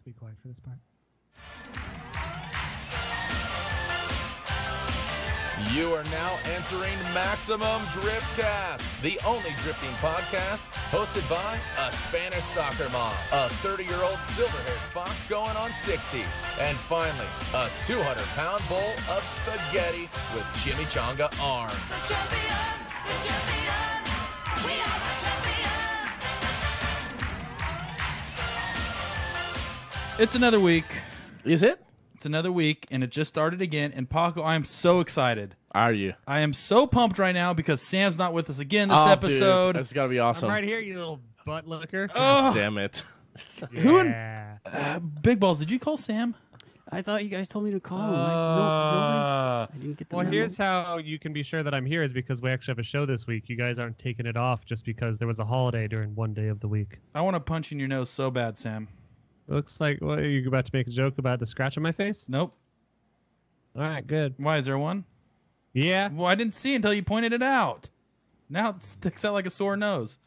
be quiet for this part. You are now entering Maximum Driftcast, the only drifting podcast hosted by a Spanish soccer mom, a 30-year-old silver-haired fox going on 60, and finally, a 200-pound bowl of spaghetti with chimichanga arms. The champions, we are the champions. It's another week. Is it? It's another week, and it just started again. And Paco, I am so excited. Are you? I am so pumped right now because Sam's not with us again this episode. Dude, that's gotta be awesome. I'm right here, you little butt licker. Oh, Damn it. Yeah. Big Balls, did you call Sam? I thought you guys told me to call him. I didn't get the Well, memo. here's how you can be sure that I'm here is because we actually have a show this week. You guys aren't taking it off just because there was a holiday during one day of the week. I want to punch in your nose so bad, Sam. Looks like, what, are you about to make a joke about the scratch on my face? Nope. All right, good. Why, is there one? Yeah. Well, I didn't see until you pointed it out. Now it sticks out like a sore nose.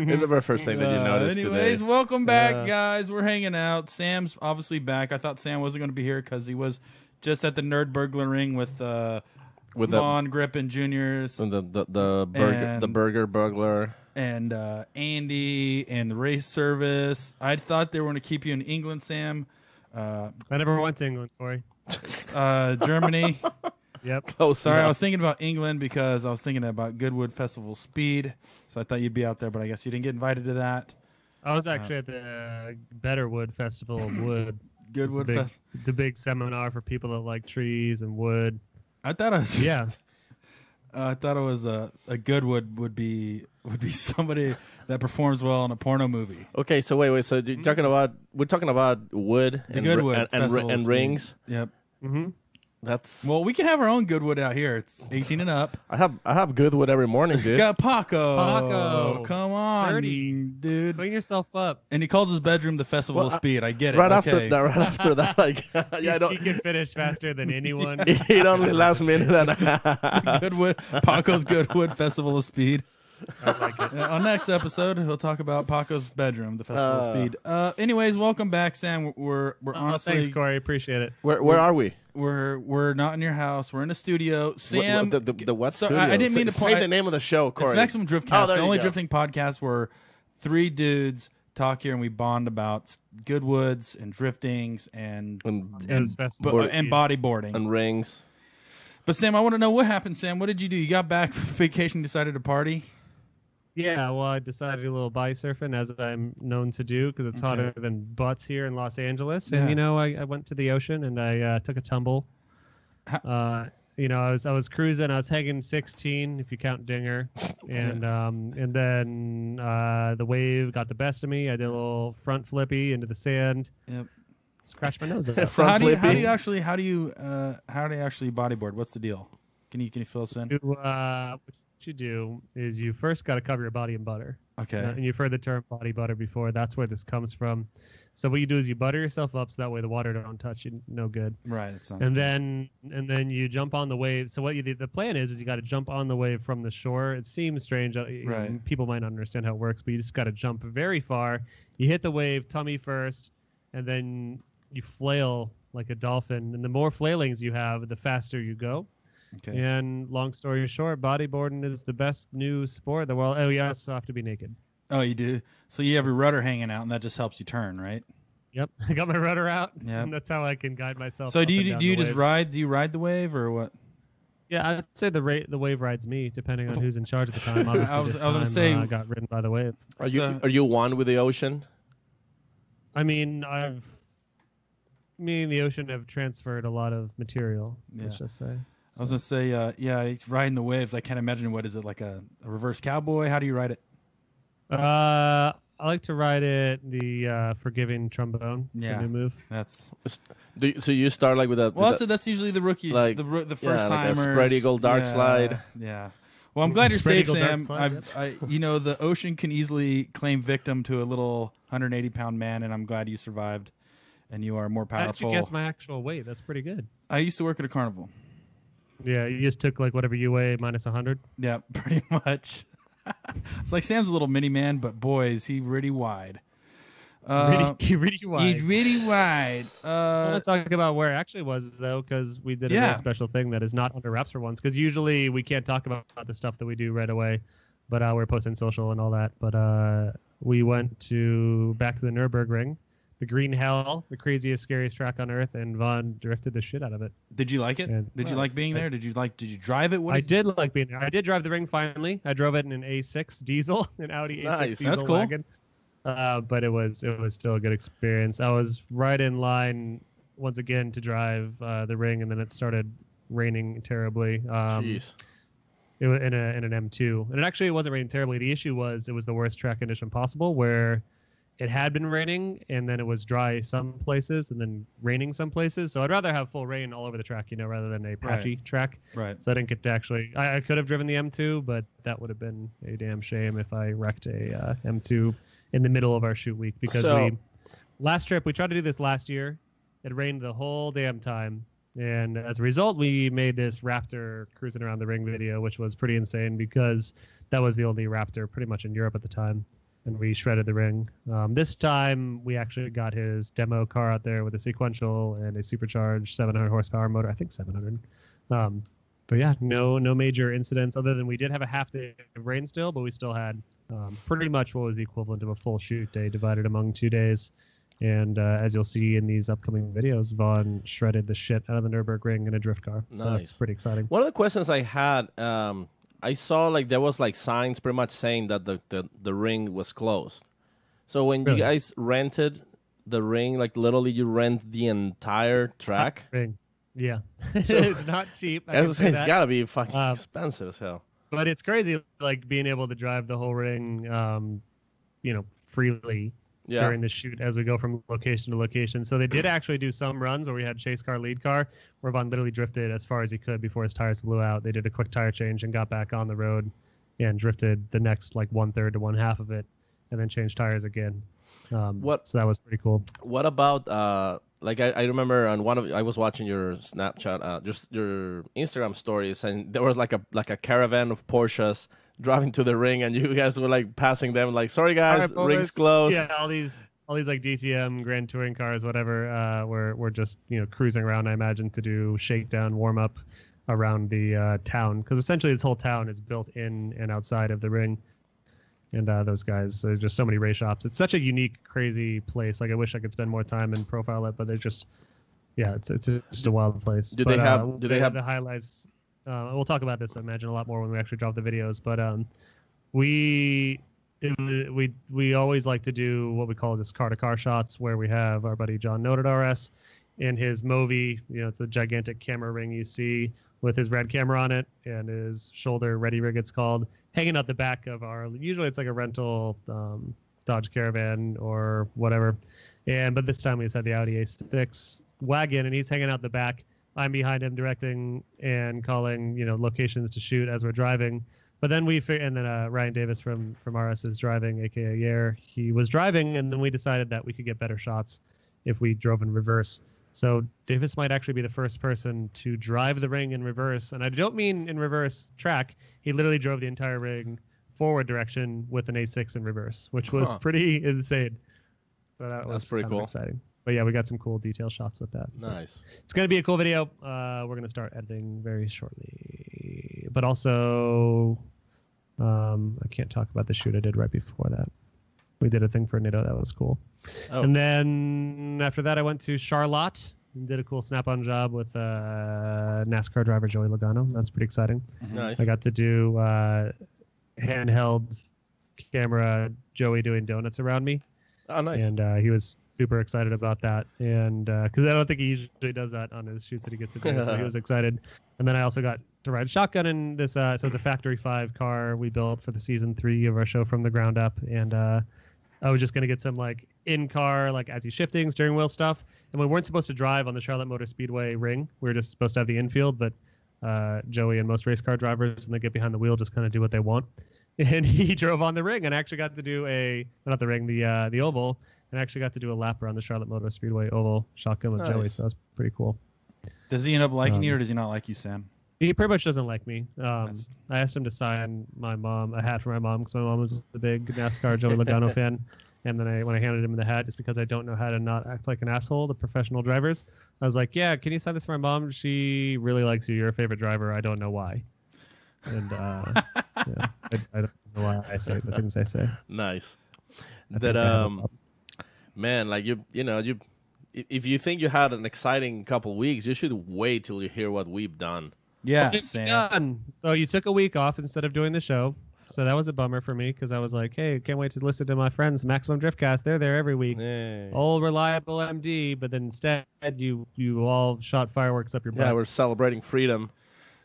It's the very first thing that you noticed Anyways, today. welcome back, guys. We're hanging out. Sam's obviously back. I thought Sam wasn't going to be here because he was just at the Nerd Burglar Ring with Vaughn, Grip, and Juniors. And the burger burglar. And Andy and the race service. I thought they were going to keep you in England, Sam. I never went to England, Corey. Germany. Yep. Close Sorry, I enough. was thinking about England because I was thinking about Goodwood Festival Speed. So I thought you'd be out there, but I guess you didn't get invited to that. I was actually at the Betterwood Festival of Wood. Goodwood Fest. It's a big seminar for people that like trees and wood. I thought I was. Yeah. I thought it was a Goodwood would be somebody that performs well in a porno movie. Okay, so wait. So we're talking about wood The and Goodwood Festival and Speed. rings. Yep. Mm-hmm. That's Well, we can have our own Goodwood out here. It's 18 and up. I have Goodwood every morning, You dude. got Paco. Paco. Come on, Dirty. dude. Clean yourself up. And he calls his bedroom the Festival Well, of Speed. I get it. Right okay. after that, like yeah, I don't. You can finish faster than anyone. It only last minute and a half. Goodwood, Paco's Goodwood Festival of Speed. I like it. On next episode, he'll talk about Paco's bedroom, the Festival of Speed. Anyways, welcome back, Sam. We're honestly, Thanks, Corey. Appreciate it. Where are we? we're not in your house. We're in a studio. Sam, The what so studio? I didn't mean to say point. the name of the show, Corey. It's Maximum Driftcast, Oh, there the you only go. drifting podcast where three dudes talk here and we bond about Goodwoods and driftings and Those Festival of and Speed. bodyboarding. and rings. But Sam, I want to know what happened. Sam, what did you do? You got back from vacation, decided to party. Yeah, well, I decided to do a little body surfing, as I'm known to do, because it's hotter than butts here in Los Angeles. And, Yeah. I went to the ocean, and I took a tumble. I was cruising. I was hanging 16, if you count Dinger. And then the wave got the best of me. I did a little front flippy into the sand. Yep. Scratched my nose up. So Front how do you flipping. actually bodyboard? What's the deal? Can you fill us in? What you do is you first got to cover your body in butter. Okay. And you've heard the term body butter before. That's where this comes from. So what you do is you butter yourself up so that way the water don't touch you. No good. Right. It sounds And good. then you jump on the wave. So what you do, the plan is you got to jump on the wave from the shore. It seems strange. Right. People might not understand how it works, but you just got to jump very far. You hit the wave, tummy first, and then you flail like a dolphin. And the more flailings you have, the faster you go. Okay. And long story short, bodyboarding is the best new sport in the world. Oh, you also have to be naked. Oh, you do. So you have your rudder hanging out, and that just helps you turn, right? Yep. I got my rudder out. Yep. And that's how I can guide myself. So up do and you down do you the just waves. ride? Do you ride the wave or what? Yeah, I'd say the wave rides me, depending on who's in charge at the time. Obviously, I was this gonna time, say- I got ridden by the wave. Are you So- are you one with the ocean? I mean, me and the ocean have transferred a lot of material. Let's Yeah. just say. I was gonna say, yeah, he's riding the waves. I can't imagine what is it like a reverse cowboy? How do you ride it? I like to ride it the forgiving trombone. It's Yeah. a new move. That's So you start like with a well. with That's usually the rookies, like- the first yeah, like a timers. spread eagle dark slide. Yeah. Well, I'm glad you're Spread safe, Eagle dark Sam. slide, The ocean can easily claim victim to a little 180-pound man, and I'm glad you survived, and you are more How did powerful. you guess my actual weight? That's pretty good. I used to work at a carnival. Yeah, you just took like whatever you weigh minus 100. Yeah, pretty much. It's like Sam's a little mini man, but boy, is he really wide. Really wide. Really wide. I want to talk about where it actually was, though, because we did a very special thing that is not under wraps for once. Because usually we can't talk about the stuff that we do right away, but we're posting social and all that. But we went back to the Nürburgring, the Green Hell, the craziest, scariest track on earth, and Vaughn directed the shit out of it. Did you like it? Did you like being there? Did you drive it? I did like being there. I did drive the ring finally. I drove it in an A6 diesel, an Audi A6 diesel That's cool. wagon. But it was still a good experience. I was right in line once again to drive the ring, and then it started raining terribly. Jeez. It was in an M2, and it wasn't raining terribly. The issue was it was the worst track condition possible, where it had been raining, and then it was dry some places, and then raining some places. So I'd rather have full rain all over the track, rather than a patchy track. Right. So I didn't get to actually. I could have driven the M2, but that would have been a damn shame if I wrecked a M2 in the middle of our shoot week, because last trip we tried to do this last year. It rained the whole damn time, and as a result, we made this Raptor cruising around the ring video, which was pretty insane because that was the only Raptor pretty much in Europe at the time. And we shredded the ring. This time, we actually got his demo car out there with a sequential and a supercharged 700 horsepower motor. I think 700. But yeah, no major incidents other than we did have a half day of rain still, but we still had pretty much what was the equivalent of a full shoot day divided among 2 days. And as you'll see in these upcoming videos, Vaughn shredded the shit out of the Nürburgring in a drift car. Nice. So that's pretty exciting. One of the questions I had, I saw there was signs pretty much saying that the ring was closed. So when you guys rented the ring, literally you rent the entire track? Ring. Yeah. So it's not cheap. It's got to be fucking expensive as hell. But it's crazy, being able to drive the whole ring, freely during the shoot as we go from location to location. So they did actually do some runs where we had chase car, lead car, where Vaughn literally drifted as far as he could before his tires blew out. They did a quick tire change and got back on the road and drifted the next 1/3 to 1/2 of it, and then changed tires again. So that was pretty cool. What about I remember on I was watching your Snapchat, just your Instagram stories, and there was like a caravan of Porsches driving to the ring, and you guys were passing them, sorry guys, ring's closed. Yeah, all these DTM Grand Touring cars, whatever, were just cruising around. I imagine to do shakedown, warm up around the town, because essentially this whole town is built in and outside of the ring. And those guys, there's just so many race shops. It's such a unique, crazy place. I wish I could spend more time and profile it, but they're just, it's just a wild place. Do they have the highlights? We'll talk about this, I imagine, a lot more when we actually drop the videos. But we always like to do what we call just car-to-car shots, where we have our buddy John Noted RS in his Movi. It's a gigantic camera ring you see with his red camera on it and his shoulder ready rig, it's called, hanging out the back of our. Usually it's a rental Dodge Caravan or whatever, but this time we just had the Audi A6 wagon, and he's hanging out the back. I'm behind him directing and calling, locations to shoot as we're driving. But then Ryan Davis from RS is driving, aka Yair. He was driving, and then we decided that we could get better shots if we drove in reverse. So Davis might actually be the first person to drive the ring in reverse, and I don't mean in reverse track. He literally drove the entire ring forward direction with an A6 in reverse, which was pretty insane. So that's pretty cool. Exciting. But yeah, we got some cool detail shots with that. Nice. It's going to be a cool video. We're going to start editing very shortly. But also, I can't talk about the shoot I did right before that. We did a thing for Nitto. That was cool. Oh. And then after that, I went to Charlotte and did a cool snap-on job with NASCAR driver Joey Logano. That's pretty exciting. Nice. I got to do handheld camera Joey doing donuts around me. Oh, nice. And he was super excited about that, and because I don't think he usually does that on his shoots that he gets to do, so he was excited. And then I also got to ride shotgun in this. So it's a Factory 5 car we built for the season 3 of our show from the ground up, and I was just gonna get some in-car as he's shifting steering wheel stuff. And we weren't supposed to drive on the Charlotte Motor Speedway ring. We were just supposed to have the infield, but Joey and most race car drivers, when they get behind the wheel, just kind of do what they want. And he drove on the ring and actually got to do the oval, and actually got to do a lap around the Charlotte Motor Speedway oval shotgun with Joey. So that's pretty cool. Does he end up liking you, or does he not like you, Sam? He pretty much doesn't like me. I asked him to sign a hat for my mom, because my mom was a big NASCAR Joey Logano fan, And then when I handed him the hat, just because I don't know how to not act like an asshole, the professional drivers, I was like, yeah, can you sign this for my mom? She really likes you. You're a favorite driver. I don't know why. And yeah, I don't know why I say the things I say. Nice. I think That I have a man, like you if you think you had an exciting couple weeks, you should wait till you hear what we've done. Yeah, Okay, Sam. done. So you took a week off instead of doing the show. So that was a bummer for me because I was like, hey, can't wait to listen to my friends, Maximum Driftcast. They're there every week. Yay. Old reliable MD. But then instead, you all shot fireworks up your butt. Yeah, we're celebrating freedom.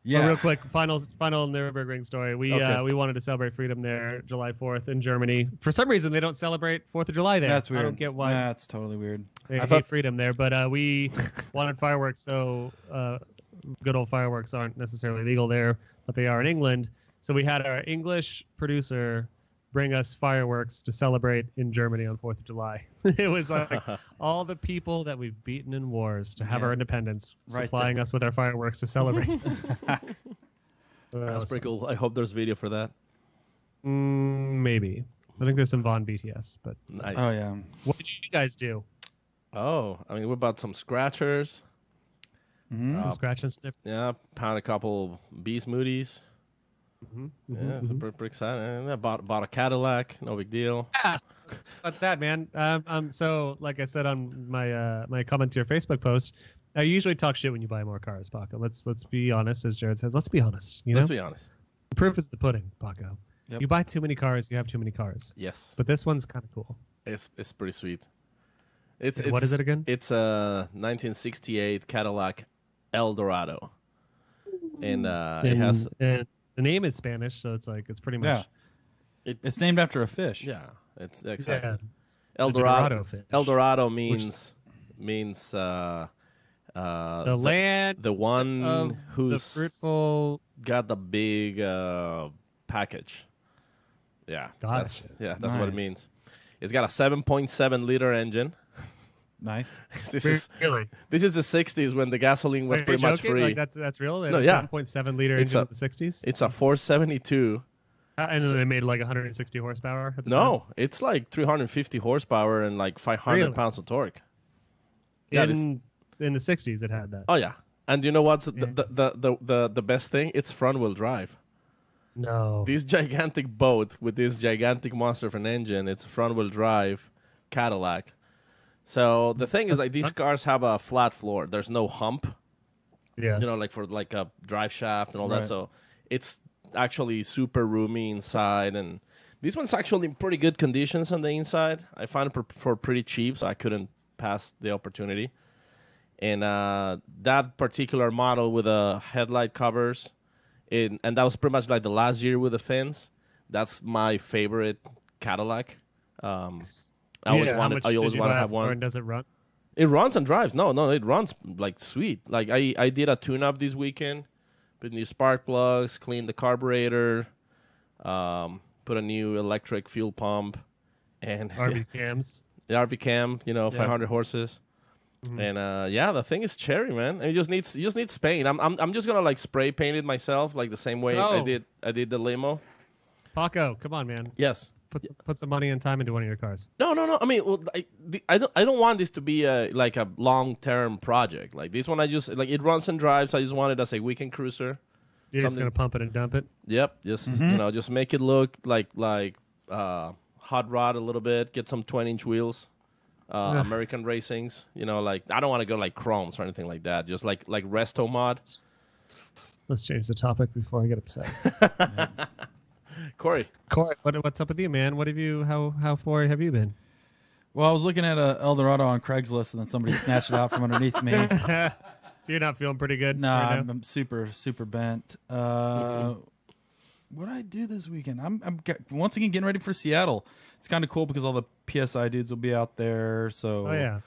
Yeah. But real quick, final Nürburgring story. We Okay. wanted to celebrate freedom there, July 4th in Germany. For some reason, they don't celebrate 4th of July there. That's weird. I don't get why. That's totally weird. They I hate thought- freedom there, but we wanted fireworks, so good old fireworks aren't necessarily legal there, but they are in England. So we had our English producer bring us fireworks to celebrate in Germany on 4th of July. It was like all the people that we've beaten in wars to have Yeah. our independence, Right supplying us with our fireworks to celebrate. That's pretty cool. I hope there's video for that. Maybe. I think there's some Von BTS, but Nice. Oh yeah. what did you guys do? Oh, I mean, we bought some scratchers. Some scratch and sniff? Yeah, pound a couple bee smoothies. Yeah, it's pretty exciting. And I bought a Cadillac. No big deal. About that, man. So like I said on my my comment to your Facebook post, I usually talk shit when you buy more cars, Paco. Let's be honest, as Jared says. Let's be honest. You know, Let's be honest. the proof is the pudding, Paco. Yep. You buy too many cars, you have too many cars. Yes, But this one's kind of cool. it's pretty sweet. It's What is it again? It's a 1968 Cadillac Eldorado, and it has and the name is Spanish, so it's like it's pretty much It's named after a fish. yeah, it's exactly yeah, Eldorado. Dorado fish. Eldorado means the the land the one of the who's fruitful. got the big package. Yeah, Gotcha. that's what it Nice. means. It's got a 7.7 liter engine. Nice. This is Really? this is the 60s when the gasoline was Are you pretty much joking? free. Like that's real. No, yeah. 7.7 liter It's engine a- of the 60s. It's a 472. And then they made like 160 horsepower. At the No, it's like 350 horsepower and like 500 Really? pounds of torque. time. Yeah, in the 60s, it had that. Oh yeah, and you know what's Yeah. the best thing? It's front wheel drive. No. This gigantic boat with this gigantic monster of an engine, it's a front wheel drive Cadillac. So the thing is, like, these cars have a flat floor. There's no hump, Yeah. you know, like for like a drive shaft and all that. Right. So it's actually super roomy inside, and this one's actually in pretty good conditions on the inside. I found it for pretty cheap, so I couldn't pass the opportunity. And that particular model with the headlight covers, and that was pretty much like the last year with the fins. That's my favorite Cadillac. I always Yeah, how wanted. much I did always you want to buy it have for, one. and does it run? It runs and drives. No, it runs like sweet. Like I did a tune-up this weekend, put new spark plugs, cleaned the carburetor, put a new electric fuel pump, and RV cams. the RV cam, 500 horses. And the thing is cherry, man. And you just need paint. I'm just gonna like spray paint it myself, like the same way No. I did the limo. Paco, come on, man. Yes. Put some money and time into one of your cars. No. I mean, well, I don't want this to be a long-term project. Like this one, I just like it runs and drives. I just want it as a weekend cruiser. You're just Something- gonna pump it and dump it. Yep. Just just make it look like hot rod a little bit. Get some 20-inch wheels. American racings. Like I don't want to go like chromes or anything like that. Just like resto mod. Let's change the topic before I get upset. Corey. Corey, what's up with you, man? What have you? How far have you been? Well, I was looking at a Eldorado on Craigslist, and then somebody snatched it out from underneath me. So you're not feeling pretty good? No, right now? I'm super bent. What I do this weekend? I'm once again getting ready for Seattle. It's kind of cool because all the PSI dudes will be out there. So Oh yeah.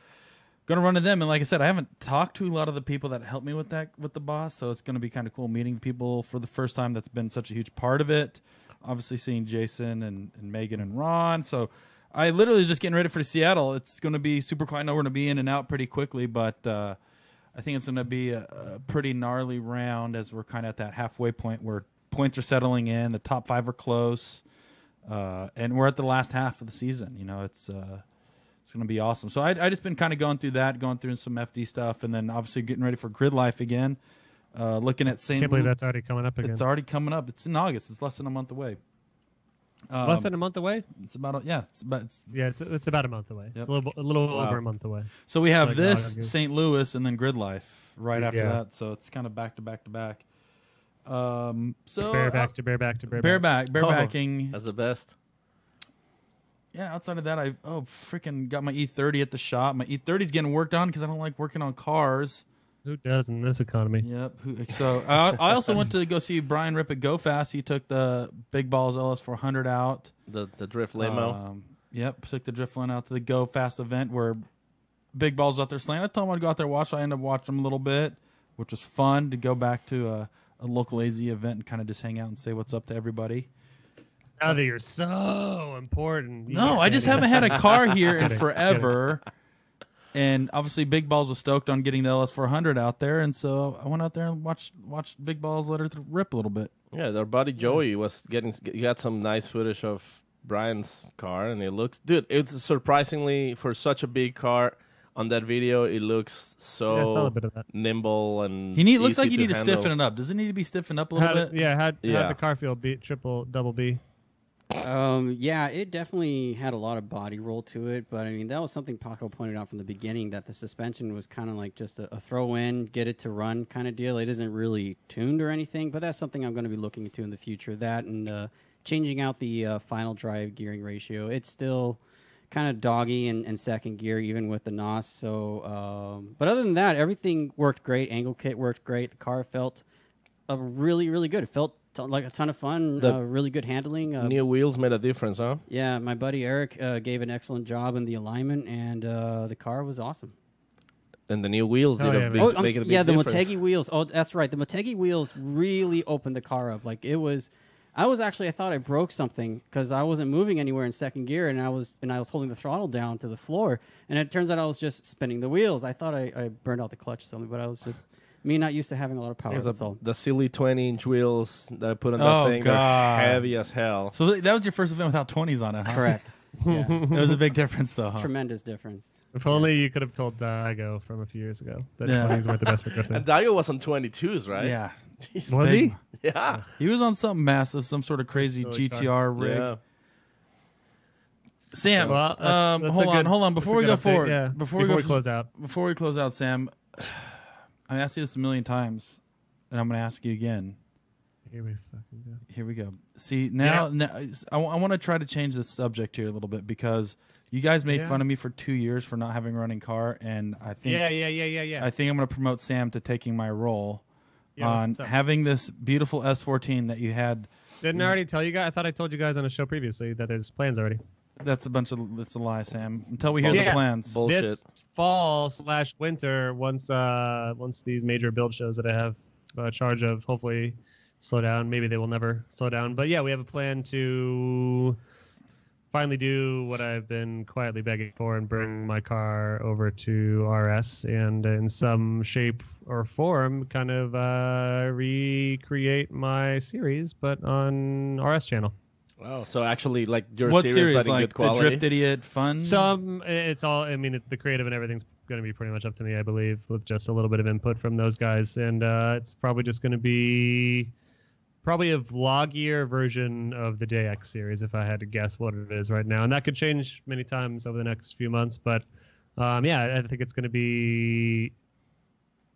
gonna run to them. And like I said, I haven't talked to a lot of the people that helped me with the boss. So it's gonna be kind of cool meeting people for the first time. That's been such a huge part of it. Obviously seeing Jason and Megan and Ron. So I literally was just getting ready for Seattle. It's gonna be super cool. I know we're gonna be in and out pretty quickly, but I think it's gonna be a pretty gnarly round as we're kind of at that halfway point where points are settling in. The top 5 are close. And we're at the last half of the season. You know, it's going to be awesome. So I just been kind of going through some FD stuff, and then obviously getting ready for Grid Life again. Looking at St. Can't believe that's already coming up again. It's already coming up. It's in August. It's less than a month away. Less than a month away? It's about it's about a month away. Yep. It's a little over a month away. So we have Like this August. St. Louis and then Grid Life right after Yeah. that. So it's kind of back to back to back. So Bareback to bareback to bareback. barebacking. That's the best. Yeah, outside of that, I freaking got my E30 at the shop. My E30's getting worked on because I don't like working on cars. Who does in this economy? Yep. So I also went to go see Brian Rip at Go Fast. He took the Big Balls LS400 out. The drift limo. Yep. Took the drift one out to the Go Fast event where Big Balls out there slaying. I told him I'd go out there and watch. I ended up watching him a little bit, which was fun to go back to a local AZ event and kind of just hang out and say what's up to everybody. Now that you're so important. No, I just haven't had a car here in forever. And obviously, Big Balls was stoked on getting the LS400 out there, and so I went out there and watched Big Balls let her rip a little bit. Yeah, their buddy Joey got some nice footage of Brian's car, and it looks, dude, it's surprisingly, for such a big car, on that video, it looks so I saw a bit of that. nimble and Looks like you need to handle. stiffen it up. Does it need to be stiffened up a little bit? How'd Yeah. the car feel? Double B. Yeah, it definitely had a lot of body roll to it, but I mean that was something Paco pointed out from the beginning, that the suspension was kind of like just a throw in, get it to run kind of deal. It isn't really tuned or anything, but that's something I'm going to be looking into in the future. That and changing out the final drive gearing ratio. It's still kind of doggy in second gear, even with the NOS. So, but other than that, everything worked great. Angle kit worked great. The car felt really, really good. It felt like a ton of fun. Really good handling. New wheels made a difference, huh? Yeah, my buddy Eric gave an excellent job in the alignment, and the car was awesome. And the new wheels Oh, did yeah, a man. big, make it a big the difference. Motegi wheels. Oh, that's right. The Motegi wheels really opened the car up. Like it was. I thought I broke something because I wasn't moving anywhere in second gear, and I was holding the throttle down to the floor, and it turns out I was just spinning the wheels. I thought I burned out the clutch or something, but I was just me not used to having a lot of power. That's all. The silly 20-inch wheels that I put on that thing, God. they're heavy as hell. So that was your first event without 20s on it, huh? Correct. Yeah. It was a big difference, though, huh? Tremendous difference. If only you could have told Daigo from a few years ago that Yeah. 20s weren't the best for And drifting. Daigo was on 22s, right? Yeah. Jeez. Was he? Yeah. He was on something massive, some sort of crazy Really GTR rig. Yeah. Sam, Well, that's hold a good- on. Before we that's go a good update, forward, yeah. before we close out. Before we close out, Sam, I asked you this a million times, and I'm going to ask you again. Here we fucking go. Here we go. See, now I want to try to change the subject here a little bit because you guys made fun of me for 2 years for not having a running car, and I think Yeah. I think I'm going to promote Sam to taking my role Yeah, on what's up? having this beautiful S14 that you had. Didn't I already tell you guys? I thought I told you guys on a show previously that there's plans already. That's a lie, Sam. Until we hear the plans. Bullshit. This fall/winter, once these major build shows that I have charge of hopefully slow down. Maybe they will never slow down. But yeah, we have a plan to finally do what I've been quietly begging for and bring my car over to RS and in some shape or form kind of recreate my series, but on RS channel. Wow. So actually, like your What series, series? but in Like good the quality. Drift Idiot Fun? It's all, I mean, the creative and everything's going to be pretty much up to me, I believe, with just a little bit of input from those guys. And it's probably just going to be probably a vlogier version of the JX series, if I had to guess what it is right now. And that could change many times over the next few months. But yeah, I think it's going to be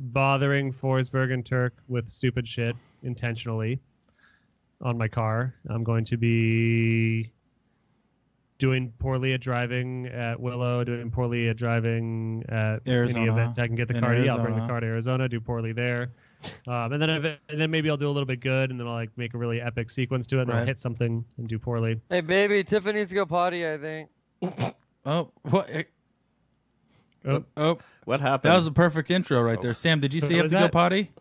bothering Forsberg and Turk with stupid shit intentionally on my car. I'm going to be doing poorly at driving at Willow, doing poorly at driving at Arizona. any event I can get the In car to. Yeah, I'll bring the Arizona. car to Arizona, do poorly there. And then maybe I'll do a little bit good, and then I'll like make a really epic sequence to it, and I'll Right. hit something and do poorly. Hey, baby, Tiffany needs to go potty, I think. Oh, what? Oh, Oh, What happened? that was a perfect intro right there. Sam, did you say you What have was to go that? potty?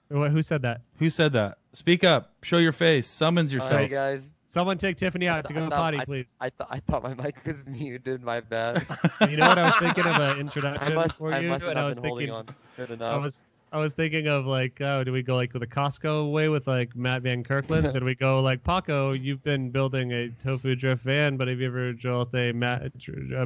who said that? Who said that? Speak up. Show your face. Summons All yourself. right, guys. Someone take Tiffany out to go potty, please. I thought my mic was muted. My bad. You know what? I was thinking of an introduction I must for you, have and I was been holding thinking, on good enough. I was thinking of like, oh, do we go like with the Costco way with like Matt Van Kirkland? Or do we go like Paco? You've been building a tofu drift van, but have you ever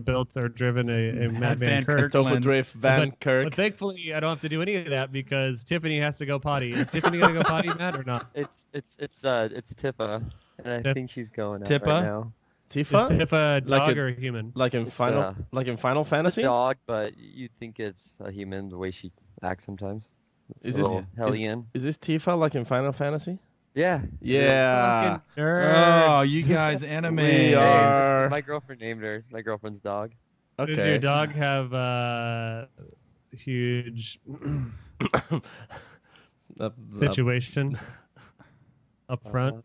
built or driven a Matt Van Kirk? Tofu drift Van Kirk. But thankfully, I don't have to do any of that because Tiffany has to go potty. Is Tiffany gonna go potty, Matt, or not? It's Tippa, and I think she's going out Tippa? right now. Tifa? Is Tifa a dog Like a- or a human? Like in It's, Final It's Fantasy? a dog, but you think it's a human the way she acts sometimes. Is A this little hellion. is this Tifa like in Final Fantasy? Yeah. Yeah. Fucking nerd. Oh, you guys anime. We Hey, are- my girlfriend named her. It's my girlfriend's dog. Okay. Does your dog have huge situation up front,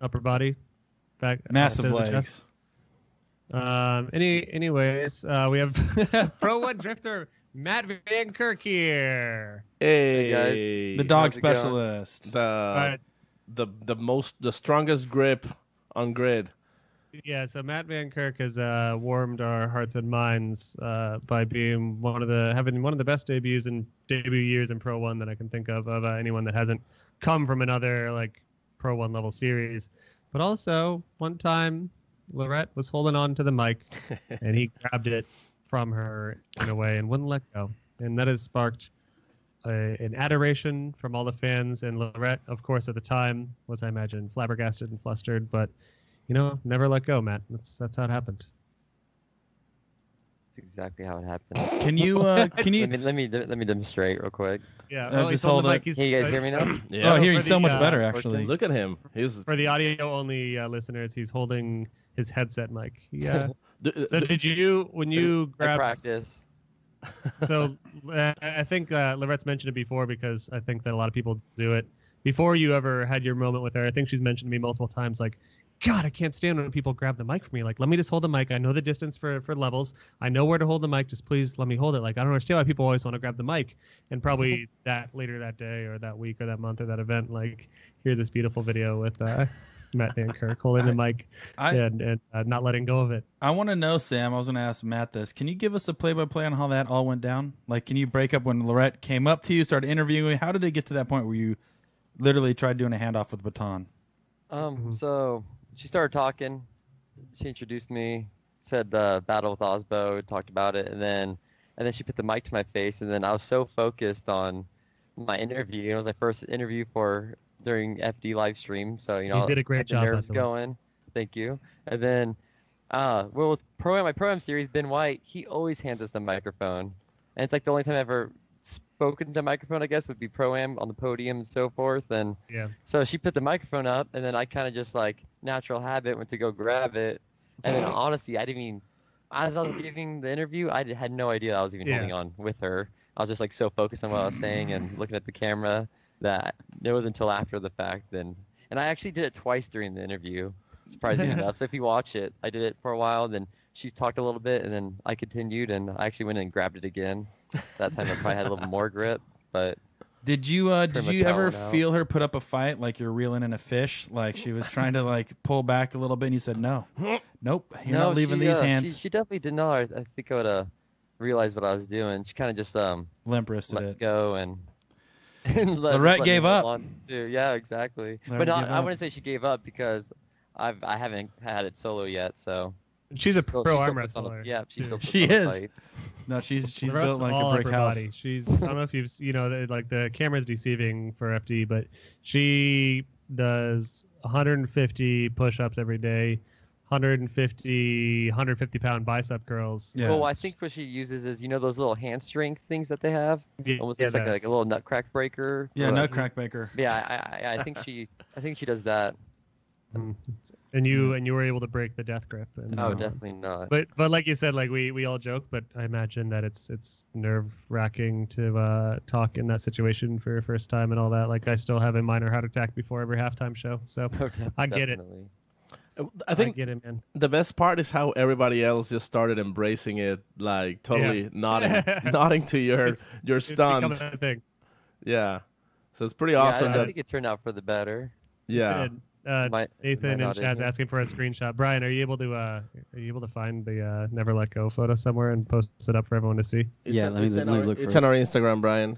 upper body, back, Massive opposite of the legs. chest? Anyways, we have Pro One Drifter Matt Van Kirk here. Hey, The dog How's it going? specialist. the the strongest grip on grid. Yeah, so Matt Van Kirk has warmed our hearts and minds by being having one of the best debut years in Pro One that I can think of anyone that hasn't come from another like Pro One level series. But also, one time, Lorette was holding on to the mic, and he grabbed it from her in a way and wouldn't let go, and that has sparked an adoration from all the fans. And Lorette, of course, at the time was, I imagine, flabbergasted and flustered, but. Never let go, Matt. That's how it happened. That's exactly how it happened. Can you Let me demonstrate real quick. Yeah. Just he's holding hold the it. mic. Can you guys hear me now? Yeah. Oh, hearing for so the, much better, actually. Look at him. He's For the audio-only listeners, he's holding his headset mic. Yeah. So did you, when you I grabbed... practice. So I think Lorette's mentioned it before because I think that a lot of people do it. Before you ever had your moment with her, I think she's mentioned to me multiple times, like, God, I can't stand when people grab the mic from me. Like, let me just hold the mic. I know the distance for levels. I know where to hold the mic. Just please let me hold it. Like, I don't understand why people always want to grab the mic. And probably later that day or that week or that month or that event, like, here's this beautiful video with Matt Van Kirk holding the mic and not letting go of it. I want to know, Sam. I was going to ask Matt this. Can you give us a play-by-play on how that all went down? Like, can you break up when Lorette came up to you, started interviewing you? How did it get to that point where you literally tried doing a handoff with a baton? So she started talking. She introduced me, said the battle with Osbo, talked about it, and then she put the mic to my face, and then I was so focused on my interview. It was my first interview during FD live stream, so You did a great had the job, by nerves the way. going. Thank you. And then, with my Pro-Am series, Ben White, he always hands us the microphone, and it's like the only time I ever spoken to microphone, I guess, would be Pro-Am on the podium and so forth. And Yeah. so she put the microphone up, and then I kind of just like natural habit went to go grab it. And then honestly, I didn't even, as I was giving the interview, I had no idea I was even holding on with her. I was just like so focused on what I was saying and looking at the camera that it was until after the fact then. And I actually did it twice during the interview, surprisingly enough. So if you watch it, I did it for a while, then she talked a little bit, and then I continued, and I actually went and grabbed it again. That time I probably had a little more grip, but Did you much how ever it went out. feel her put up a fight like you're reeling in a fish? Like she was trying to like pull back a little bit and you said, no, nope, you're not leaving these hands. She definitely did not. I think I would have realized what I was doing. She kind of just Limp wristed let it. go and Lorette let gave me up. hold on to. Yeah, exactly. Lorette But not, gave I up. wouldn't say she gave up because I haven't had it solo yet. So She's a still- pro she still arm puts on a- wrestler. Yeah, she still puts She on a is. fight. No, she's Lorette's built like all a brick upper house. body. She's I don't know if you've like the camera's deceiving for FD, but she does 150 push-ups every day, 150 pound bicep curls. Yeah. Well, I think what she uses is those little hand strength things that they have. Yeah, Almost yeah, looks like that. a little nut crack breaker. Yeah, But- Nutcrack Baker. Yeah, I think she does that. And you were able to break the death grip. And, Oh, definitely not. But like you said, like we all joke, but I imagine that it's nerve wracking to talk in that situation for your first time and all that. Like I still have a minor heart attack before every halftime show, so Oh, I get it. definitely. I think get it, man. the best part is how everybody else just started embracing it, like totally nodding to your It's stunt. becoming a thing. Yeah, so it's pretty Yeah, awesome. I that think it turned out for the better. yeah, And, My- Nathan my and not in Chad's here. asking for a screenshot. Brian, are you able to find the Never Let Go photo somewhere and post it up for everyone to see? It's Yeah, on- let me it's on look our- for It's it. on our Instagram, Brian.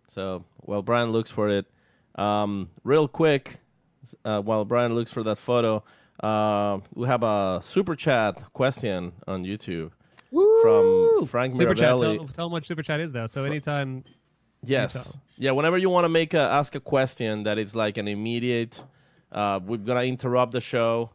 So while Brian looks for it, real quick, while Brian looks for that photo, we have a super chat question on YouTube from Frank Super chat. Mirabelli. Tell them what super chat is though. So anytime. Yes. Yeah, whenever you want to ask a question that is like an immediate, we're going to interrupt the show.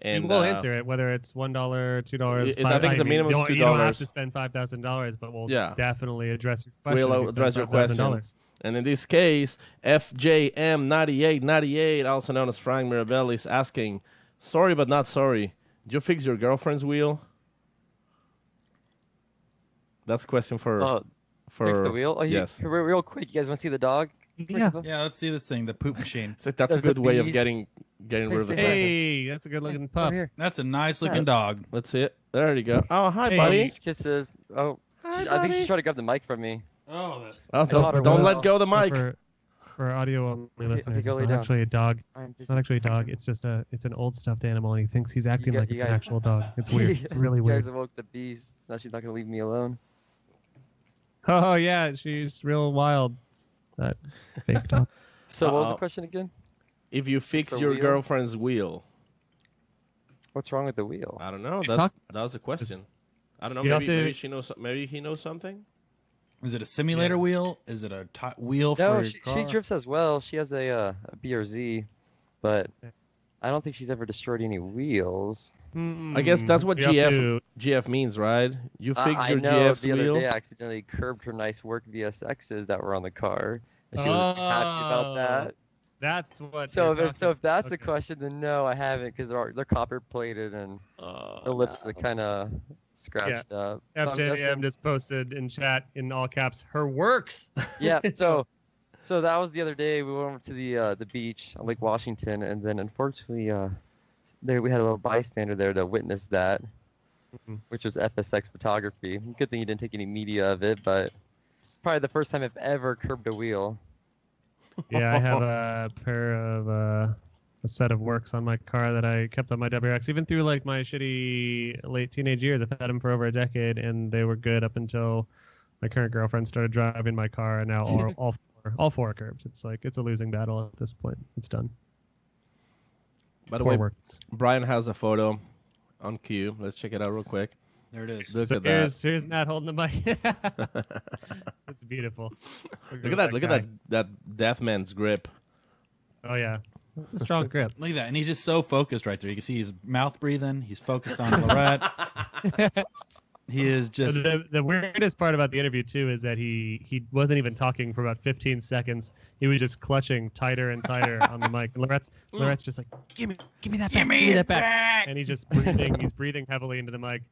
And we'll answer it, whether it's $1, $2, I think the minimum is $2. You don't have to spend $5,000, but we'll definitely address your question. We'll address your question. And in this case, FJM9898, also known as Frank Mirabelli, is asking, sorry but not sorry, did you fix your girlfriend's wheel? That's a question for... Fix the wheel? Oh, yes. Real quick, you guys want to see the dog? Yeah. Yeah, let's see this thing, the poop machine. That's a good way of getting rid of it. Hey, that's a good looking pup. That's a nice looking dog. Let's see it. There you go. Oh, hi, Hey. buddy. Kisses. Oh, Hi, I think she's buddy. trying to grab the mic from me. Oh, Don't let go of the So mic. for audio only listeners, go it's lay not down. actually a dog. I'm It's not actually a dog. It's just it's an old stuffed animal, and he thinks he's acting like you it's an guys- actual dog. It's weird. It's really You weird. guys awoke the beast. Now she's not going to leave me alone. Oh yeah, she's real wild. That fake dog. So what was the Uh-oh. question again? If you fix the your wheel? girlfriend's wheel, What's wrong with the wheel? I don't know. You talk- That was a question. I don't know. You have Maybe, to- maybe she knows. Maybe he knows something. Is it a simulator wheel? Is it a wheel for No, your she car? drifts as well. She has a BRZ, but I don't think she's ever destroyed any wheels. I guess that's what You have to- GF means, right? You fixed I your know GF's the other wheel. day I accidentally curbed her nice work VSXs that were on the car. And she was happy about that. That's what. So you're if that's talking- the okay. question, then no, I haven't because they're copper plated and the lips are kind of scratched up. So I'm FJM guessing- just posted in chat in all caps. Her works. yeah. So that was the other day. We went over to the beach on Lake Washington, and then unfortunately, there we had a little bystander there to witness that, which was FSX photography. Good thing you didn't take any media of it, but it's probably the first time I've ever curbed a wheel. Yeah, I have a pair of a set of works on my car that I kept on my WRX, even through like my shitty late teenage years. I've had them for over a decade, and they were good up until my current girlfriend started driving my car, and now all four are curbed. It's like it's a losing battle at this point. It's done. By the Four way, works. Brian has a photo on cue. Let's check it out real quick. There it is. Look So at that. here's Matt holding the mic. It's beautiful. Look at that. Look at guy. that Deathman's grip. Oh yeah, it's a strong grip. Look at that. And he's just so focused right there. You can see his mouth breathing. He's focused on Lorette. He is just... The weirdest part about the interview too is that he wasn't even talking for about 15 seconds. He was just clutching tighter and tighter on the mic. And Lorette's just like, give me that back, give me that back. And he's just breathing. He's breathing heavily into the mic.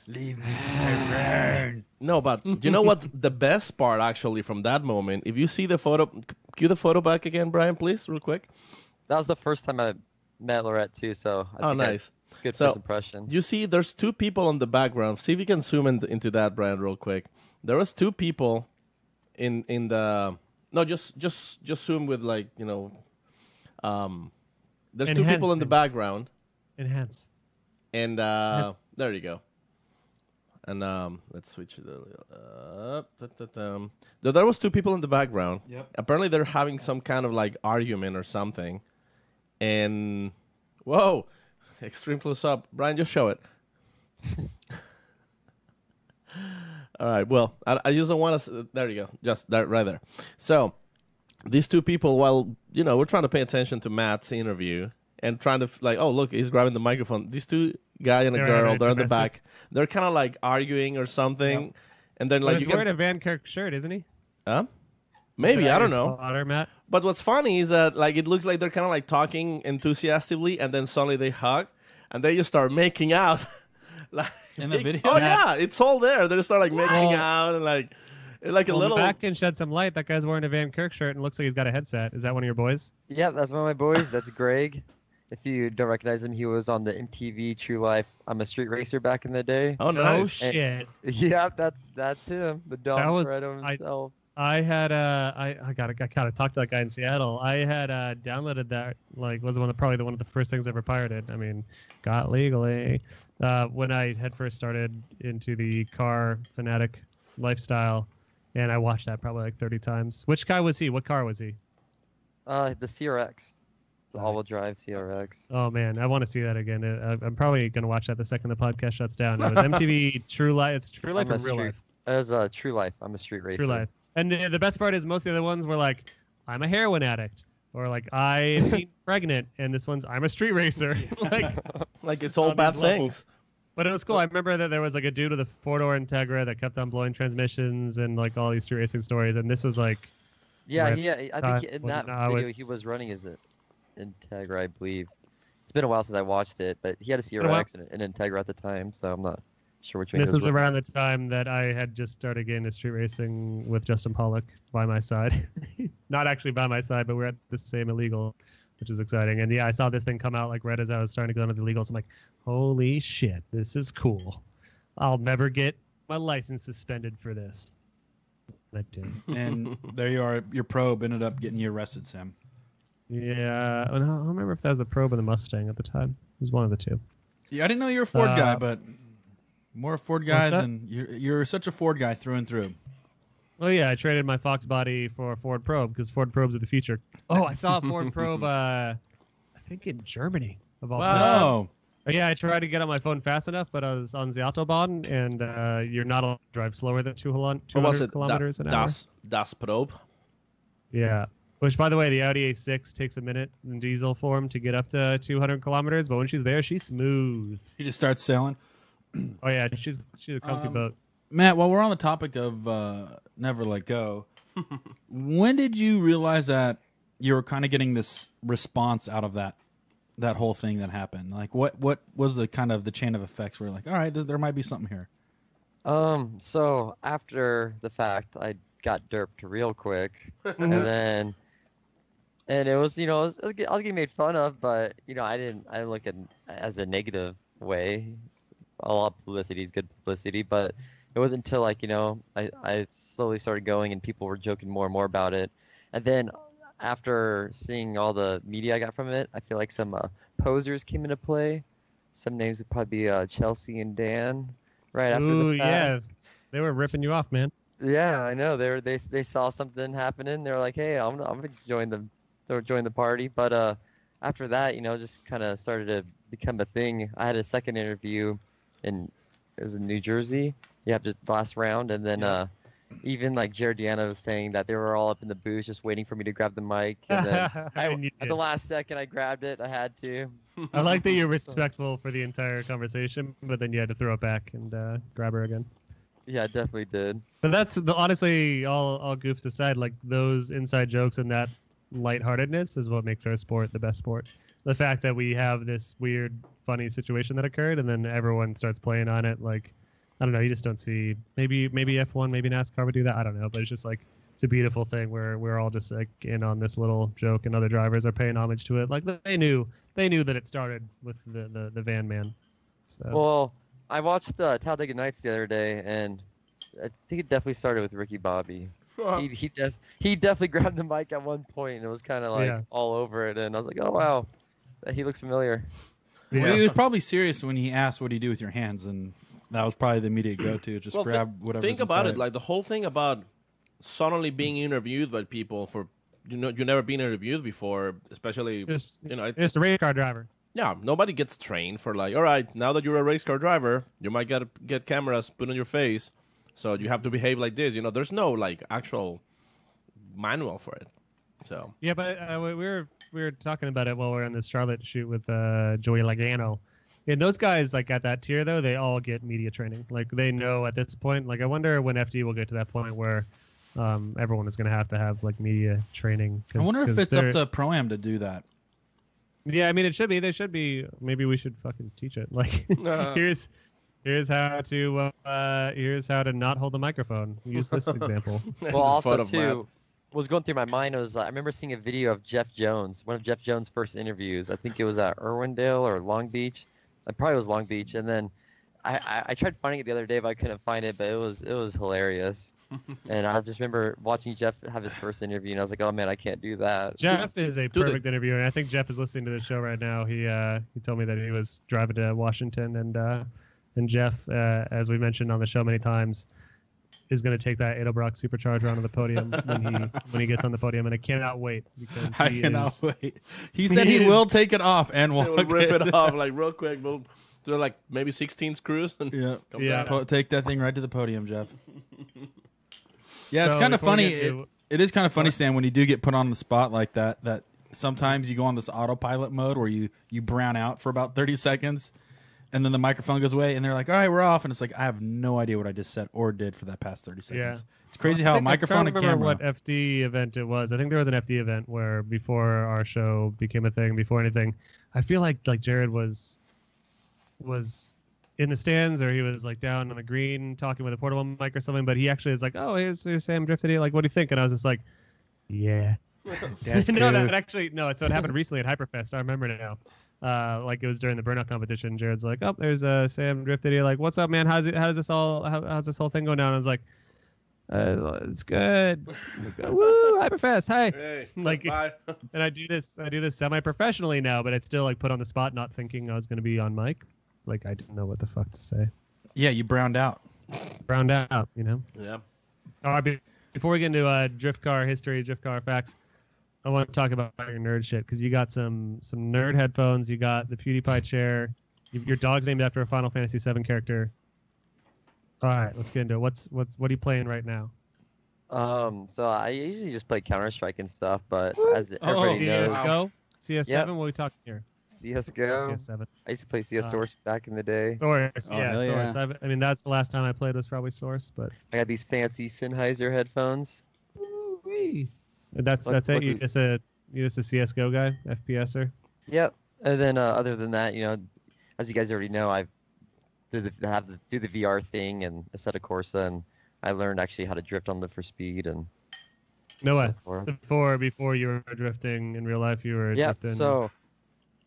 Leave me alone. No, but you know what? The best part actually from that moment, if you see the photo, cue the photo back again, Brian, please, real quick. That was the first time I met Lorette too, so I think I had Nice. good So, first impression. You see, there's two people in the background. See if you can zoom into that, Brian, real quick. There was two people in the. No, just zoom with like there's two people in the Enhance. background, Enhance. and there you go. And let's switch it up. There was two people in the background. Yep. Apparently, they're having some kind of like argument or something. And whoa, extreme close up. Brian, just show it. All right. Well, I just don't want to. There you go. Just that right there. So these two people, while we're trying to pay attention to Matt's interview and trying to like, oh look, he's grabbing the microphone. These two guy and a They're girl, having they're in the domestic. back. They're kind of like arguing or something, and then But like he's you wearing can, a Vankirk shirt, isn't he? maybe I don't know. Spotter, Matt. But what's funny is that like it looks like they're kind of like talking enthusiastically, and then suddenly they hug, and they just start making out. like In the video? Oh yeah, it's all there. They just start like making Well- out and like a little. Matt can shed some light. That guy's wearing a Vankirk shirt and looks like he's got a headset. Is that one of your boys? Yeah, that's one of my boys. That's Greg. If you don't recognize him, he was on the MTV True Life I'm a Street Racer back in the day. Oh Oh nice. shit! Yeah, that's him. The Don That was- Toretto I- himself. I had I gotta talk to that guy in Seattle. I had downloaded that, like, was probably one of the first things I ever pirated. I mean, got legally when I had first started into the car fanatic lifestyle. and I watched that probably like 30 times. Which guy was he? What car was he? The CRX, the Nice. all-wheel drive CRX. Oh man, I want to see that again. I'm probably gonna watch that the second the podcast shuts down. It was MTV True Life. It's True Life I'm or a Real street- Life? It was True Life. I'm a street racer. True Life. And the best part is most of the other ones were like, I'm a heroin addict, or like I'm pregnant, and this one's I'm a street racer. Like it's all on bad these levels. things. But it was cool. I remember that there was like a dude with a 4-door Integra that kept on blowing transmissions and like all these street racing stories, and this was like, Yeah, Right. I think in that now video it's- he was running as an Integra, I believe. It's been a while since I watched it, but he had a been a while. CRX and an Integra at the time, so I'm not sure which one. this he was running. around the time that I had just started getting into street racing with Justin Pollock by my side. Not actually by my side, but we're at the same illegal, which is exciting. And yeah, I saw this thing come out like right as I was starting to go into the illegals. I'm like, holy shit, this is cool. I'll never get my license suspended for this. I did. And there you are. Your probe ended up getting you arrested, Sam. Yeah, I don't remember if that was the Probe or the Mustang at the time. It was one of the two. Yeah, I didn't know you were a Ford guy, Uh, but more a Ford guy what's that? than you're such a Ford guy through and through. Oh yeah, I traded my Fox body for a Ford Probe because Ford Probes are the future. Oh, I saw a Ford Probe. I think in Germany of all places. Wow. Yeah, I tried to get on my phone fast enough, but I was on the Autobahn, and you're not allowed to drive slower than 200 What was it? kilometers an hour. Das Probe. Yeah. Which, by the way, the Audi A6 takes a minute in diesel form to get up to 200 kilometers, but when she's there, she's smooth. He just starts sailing. Oh yeah, she's a comfy boat. Matt, while we're on the topic of Never Let Go, when did you realize that you were kind of getting this response out of that whole thing that happened? Like, what was the kind of the chain of effects where you're like, all right, there might be something here? So after the fact, I got derped real quick, and it was, I was getting made fun of, but I didn't look at it as a negative way. A lot of publicity is good publicity, but it wasn't until I slowly started going and people were joking more and more about it, and then after seeing all the media I got from it, I feel like some posers came into play. Some names would probably be Chelsea and Dan. Right after Ooh, the fact. yeah, they were ripping you off, man. Yeah, I know. They saw something happening. They were like, "Hey, I'm gonna join the party." But after that, just kind of started to become a thing. I had a second interview, it was in New Jersey. You have to last round, and then even like Jared Deanna was saying that they were all up in the booth just waiting for me to grab the mic. And then And you at did. the last second, I grabbed it. I had to. I like that you're respectful for the entire conversation, but then you had to throw it back and grab her again. Yeah, I definitely did. But that's honestly all goofs aside. Like those inside jokes and that lightheartedness is what makes our sport the best sport. The fact that we have this weird, funny situation that occurred, and then everyone starts playing on it. Like, I don't know. You just don't see. Maybe F1, maybe NASCAR would do that. I don't know. But it's just like it's a beautiful thing where we're all just like in on this little joke, and other drivers are paying homage to it. Like they knew that it started with the van man. So. Well, I watched Talladega Nights the other day, and I think it definitely started with Ricky Bobby. He definitely grabbed the mic at one point, and it was kind of like Yeah. all over it, and I was like, oh wow, he looks familiar. Well, he was probably serious when he asked what do you do with your hands, and that was probably the immediate go-to. Just grab whatever. Think about it, like the whole thing about suddenly being interviewed by people for you've never been interviewed before, especially Just it's a race car driver. Yeah, nobody gets trained for like, all right, now that you're a race car driver, you might get cameras put on your face, so you have to behave like this. There's no like actual manual for it. So Yeah, but we were talking about it while we were on this Charlotte shoot with Joey Logano. And those guys, like at that tier though, they all get media training. Like they know at this point. Like I wonder when FD will get to that point where everyone is going to have like media training. I wonder if it's up to Pro-Am to do that. Yeah, I mean it should be. They should be. Maybe we should fucking teach it. Like here's how to not hold the microphone. Use this example. Well, also too, what was going through my mind was I remember seeing a video of Jeff Jones, one of Jeff Jones' first interviews. I think it was at Irwindale or Long Beach. It probably was Long Beach, and then I tried finding it the other day, but I couldn't find it. But it was hilarious. And I just remember watching Jeff have his first interview, and I was like, "Oh man, I can't do that." Jeff is a perfect interviewer, and I think Jeff is listening to the show right now. He told me that he was driving to Washington, and Jeff, as we mentioned on the show many times, is going to take that Edelbrock supercharger onto the podium when he gets on the podium, and I cannot wait because I cannot wait. He said he will take it off and We'll walk rip it off like real quick. We'll do like maybe 16 screws. And Yeah, comes Yeah. out. Take that thing right to the podium, Jeff. Yeah, it's So kind of before we funny. get to- It is kind of funny, Stan, when you do get put on the spot like that. That sometimes you go on this autopilot mode where you brown out for about 30 seconds, and then the microphone goes away, and they're like, "All right, we're off," and it's like I have no idea what I just said or did for that past 30 seconds. Yeah. It's crazy I how a think I'm trying microphone to and remember camera. what FD event it was. I think there was an FD event where before our show became a thing, before anything, I feel like Jared was in the stands or he was like down on the green talking with a portable mic or something, but he actually is like, "Oh, here's Sam Drift Idiot. Like, what do you think?" And I was just like, "Yeah." That's No, good. that actually no. So it happened recently at Hyperfest. I remember now. Like it was during the burnout competition. Jared's like, "Oh, there's Sam Drift Idiot. Like, what's up, man? How's this whole thing going down?" I was like, "It's good. Woo, Hyperfest. Hi." Hey, Like, bye. And I do this semi-professionally now, but it's still like put on the spot, not thinking I was going to be on mic. Like I didn't know what the fuck to say. Yeah, you browned out. Browned out, you know. Yeah. All right, before we get into drift car history, drift car facts, I want to talk about your nerd shit because you got some nerd headphones. You got the PewDiePie chair. Your dog's named after a Final Fantasy VII character. All right, let's get into it. What are you playing right now? So I usually just play Counter-Strike and stuff, but as everybody knows, CS:GO, CS7. Yep. What are we talking here? CS:GO. CS7. I used to play CS Source back in the day. Source, Oh, yeah, hell yeah. Source. I mean, that's the last time I played was probably Source, but. I got these fancy Sennheiser headphones. Ooh-wee. That's Look- it. look You who- just a CS:GO guy, FPSer. Yep. And then other than that, as you guys already know, I do the VR thing and Assetto Corsa, and I learned actually how to drift on Live for Speed and No way. so forth. Before you were drifting in real life, you were Yep. drifting. So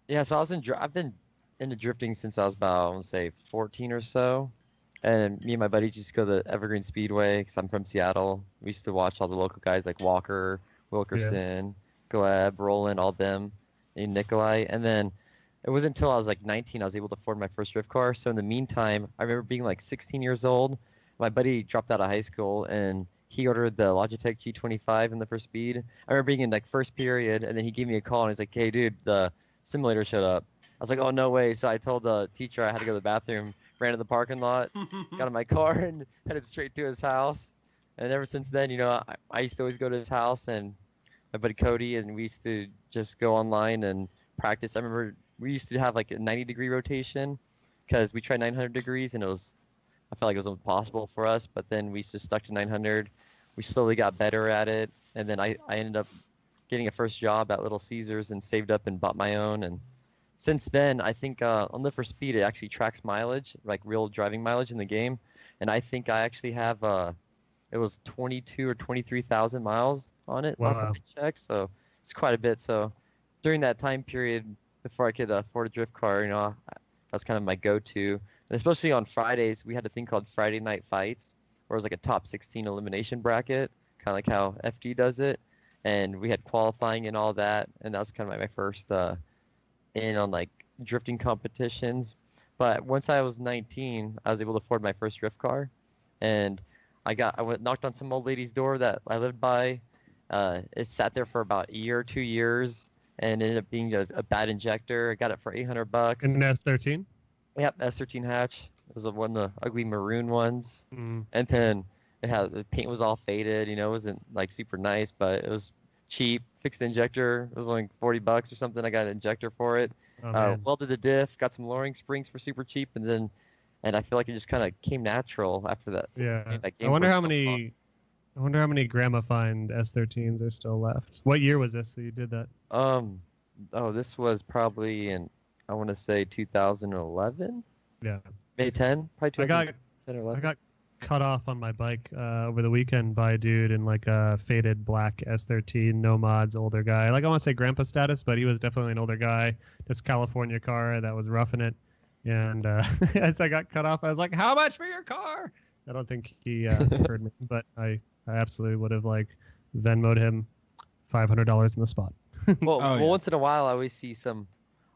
I've been into drifting since I was about, I want to say, 14 or so. And me and my buddies used to go to the Evergreen Speedway because I'm from Seattle. We used to watch all the local guys like Walker, Wilkerson, Gleb, Roland, all them, and Nikolai. And then it wasn't until I was like 19 I was able to afford my first drift car. So in the meantime, I remember being like 16 years old. My buddy dropped out of high school and he ordered the Logitech G25 in the first speed. I remember being in like first period, and then he gave me a call and he's like, "Hey, dude, the simulator showed up." I was like, "Oh, no way." So I told the teacher I had to go to the bathroom, ran to the parking lot, got in my car, and headed straight to his house. And ever since then, I used to always go to his house and my buddy Cody, and we used to just go online and practice. I remember we used to have like a 90-degree rotation because we tried 900 degrees, and I felt like it was impossible for us, but then we just stuck to 900. We slowly got better at it, and then I ended up getting a first job at Little Caesars and saved up and bought my own. And since then, I think on Live for Speed, it actually tracks mileage, like real driving mileage in the game. And I think I actually have, it was 22 or 23,000 miles on it last time Wow. I checked, so it's quite a bit. So during that time period, before I could afford a drift car, that's kind of my go-to. And especially on Fridays, we had a thing called Friday Night Fights, where it was like a top 16 elimination bracket, kind of like how FG does it. And we had qualifying and all that, and that was kind of like my first in on like drifting competitions. But once I was 19, I was able to afford my first drift car, and knocked on some old lady's door that I lived by. It sat there for about a year, 2 years, and ended up being a bad injector. I got it for $800. And S13. Yep, S13 hatch. It was one of the ugly maroon ones. Mm. And then the paint was all faded. It wasn't like super nice, but it was cheap. Fixed the injector. It was only $40 or something. I got an injector for it. Oh, man. Welded the diff. Got some lowering springs for super cheap, and I feel like it just kind of came natural after that. Yeah. that I game wonder was how so many. I wonder how many grandma find S13s are still left. What year was this that you did that? fun. This was probably in, I want to say 2011, Yeah. maybe 10, probably I got 2010 or I 11. got cut off on my bike over the weekend by a dude in like a faded black S13, no mods, older guy. Like I want to say grandpa status, but he was definitely an older guy. This California car that was roughing it. And as I got cut off, I was like, "How much for your car?" I don't think he heard me, but I absolutely would have like Venmoed him $500 in the spot. Well, Oh, yeah. once in a while, I always see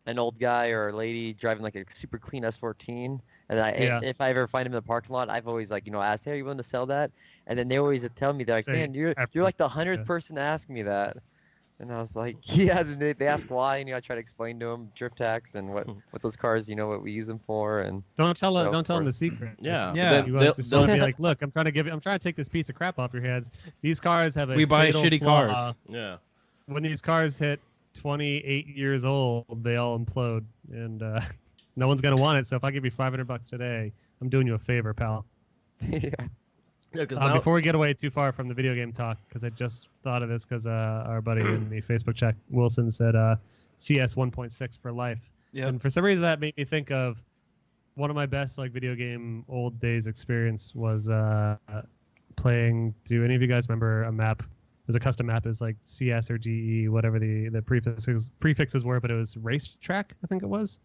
an old guy or a lady driving like a super clean S14, and Yeah. if I ever find him in the parking lot, I've always asked, "Hey, are you willing to sell that?" And then they always tell me, they're like, Say man, you're after- like the 100th yeah. person to ask me that. And I was like, yeah. And they ask why, and I try to explain to them drift tax and what those cars, what we use them for, and Don't tell So, them. Don't tell them the of secret. Yeah. Yeah. Then You they'll- just they'll- want to be like, look, I'm trying to take this piece of crap off your hands. These cars have a We buy fatal shitty flaw. cars. yeah. When these cars hit 28 years old, they all implode, and no one's gonna want it. So if I give you $500 today, I'm doing you a favor, pal. yeah. Yeah, because now Before we get away too far from the video game talk, because I just thought of this because our buddy in the Facebook chat, Wilson, said CS 1.6 for life. Yep. And for some reason that made me think of one of my best video game old days experience was playing. Do any of you guys remember a map? There's a custom map. It was like CS or DE, whatever the prefixes were, but it was racetrack, I think it was.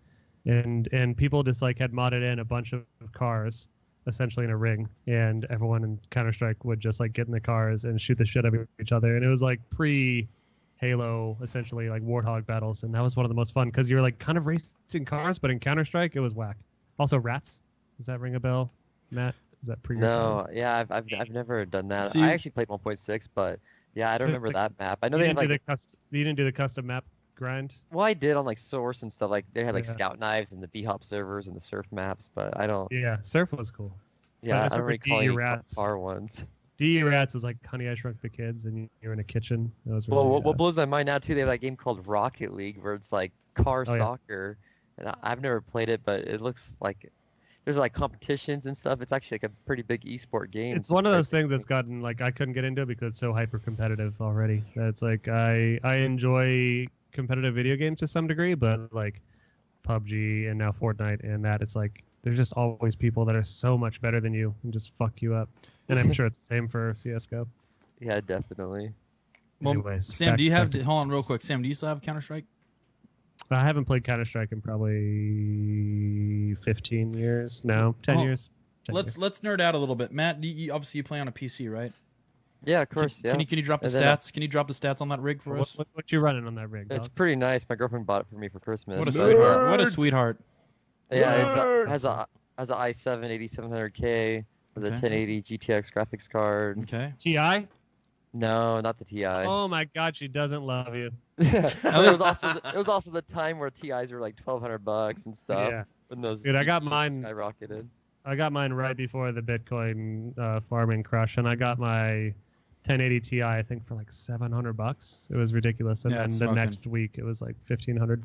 And people just had modded in a bunch of cars essentially in a ring, and everyone in Counter-Strike would just get in the cars and shoot the shit out of each other. And it was pre Halo, essentially Warthog battles, and that was one of the most fun because you were kind of racing cars, but in Counter-Strike it was whack. Also Rats, does that ring a bell, Matt? Is that pre? No, yeah, I've never done that. See- I actually played 1.6, but yeah, I don't remember that map. I know they had you didn't do the custom map grind. well, I did on Source and stuff. They had Yeah. Scout Knives and the B-Hop servers and the Surf maps, but I don't. Yeah, Surf was cool. Yeah, I I just don't remember recall DE any Rats. car ones. DE Rats was Honey I Shrunk the Kids, and you're in a kitchen. That was really, Well, what blows my mind now too? They have that game called Rocket League where it's car Oh, yeah. soccer, and I've never played it, but it looks like there's competitions and stuff. It's actually a pretty big esport game. It's one of those things that's gotten I couldn't get into it because it's so hyper competitive already. It's I enjoy competitive video games to some degree, but PUBG and now Fortnite and that it's there's just always people that are so much better than you and just fuck you up. And I'm sure it's the same for CS:GO. Yeah, definitely. Well, Anyways, Sam, back- do you have? back to- Hold on, real quick. Sam, do you still have Counter Strike? I haven't played Counter-Strike in probably 15 years. No, 10 Well, years. 10 years. Let's nerd out a little bit. Matt, obviously you play on a PC, right? Yeah, of course. Can Yeah. you drop the And then, stats? Can you drop the stats on that rig for us? What you running on that rig? It's dog? pretty nice. My girlfriend bought it for me for Christmas. What a so it's, sweetheart! What a sweetheart! Yeah, it has a i7 8700K, has a Okay. 1080 GTX graphics card. Okay. TI? No, not the Ti. Oh my God, she doesn't love you. It was also the time where Ti's were $1,200 and stuff. Yeah. When those Dude, I got GPUs mine- skyrocketed. I got mine right before the Bitcoin farming crush, and I got my 1080 Ti, I think, for $700. It was ridiculous. And Yeah, then it's the smoking. next week, it was 1,500.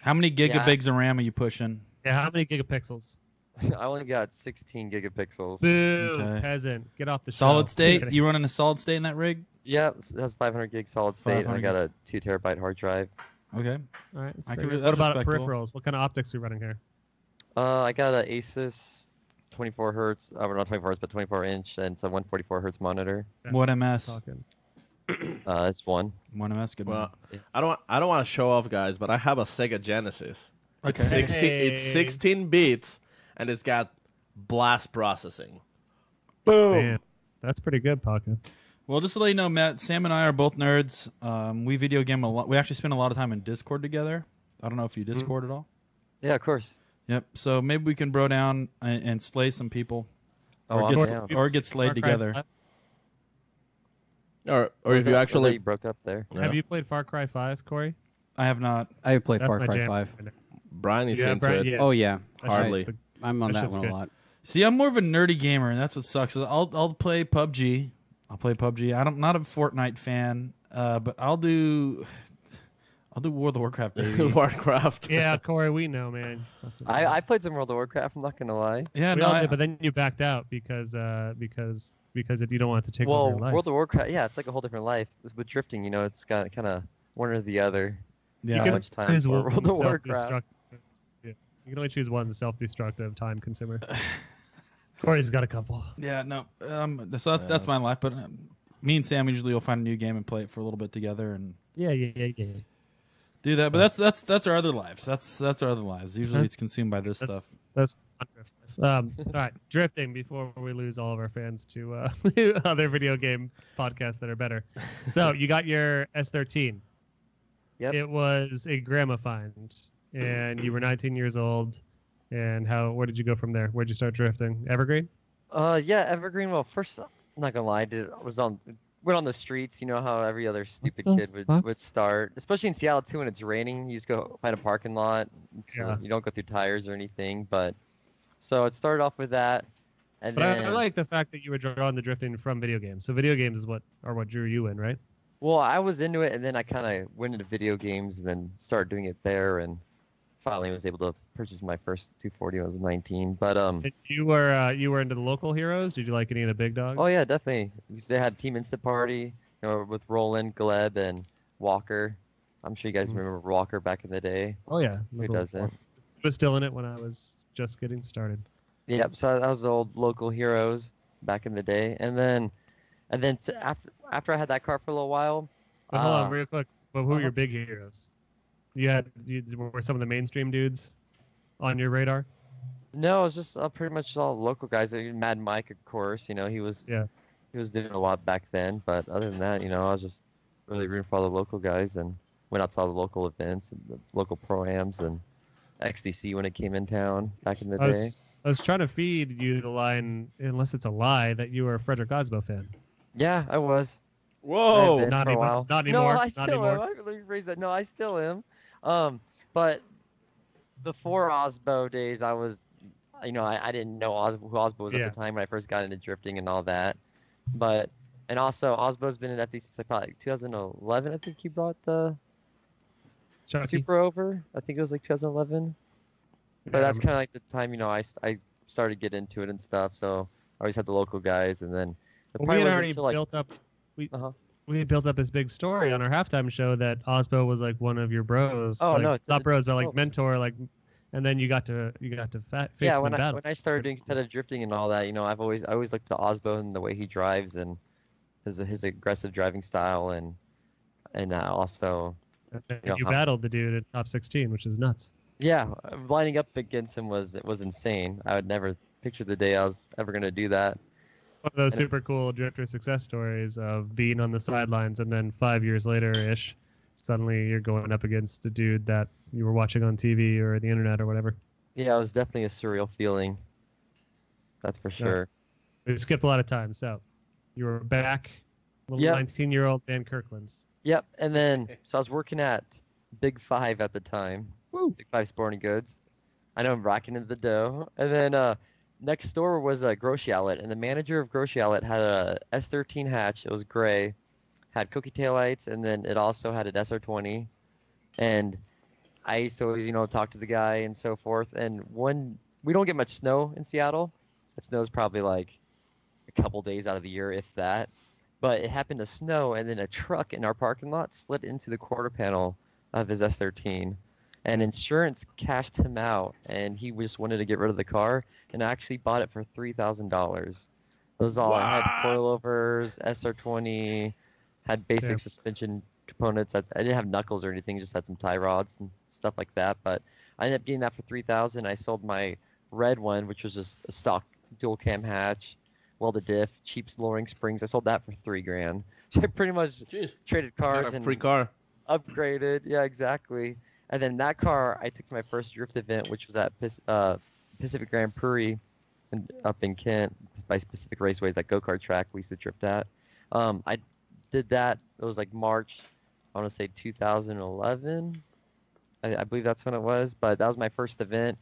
How many Yeah. gigabigs of RAM are you pushing? Yeah, how many gigapixels? I only got 16 gigapixels. Boo, Okay. peasant. Get off the Solid shelf. state? You running a solid state in that rig? Yeah, it has 500 gig solid state, and I 500 got a 2 terabyte hard drive. Okay. All right. That's I pretty can- good. that's What about respectable. peripherals? What kind of optics are we running here? I got an Asus 24 hertz, not 24 hertz, but 24 inch, and it's a 144 hertz monitor. Yeah. What MS? Talking. It's one. One MS. Good Well, one. I don't want to show off, guys, but I have a Sega Genesis. Okay. It's 16. It's Hey. 16 bits, and it's got blast processing. Boom. Damn. That's pretty good, Paco. Well, just to let you know, Matt, Sam and I are both nerds. We video game a lot. We actually spend a lot of time in Discord together. I don't know if you Discord at all. Yeah, of course. Yep. So maybe we can bro down and slay some people, Oh, or I'm get down. or get slayed Far Cry together. 5? Or Was if that- you was actually that you broke up there. Yeah. Have you played Far Cry 5, Corey? I have not. I played That's Far my Cry jam. 5. Brian is Yeah, into Brian, it. yeah. Oh yeah, That Hardly. shit's- I'm on That that shit's one a good. lot. See, I'm more of a nerdy gamer, and that's what sucks. I'll play PUBG. I'll play PUBG. I'm not a Fortnite fan, but I'll do World of Warcraft. Baby. Warcraft. Yeah, Corey, we know, man. I played some World of Warcraft. I'm not gonna lie. Yeah, We no, all did, but then you backed out because if you don't want it to take over Well, your life. World of Warcraft, yeah, it's like a whole different life. With drifting, it's got kind of one or the other. yeah. How can much time choose for one World of Warcraft? self-destructive- Yeah. You can only choose one self-destructive time consumer. Corey's got a couple. Yeah, no. So that's my life. But me and Sam usually will find a new game and play it for a little bit together and Yeah. do that. But that's our other lives. That's our other lives. Usually it's consumed by this stuff. That's not drift. All right, drifting before we lose all of our fans to other video game podcasts that are better. So you got your S13. Yep. It was a grandma find, and you were 19 years old. And where did you go from there? Where'd you start drifting? Evergreen? Yeah, Evergreen. Well, first I'm not gonna lie, went on the streets. You know how every other stupid the kid fuck? would start, especially in Seattle too when it's raining. You just go find a parking lot. Yeah. You don't go through tires or anything. But so it started off with that, and But then I like the fact that you were drawing the drifting from video games. So video games is what drew you in, right? well, I was into it, and then I kind of went into video games, and then started doing it there, and finally was able to purchase my first 240 when I was 19. But And you were into the local heroes. Did you like any of the big dogs? oh yeah, definitely. They had Team Instant Party, you know, with Roland, Gleb, and Walker. I'm sure you guys remember Walker back in the day. Oh yeah. Who doesn't? I was still in it when I was just getting started. Yep. So that was the old local heroes back in the day, and then after I had that car for a little while. But hold on, real quick. But who were uh-huh. your big heroes? Were some of the mainstream dudes on your radar? No, it was just pretty much all local guys. Mad Mike, of course. You know, he was doing a lot back then. But other than that, you know, I was just really rooting for all the local guys and went out to all the local events and the local pro-ams and XDC when it came in town back in the day. I was trying to feed you the line, unless it's a lie, that you were a Frederick Osbo fan. Yeah, I was. Whoa! Been Not for a anymore. while. Not anymore. No, I Not still anymore. am. Let me rephrase that. No, I still am. But before Osbo days, I was, you know, I didn't know who Osbo was at the time when I first got into drifting and all that. And also, Osbo's been in FTC since probably 2011. I think he brought the Chucky. Super over. I think it was like 2011. But that's kind of like the time, you know, I started to get into it and stuff. So I always had the local guys, and then it We probably had wasn't already until, like, built up. Uh-huh. We had built up this big story on our halftime show that Osbo was like one of your bros. Oh, like, no, it's not bros, but like oh. mentor, like, and then you got to face Yeah, him when in battle. when I started doing competitive drifting and all that, you know, I always looked to Osbo and the way he drives and his aggressive driving style and also You battled the dude at top 16, which is nuts. yeah, lining up against him was insane. I would never picture the day I was ever gonna do that. One of those super cool drifter success stories of being on the sidelines and then 5 years later-ish, suddenly you're going up against the dude that you were watching on TV or the internet or whatever. Yeah, it was definitely a surreal feeling. That's for sure. We skipped a lot of time, so you were back, little Yep. 19-year-old Van Kirklands. Yep, and then so I was working at Big Five at the time. Woo. Big Five Sporting Goods. I know I'm rocking into the dough. And then next door was a grocery outlet, and the manager of grocery outlet had a S13 hatch. It was gray, had cookie taillights, and then it also had an SR20. And I used to always, you know, talk to the guy and so forth. And we don't get much snow in Seattle. It snows probably like a couple days out of the year, if that. But it happened to snow, and then a truck in our parking lot slid into the quarter panel of his S13. And insurance cashed him out, and he just wanted to get rid of the car, and actually bought it for $3,000. It was all, it had coilovers, SR20, had basic suspension components. I didn't have knuckles or anything, just had some tie rods and stuff like that. But I ended up getting that for $3,000. I sold my red one, which was just a stock dual cam hatch, welded diff, cheap lowering springs. I sold that for $3,000. So I pretty much traded cars Got a and free car. upgraded. Yeah, exactly. And then that car I took to my first drift event, which was at Pacific Grand Prix up in Kent by Pacific Raceways, that go-kart track we used to drift at. I did that. It was like March, I want to say 2011. I believe that's when it was. But that was my first event.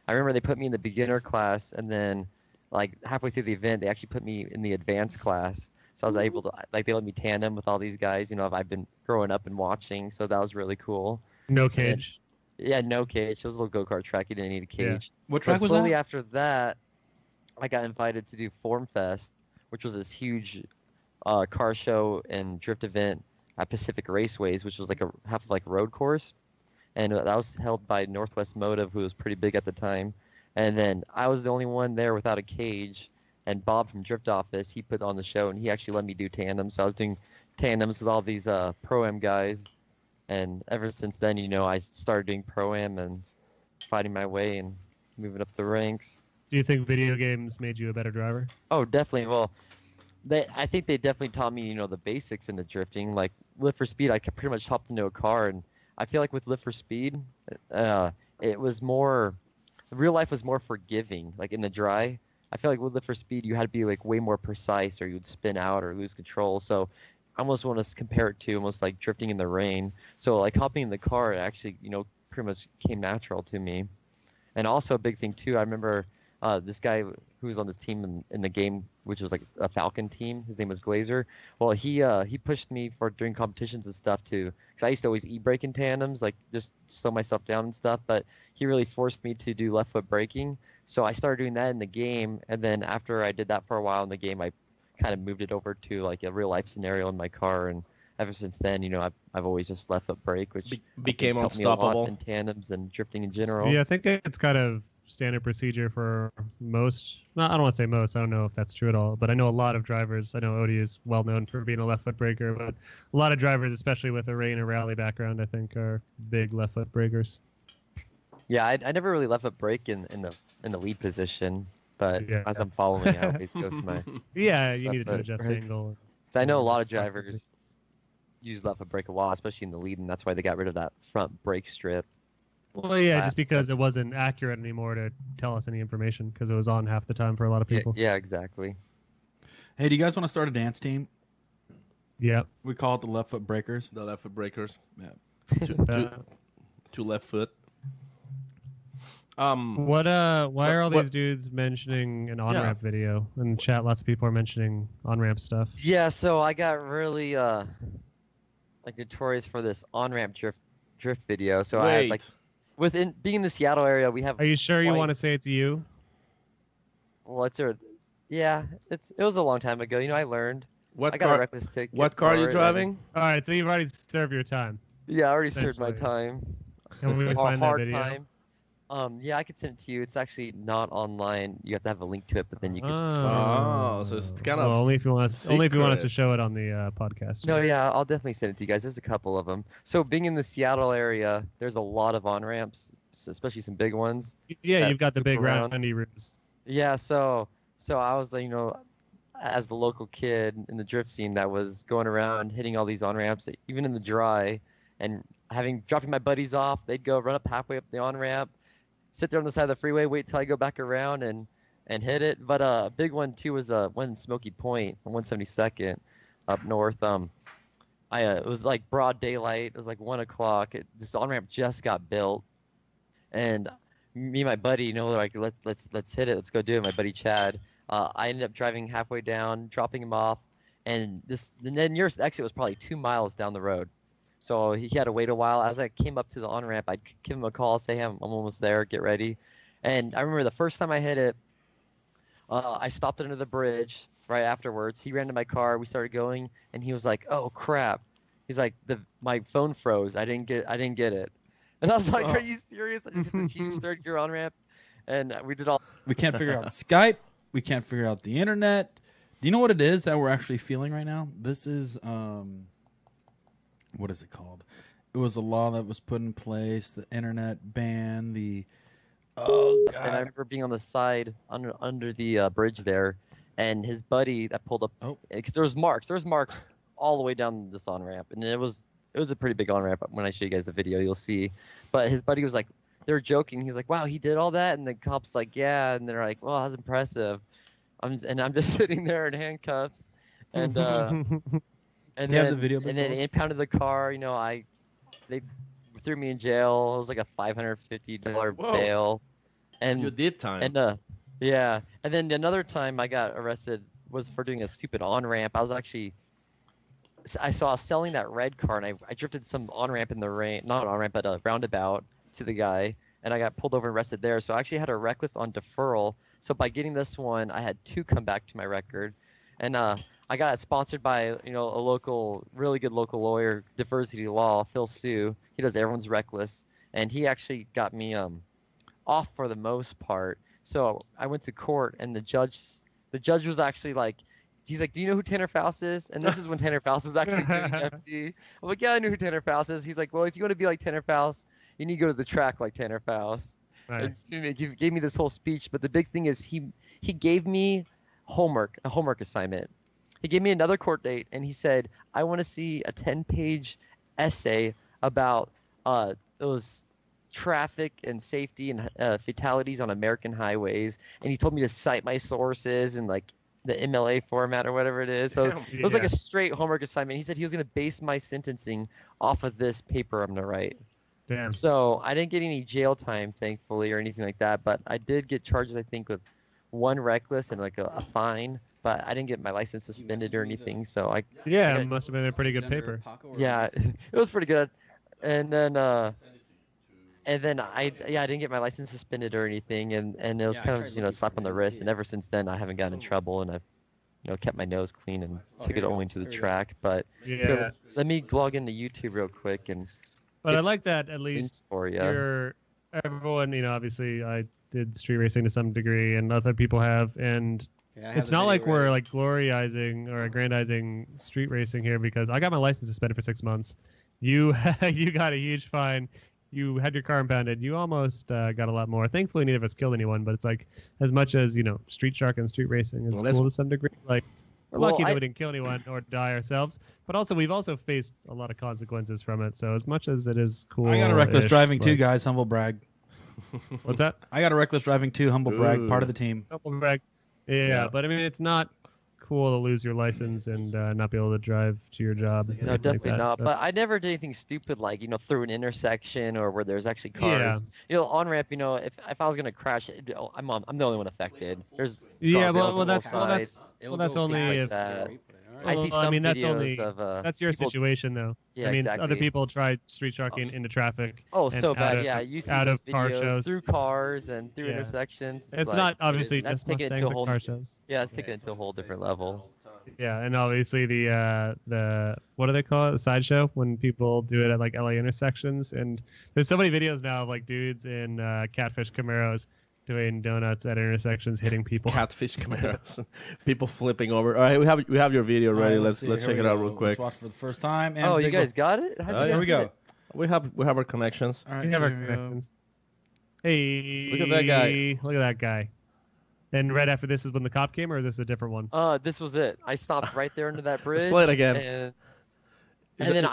I remember they put me in the beginner class, and then like halfway through the event, they actually put me in the advanced class. So I was able to, like, they let me tandem with all these guys, you know, I've been growing up and watching. So that was really cool. No cage. Yeah, no cage. It was a little go-kart track. You didn't need a cage. What track But was slowly that? after that, I got invited to do Formfest, which was this huge car show and drift event at Pacific Raceways, which was like a half of like a road course. And that was held by Northwest Motive, who was pretty big at the time. And then I was the only one there without a cage. And Bob from Drift Office, he put on the show, and he actually let me do tandems. So I was doing tandems with all these Pro-Am guys. And ever since then, you know, I started doing Pro-Am and fighting my way and moving up the ranks. Do you think video games made you a better driver? Oh, definitely. Well, I think they definitely taught me, you know, the basics into drifting. Like Lift for Speed, I could pretty much hopped into a car, and I feel like with Lift for Speed, it was more, real life was more forgiving. Like in the dry, I feel like with Lift for Speed, you had to be like way more precise, or you'd spin out or lose control. So I almost want to compare it to almost like drifting in the rain. So like hopping in the car, it actually, pretty much came natural to me. And also a big thing too, I remember this guy who was on this team in the game, which was like a Falcon team. His name was Glazer. Well, he pushed me for during competitions and stuff too, because I used to always e-brake in tandems, like just slow myself down and stuff. But he really forced me to do left foot braking. So I started doing that in the game, and then after I did that for a while in the game, I kind of moved it over to like a real life scenario in my car, and ever since then, I've always just left foot brake, which became helped me a lot unstoppable in tandems and drifting in general. Yeah, I think it's kind of standard procedure for most. No, I don't want to say most. I don't know if that's true at all, but I know a lot of drivers. I know Odie is well known for being a left foot breaker, but a lot of drivers, especially with a rain or rally background, I think are big left foot breakers. Yeah, I never really left foot brake in the lead position, but Yeah. as I'm following, I always go to my. Yeah, you Left needed to foot adjust brake. angle. So I know a lot of Flexibility. drivers use left foot brake a lot, especially in the lead, and that's why they got rid of that front brake strip. Well, yeah, Wow. just because it wasn't accurate anymore to tell us any information because it was on half the time for a lot of people. Yeah, exactly. Hey, do you guys want to start a dance team? Yeah. We call it the Left Foot Breakers. The left foot breakers. Yeah. Two left foot. Why are all what- these dudes mentioning an on-ramp video? In the chat, lots of people are mentioning on-ramp stuff. Yeah, so I got really like notorious for this on-ramp drift video. So I had, like within being in the Seattle area, we have. Are you sure you quite- want to say it's you? Well, yeah, it was a long time ago. I learned. What I got a car? reckless ticket. What car are for you it, and- driving? All right, so you've already served your time. Yeah, I already served my Essentially. time. Can we A find that hard video? time. Yeah, I could send it to you. It's actually not online. You have to have a link to it, but then you can. Oh, so it's kind of Well, only if you want us to secret. show it on the podcast. No, yeah, I'll definitely send it to you guys. There's a couple of them. So being in the Seattle area, there's a lot of on ramps, especially some big ones. Yeah, that you've got the loop big around. roundy roofs. Yeah, so I was like, as the local kid in the drift scene that was going around hitting all these on ramps, even in the dry, and dropping my buddies off. They'd go run up halfway up the on ramp, sit there on the side of the freeway, wait till I go back around and hit it. But a big one too was one in Smoky Point on 172nd up north. It was like broad daylight. It was like 1 o'clock. This on ramp just got built, and me and my buddy, like let's hit it. Let's go do it. My buddy Chad. I ended up driving halfway down, dropping him off, and the nearest exit was probably 2 miles down the road. So he had to wait a while. As I came up to the on ramp, I'd give him a call, say, "Hey, I'm almost there. Get ready." And I remember the first time I hit it, I stopped under the bridge right afterwards. He ran to my car. We started going, and he was like, "Oh crap!" He's like, "My phone froze. I didn't get it." And I was like, "Are you serious?" I just hit this huge third gear on ramp, and we did all. We can't figure out Skype. We can't figure out the internet. Do you know what it is that we're actually feeling right now? This is what is it called? It was a law that was put in place. The internet ban. Oh God! And I remember being on the side under the bridge there, and his buddy that pulled up. Oh. Because there was marks. All the way down this on ramp, and it was a pretty big on ramp. When I show you guys the video, you'll see. But his buddy was like, they were joking. He's like, "Wow, he did all that," and the cop's like, "Yeah," and they're like, "Well, that's impressive." I'm just sitting there in handcuffs, and and Do you have then the video, and Big then Boss? impounded the car. They threw me in jail. It was like a $550 Whoa. bail, and You did time. and yeah, and then another time I got arrested was for doing a stupid on ramp. I saw selling that red car, and I drifted some on ramp in the rain, not on ramp, but a roundabout to the guy, and I got pulled over and arrested there. So I actually had a reckless on deferral. So by getting this one, I had 2 come back to my record, and I got sponsored by a really good local lawyer, diversity law, Phil Sue. He does everyone's reckless, and he actually got me off for the most part. So I went to court, and the judge was actually like, he's like, "Do you know who Tanner Faust is?" And this is when Tanner Faust was actually doing FD. I'm like, "Yeah, I knew who Tanner Faust is." He's like, "Well, if you want to be like Tanner Faust, you need to go to the track like Tanner Faust." Nice. And he gave me this whole speech, but the big thing is he gave me a homework assignment. He gave me another court date, and he said, "I want to see a 10-page essay about those traffic and safety and fatalities on American highways, and he told me to cite my sources and like the MLA format or whatever it is. So it was like a straight homework assignment. He said he was going to base my sentencing off of this paper I'm going to write. Damn. So I didn't get any jail time, thankfully, or anything like that. But I did get charges, I think, with one reckless and like a fine. But I didn't get my license suspended or anything. So Yeah, it must have been a pretty good paper. yeah, it was pretty good. And then I didn't get my license suspended or anything, and it was kind of just, slap on the wrist. And ever since then, I haven't gotten in trouble, and I've kept my nose clean and took it only to the track. But Yeah. let me log into YouTube real quick and. But I like that at least for you. everyone, obviously I did street racing to some degree and other people have, and it's not like we're like glorifying or aggrandizing street racing here, because I got my license suspended for 6 months. You got a huge fine. You had your car impounded. You almost got a lot more. Thankfully, neither of us killed anyone, but it's like as much as, Street Shark and street racing is cool to some degree. Like, we're lucky that we didn't kill anyone or die ourselves, but also we've also faced a lot of consequences from it. So as much as it is cool, I got a reckless driving too, guys. Humble brag. What's that? I got a reckless driving too. Humble brag. Part of the team. Humble brag. Yeah, but I mean, it's not cool to lose your license and not be able to drive to your job. No, definitely not. So. But I never did anything stupid like, through an intersection or where there's actually cars. On ramp, if I was gonna crash, I'm the only one affected. There's that's only if. I see some that's videos of that's your people, situation though. Yeah, I mean, exactly. other people try street sharking into traffic. Oh, so bad. Yeah, you see out those of car videos shows through cars and through intersections. It's not obviously that's just taking Mustangs and car shows. Yeah, it's taking it to a whole different level. Yeah, and obviously the what do they call it? The sideshow, when people do it at like LA intersections, and there's so many videos now of like dudes in catfish Camaros doing donuts at intersections, hitting people. Catfish Camaros, people flipping over. All right, we have your video ready. Let's check it out real quick. Let's watch for the first time. And oh, you guys got it? Here we go. We have our connections. All right, we have our connections. Hey, look at that guy. Look at that guy. And right after this is when the cop came, or is this a different one? This was it. I stopped right there under that bridge. Let's play it again.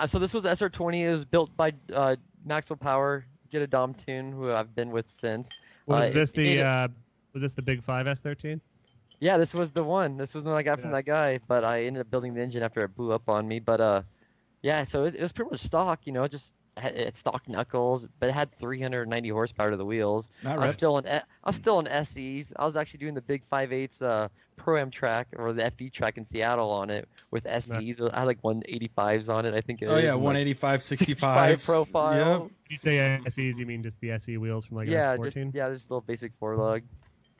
So this was SR20. It was built by Maxwell Power, Get a Dom Tune, who I've been with since. Was this the Big 5 S13? Yeah, this was the one. This was the one I got from that guy, but I ended up building the engine after it blew up on me. But so it was pretty much stock, just it stock knuckles, but it had 390 horsepower to the wheels. I was still in SEs. I was actually doing the big 5/8 Pro-Am track or the FD track in Seattle on it with SEs. I had like 185s on it, I think it is. Oh yeah, 185, 65 profile. Yep. You say SEs, you mean just the SE wheels from like S14? Just a little basic 4-lug.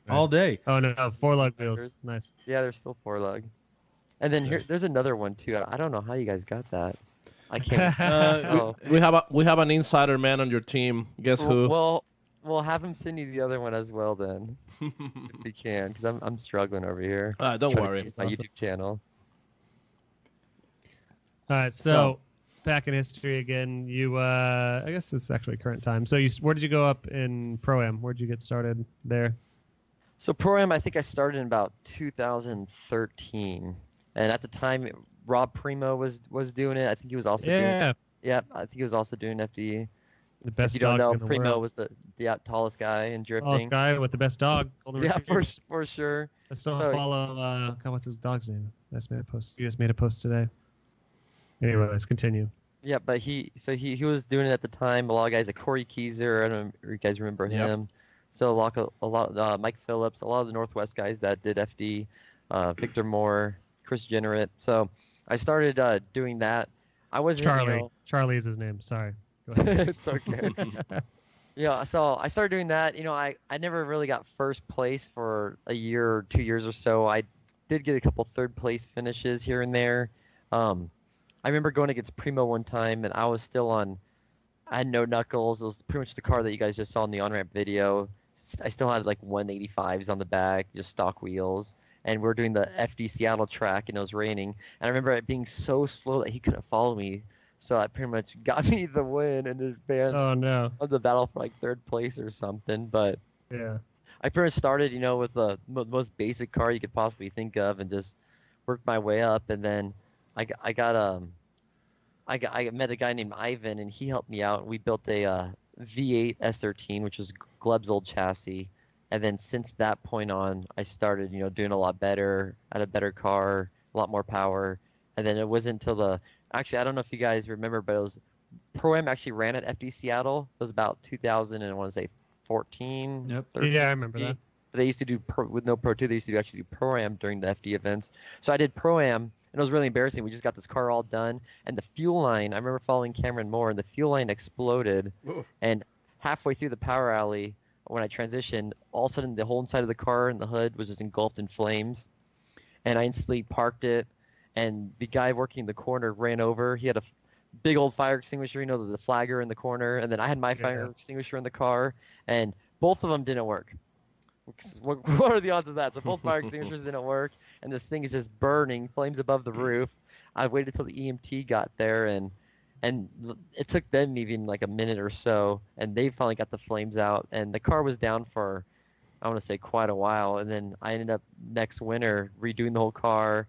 Nice. All day. Oh no, 4-lug wheels. Nice. Yeah, they're still 4-lug. And then there's another one too. I don't know how you guys got that. I can't. We have an insider man on your team. Guess who? Well, we'll have him send you the other one as well then, if he can, because I'm struggling over here. Don't worry. To my YouTube channel. All right, so back in history again. You, I guess it's actually current time. So where did you go up in Pro-Am? Where did you get started there? So Pro-Am, I think I started in about 2013, and at the time, Rob Primo was doing it. I think he was also doing it. Yeah, I think he was also doing FD. The best if you don't dog know, in the Primo world. was the tallest guy in drifting. Tallest guy with the best dog. Yeah, for sure. I still follow. God, what's his dog's name? I just made a post. You just made a post today. Anyways, continue. Yeah, but he was doing it at the time. A lot of guys like Corey Keyser. I don't know if you guys remember him. So a lot Mike Phillips, a lot of the Northwest guys that did FD, Victor Moore, Chris Generett. So I started doing that. I wasn't Charlie. Charlie is his name. Sorry. It's okay. Yeah, so I started doing that. I never really got first place for a year or 2 years or so. I did get a couple third place finishes here and there. I remember going against Primo one time, and I was still on. I had no knuckles. It was pretty much the car that you guys just saw in the on-ramp video. I still had like 185s on the back, just stock wheels. And we're doing the FD Seattle track, and it was raining. And I remember it being so slow that he couldn't follow me. So that pretty much got me the win and advanced of the battle for like third place or something. But yeah, I pretty much started, with the most basic car you could possibly think of, and just worked my way up. And then I met a guy named Ivan, and he helped me out. We built a V8 S13, which was Gleb's old chassis. And then since that point on, I started, doing a lot better, had a better car, a lot more power. And then it wasn't until actually, I don't know if you guys remember, but it was Pro-Am actually ran at FD Seattle. It was about 2000 and I want to say 14, Yep. 13. Yeah, I remember that. But they used to do with no Pro 2. They used to actually do Pro-Am during the FD events. So I did Pro-Am, and it was really embarrassing. We just got this car all done, and the fuel line. I remember following Cameron Moore, and the fuel line exploded. Ooh. And halfway through the power alley, when I transitioned, all of a sudden the whole inside of the car and the hood was just engulfed in flames. And I instantly parked it, and the guy working the corner ran over. He had a big old fire extinguisher, the flagger in the corner, and then I had my fire extinguisher in the car, and both of them didn't work. What are the odds of that? So both fire extinguishers didn't work, and this thing is just burning, flames above the roof. I waited till the EMT got there, and it took them even like a minute or so, and they finally got the flames out, and the car was down for, I want to say, quite a while. And then I ended up next winter redoing the whole car.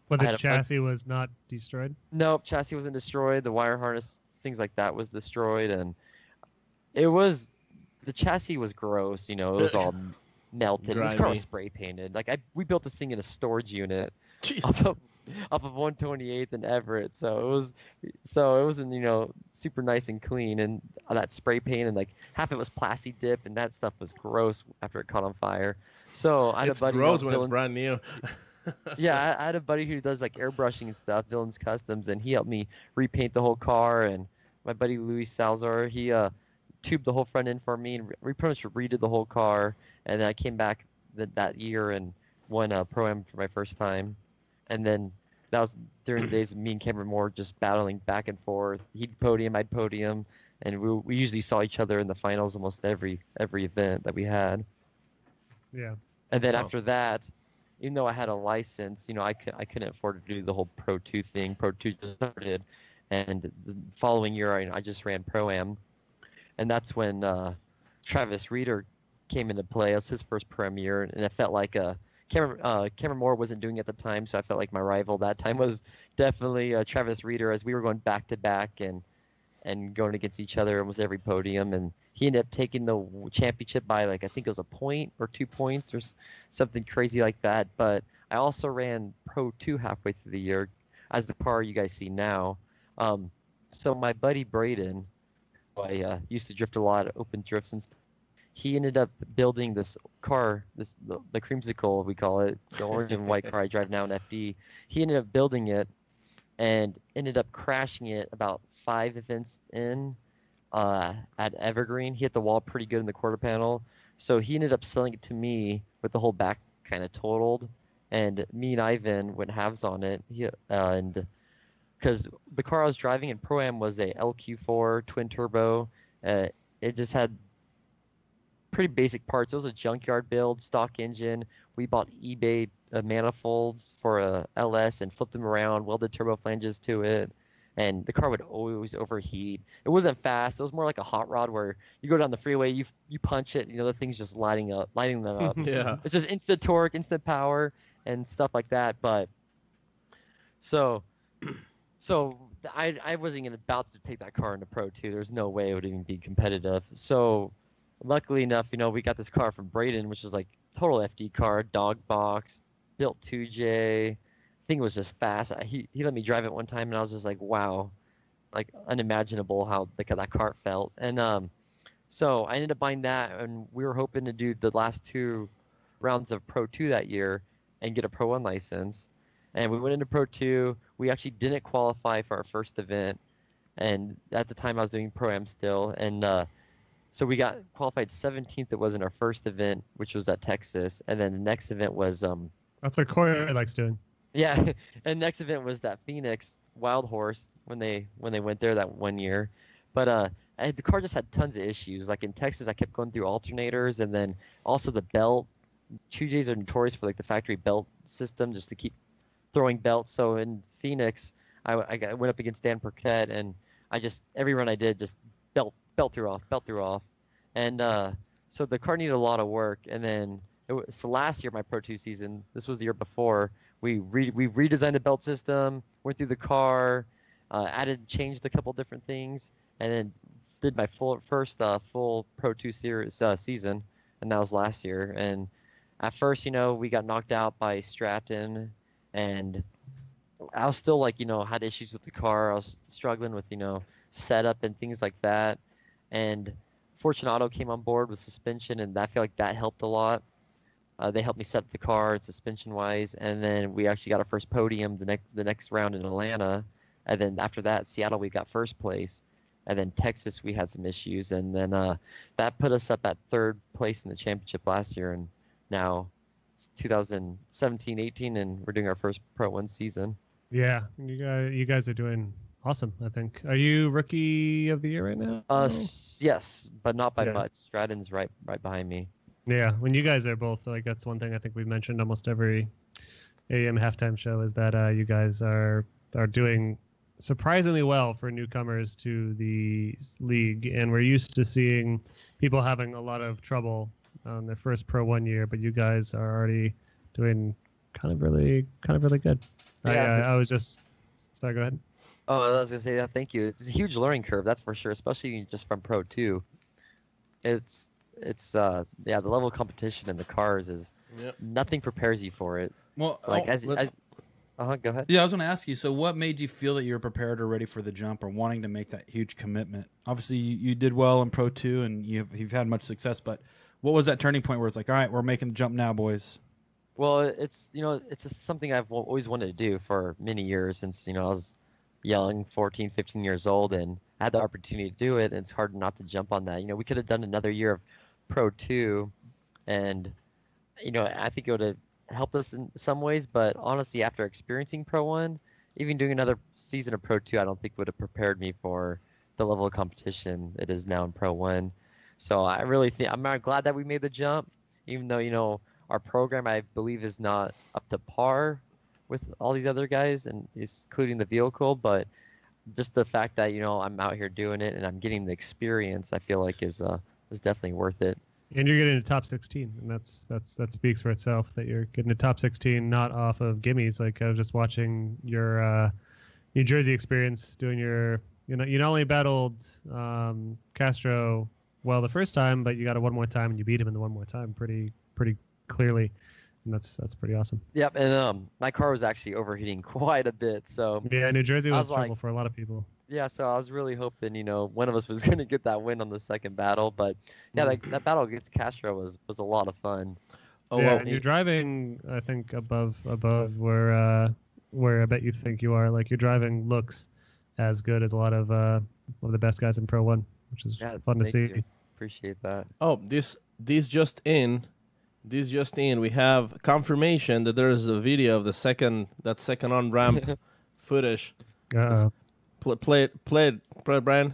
But the chassis was not destroyed? Nope, chassis wasn't destroyed. The wire harness, things like that was destroyed, and the chassis was gross. It was all melted. This car was spray painted. Like we built this thing in a storage unit off of 128th and Everett. So it wasn't super nice and clean, and that spray paint, and like half of it was plasti dip, and that stuff was gross after it caught on fire. So I had a buddy. It's gross when it's brand new. Yeah, I had a buddy who does like airbrushing and stuff, Dylan's Customs, and he helped me repaint the whole car. And my buddy Luis Salzar, he tubed the whole front end for me, and we pretty much redid the whole car. And then I came back that year and won a Pro-Am for my first time. And then that was during the days of me and Cameron Moore just battling back and forth. He'd podium, I'd podium, and we usually saw each other in the finals almost every event that we had. Yeah. And then after that, even though I had a license, I couldn't afford to do the whole Pro 2 thing. Pro 2 just started, and the following year I just ran Pro-Am, and that's when Travis Reeder came into play. It was his first Pro-Am year, and it felt like Cameron Moore wasn't doing it at the time, so I felt like my rival that time was definitely Travis Reeder, as we were going back to back and going against each other almost every podium. And he ended up taking the championship by I think it was a point or 2 points or something crazy like that. But I also ran Pro 2 halfway through the year as the car you guys see now. So my buddy Braden, who I used to drift a lot, open drifts and stuff, he ended up building this car, the creamsicle we call it, the orange and white car I drive now in FD. He ended up building it and ended up crashing it about 5 events in at Evergreen. He hit the wall pretty good in the quarter panel, so he ended up selling it to me with the whole back kind of totaled, and me and Ivan went halves on it. And because the car I was driving in Pro-Am was a LQ4 twin turbo, it just had pretty basic parts. It was a junkyard build, stock engine. We bought eBay manifolds for a LS and flipped them around, welded turbo flanges to it, and the car would always overheat. It wasn't fast. It was more like a hot rod where you go down the freeway, you punch it, the thing's just lighting them up. Yeah. It's just instant torque, instant power, and stuff like that. But so I wasn't even about to take that car into Pro 2. There's no way it would even be competitive. So luckily enough, we got this car from Braden, which was like total FD car, dog box, built 2J. Thing was just fast. He let me drive it one time, and I was just like, wow, like unimaginable how that car felt. And so I ended up buying that, and we were hoping to do the last 2 rounds of Pro 2 that year and get a Pro 1 license. And we went into Pro 2. We actually didn't qualify for our first event, and at the time I was doing Pro-Am still, and so we got qualified 17th. It was in our first event, which was at Texas, and then the next event was That's what Corey likes doing. Yeah, and next event was that Phoenix Wild Horse when they went there that one year. But the car just had tons of issues. Like in Texas, I kept going through alternators, and then also the belt. 2Js are notorious for the factory belt system, just to keep throwing belts. So in Phoenix, I went up against Dan Perquette, and every run I did just belt through off, and so the car needed a lot of work. And then so last year, my Pro 2 season, this was the year before, we redesigned the belt system, went through the car, changed a couple different things, and then did my first full Pro 2 series season, and that was last year. And at first, we got knocked out by Stratton, and I was still like, had issues with the car. I was struggling with, setup and things like that. And Fortunato came on board with suspension, and I feel like that helped a lot. They helped me set up the car suspension-wise, and then we actually got our first podium the next round in Atlanta. And then after that, Seattle, we got first place. And then Texas, we had some issues. And then that put us up at third place in the championship last year. And now it's 2017-18, and we're doing our first Pro 1 season. Yeah, you guys are doing awesome, I think. Are you Rookie of the Year right now? Yes, but not by much. Stratton's right behind me. Yeah, when you guys are both, like, that's one thing I think we've mentioned almost every AM halftime show is that you guys are doing surprisingly well for newcomers to the league, and we're used to seeing people having a lot of trouble on their first Pro 1 year, but you guys are already doing kind of really good. Yeah. I was just sorry. Go ahead. Oh, I was gonna say that. Thank you. It's a huge learning curve, that's for sure, especially just from Pro 2. It's the level of competition in the cars is nothing prepares you for it. Well, Like go ahead. Yeah, I was going to ask you. So, what made you feel that you were prepared or ready for the jump, or wanting to make that huge commitment? Obviously, you did well in Pro 2, and you've had much success. But what was that turning point where it's like, all right, we're making the jump now, boys? Well, it's just something I've always wanted to do for many years since I was young, 14, 15 years old, and I had the opportunity to do it. And it's hard not to jump on that. We could have done another year of Pro 2, and I think it would have helped us in some ways. But honestly, after experiencing Pro 1, even doing another season of Pro 2, I don't think would have prepared me for the level of competition it is now in Pro 1. So I really think I'm glad that we made the jump, even though our program, I believe, is not up to par with all these other guys, and including the vehicle. But just the fact that I'm out here doing it and I'm getting the experience, I feel like is definitely worth it. And you're getting a top 16, and that speaks for itself. That you're getting a top 16 not off of gimmies. Like, I was just watching your New Jersey experience, doing your you not only battled Castro well the first time, but you got it one more time and you beat him in the one more time pretty clearly, and that's pretty awesome. Yep, and my car was actually overheating quite a bit, so yeah, New Jersey was trouble like, for a lot of people. Yeah, so I was really hoping one of us was going to get that win on the second battle, but yeah, that battle against Castro was a lot of fun. Oh, yeah, and you're driving, I think, above where I bet you think you are. Like, your driving looks as good as a lot of the best guys in Pro 1, which is fun to see. You. Appreciate that. Oh, this just in. We have confirmation that there is a video of that second on ramp footage. Play it, Brian.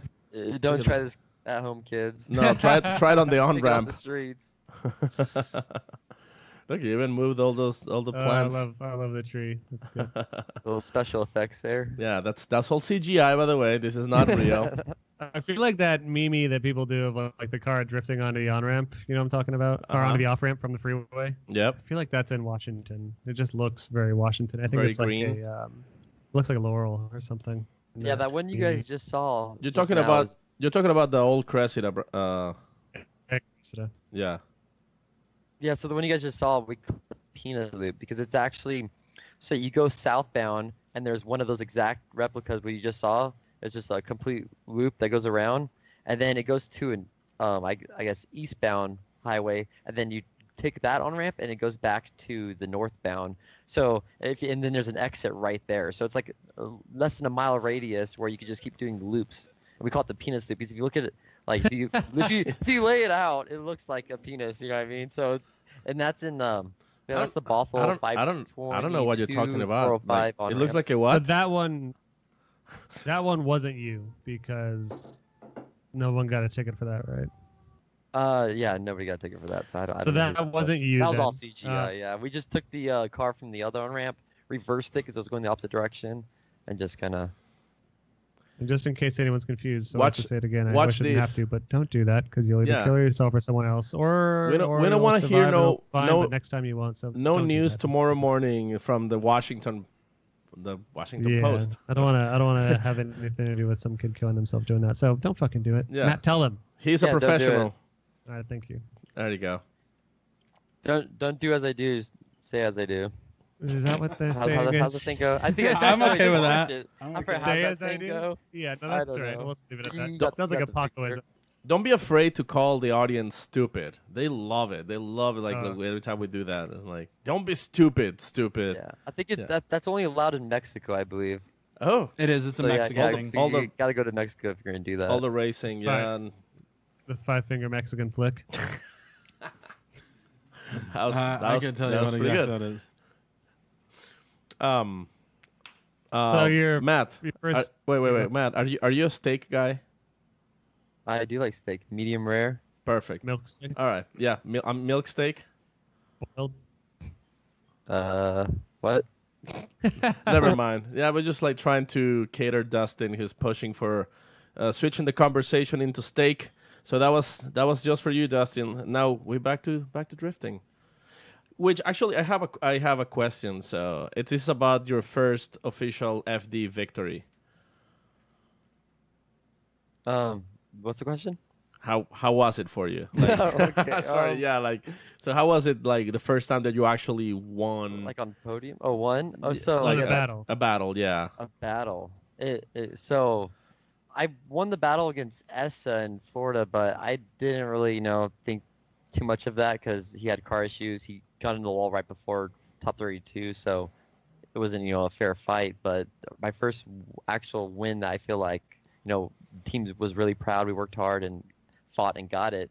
Don't try this at home, kids. No, try it on the on ramp. The streets. Look, you even moved all the plants. I love the tree. That's good. Little special effects there. Yeah, that's all CGI, by the way. This is not real. I feel like that meme that people do of like the car drifting onto the on ramp. You know what I'm talking about? Or onto the off ramp from the freeway. Yep. I feel like that's in Washington. It just looks very Washington. I think very it's green. Like looks like a Laurel or something. Yeah, that one you guys just saw. You're talking about the old Cressida. Yeah. Yeah, so the one you guys just saw, we call it the penis loop, because it's actually, so you go southbound and there's one of those exact replicas what you just saw. It's just a complete loop that goes around, and then it goes to an I guess eastbound highway, and then you take that on ramp and it goes back to the northbound. So and then there's an exit right there. So it's like less than a mile radius where you could just keep doing the loops. And we call it the penis loop, because if you look at it, like if you lay it out, it looks like a penis. You know what I mean? So that's in that's the Bothell 520. I don't know what you're talking about. Like, it looks like a what? But that one wasn't you, because no one got a ticket for that, right? Yeah, nobody got a ticket for that. So that wasn't you. That was all CGI. Yeah, we just took the car from the other on ramp, reversed it because it was going the opposite direction, and just kind of. Just in case anyone's confused, so I have to say it again. I wish I didn't have to, but don't do that, because you'll either kill yourself or someone else, or we don't want to hear but next time you want. So no news tomorrow morning from the Washington the Washington Yeah, Post. I don't want to have anything to do with some kid killing himself doing that. So don't fucking do it. Yeah. Matt, tell him. He's Yeah, a don't do professional. it. All right, thank you. There you go. Don't do as I do, say as I do. Is that what the saying How's the is? thing go? I think I'm that's okay how with you that. watched it. I'm I okay forgot with how's Say that as I saying do? go. Yeah, no, I that's don't right. know. Let's leave it at You that. got- Sounds you like got the Apocalypse. picture. Don't be afraid to call the audience stupid. They love it. They love it. Like every time we do that, it's like, don't be stupid. Yeah, I think that's only allowed in Mexico, I believe. Oh, It is. It's a So, Mexican yeah, thing. so All you the- gotta go to Mexico if you're gonna do that. all the racing, Right. yeah. And The 5-finger Mexican flick. I can tell you that was what pretty exactly good. that is. So you're Matt. your first. Wait, Matt. Are you a steak guy? I do like steak, medium rare. Perfect. milk steak. All right. Yeah, I'm milk steak. Boiled. What? Never mind. Yeah, we're just like trying to cater Dustin. He's pushing for switching the conversation into steak. So that was just for you, Dustin. Now we're back to drifting. Which actually I have a question. So it is about your first official FD victory. What's the question? How was it for you? Like, Okay, sorry, yeah, like so how was it like the first time that you actually won Like on podium? Oh, one? Oh, so Like like a battle. a battle? Yeah. a battle. So I won the battle against Essa in Florida, but I didn't really, think too much of that because he had car issues. He got into the wall right before top 32, so it wasn't, a fair fight. But my first actual win that I feel like, team was really proud. We worked hard and fought and got it.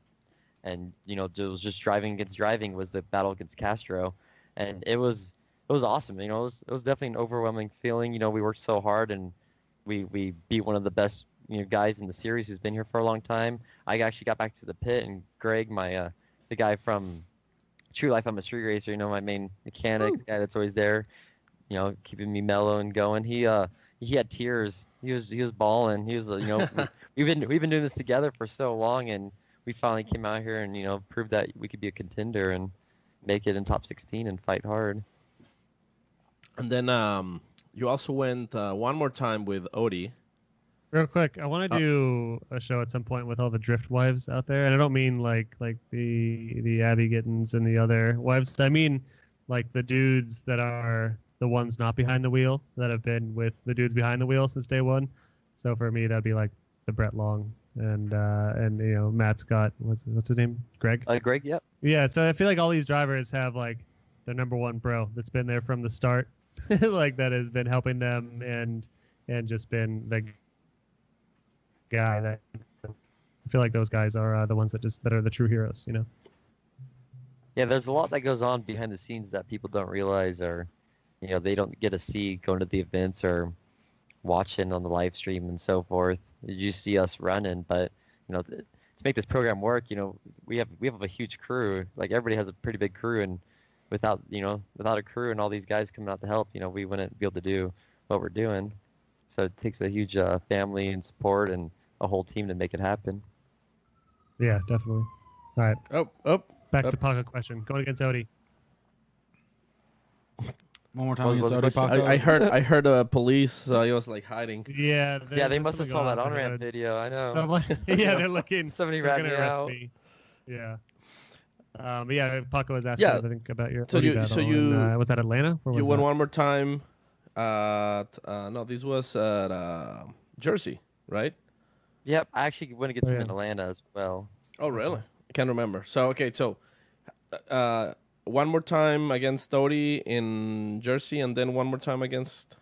And, it was just driving against driving was the battle against Castro. And it was awesome. It was definitely an overwhelming feeling. We worked so hard and we beat one of the best guys in the series who's been here for a long time. I actually got back to the pit and Greg, my the guy from True Life, I'm a Street Racer, my main mechanic, the guy that's always there, keeping me mellow and going. He had tears. He was bawling. He was we've been doing this together for so long, and we finally came out here and proved that we could be a contender and make it in top 16 and fight hard. And then you also went one more time with Odie. Real quick, I want to do a show at some point with all the drift wives out there, and I don't mean like the Abby Gittins and the other wives. I mean like the dudes that are the ones not behind the wheel that have been with the dudes behind the wheel since day one. So for me, that'd be like the Brett Long and Matt Scott. What's his name? Greg. Greg, yep. Yeah. So I feel like all these drivers have like their number one bro that's been there from the start, like that has been helping them and just been the guy that I feel like those guys are the ones that are the true heroes. Yeah, there's a lot that goes on behind the scenes that people don't realize or, they don't get to see going to the events or watching on the live stream and so forth. You see us running, but, to make this program work, we have a huge crew. Like everybody has a pretty big crew, and without a crew and all these guys coming out to help, we wouldn't be able to do what we're doing. So it takes a huge family and support and a whole team to make it happen. Yeah, definitely. All right. Oh. Back to Paco question. Going against Odie. One more time What against was the Odie question? Paco. I heard police, so he was like hiding. Yeah. Yeah, they there's must have something saw going that on on-ramp there. video. I know. So I'm like, yeah, they're looking. Somebody they're rat gonna me arrest out. me. Yeah. But yeah, Paco was asking, Yeah. I think, about your So Odie you- battle. so you- and, was that Atlanta? Or You was won that? one more time. No, this was at Jersey, right? Yep, I actually went against Oh, him yeah. in Atlanta as well. Oh, really? I can't remember. So okay, so one more time against Odie in Jersey, and then one more time against.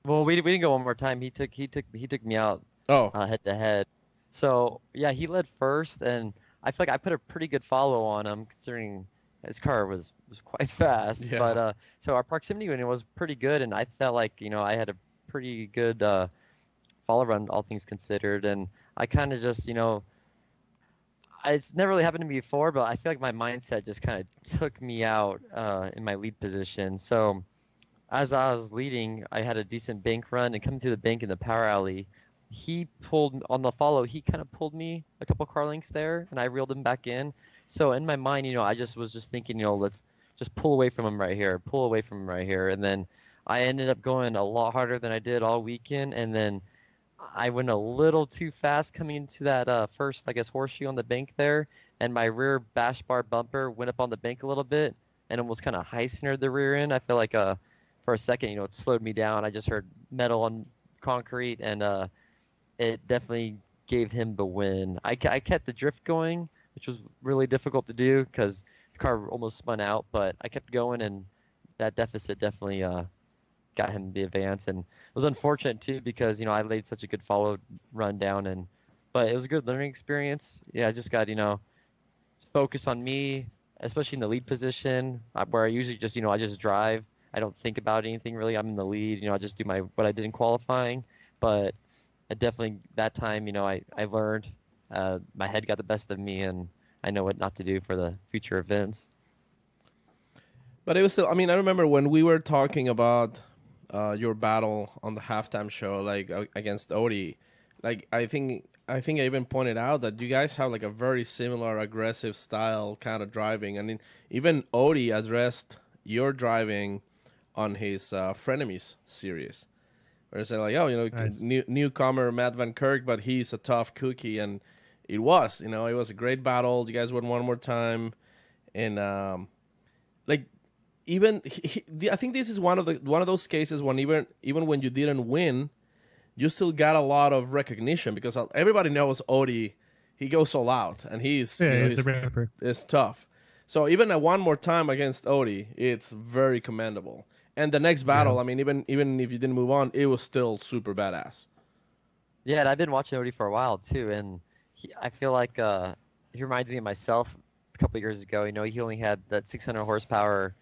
Well, we didn't go one more time. He took me out Oh, head to head. So yeah, he led first, and I feel like I put a pretty good follow on him considering his car was quite fast. Yeah. But so our proximity winning was pretty good, and I felt like I had a pretty good follow run, all things considered, and I kind of just it's never really happened to me before, but I feel like my mindset just kind of took me out in my lead position. So as I was leading, I had a decent bank run, and coming through the bank in the power alley, he pulled on the follow. He kind of pulled me a couple car lengths there, and I reeled him back in. So in my mind, I was just thinking, let's just pull away from him right here, and then I ended up going a lot harder than I did all weekend, and then I went a little too fast coming into that first, I guess, horseshoe on the bank there, and my rear bash bar bumper went up on the bank a little bit and almost kind of high centered the rear end. I feel like for a second, it slowed me down. I just heard metal on concrete, and it definitely gave him the win. I kept the drift going, which was really difficult to do because the car almost spun out, but I kept going, and that deficit definitely got him the advance. And it was unfortunate too because I laid such a good follow run down, but it was a good learning experience. Yeah, I just got focus on me, especially in the lead position where I usually just I just drive. I don't think about anything really. I'm in the lead. I just do what I did in qualifying, but I definitely that time I learned. My head got the best of me, and I know what not to do for the future events. But it was still. I mean, I remember when we were talking about your battle on the halftime show, like against Odie. Like I think I even pointed out that you guys have like a very similar aggressive style kind of driving. I mean, even Odie addressed your driving on his Frenemies series, where it's like, Nice. newcomer Matt Vankirk, but he's a tough cookie, and it was a great battle. You guys won one more time, and like. Even I think this is one of those cases when even when you didn't win, you still got a lot of recognition because everybody knows Odie. He goes all out, and he's he's a rapper. it's tough. So even at one more time against Odie, it's very commendable. And the next battle, Yeah. I mean, even if you didn't move on, it was still super badass. Yeah, and I've been watching Odie for a while too, and I feel like he reminds me of myself a couple of years ago. He only had that 600 horsepower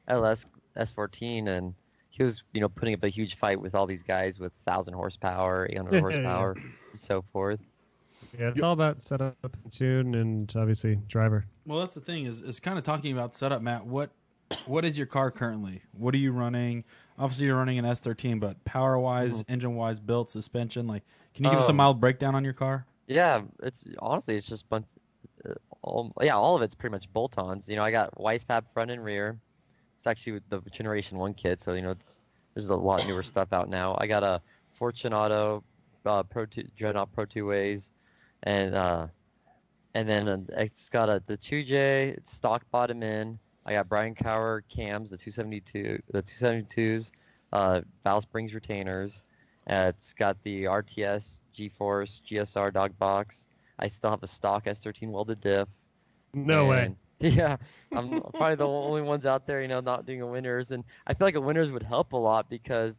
LS S14, and he was putting up a huge fight with all these guys with 1,000 horsepower, 800 horsepower, and so forth. Yeah, it's all about setup and tune, and obviously driver. Well, that's the thing is kind of talking about setup, Matt. What is your car currently? What are you running? Obviously, you're running an S13, but power-wise, engine-wise, built, suspension, like, can you give us a mild breakdown on your car? Yeah, it's just all of it's pretty much bolt-ons. I got Weissfab front and rear. It's actually with the Generation 1 kit, so there's a lot newer stuff out now. I got a Fortunato Dreadnought Pro 2 ways, and then it's got the 2J. It's stock bottom in. I got Brian Cower cams, the 272s, valve springs retainers. It's got the RTS G-Force GSR dog box. I still have a stock S13 welded diff. No way. Yeah, I'm probably the only ones out there, not doing a winners, and I feel like a winners would help a lot because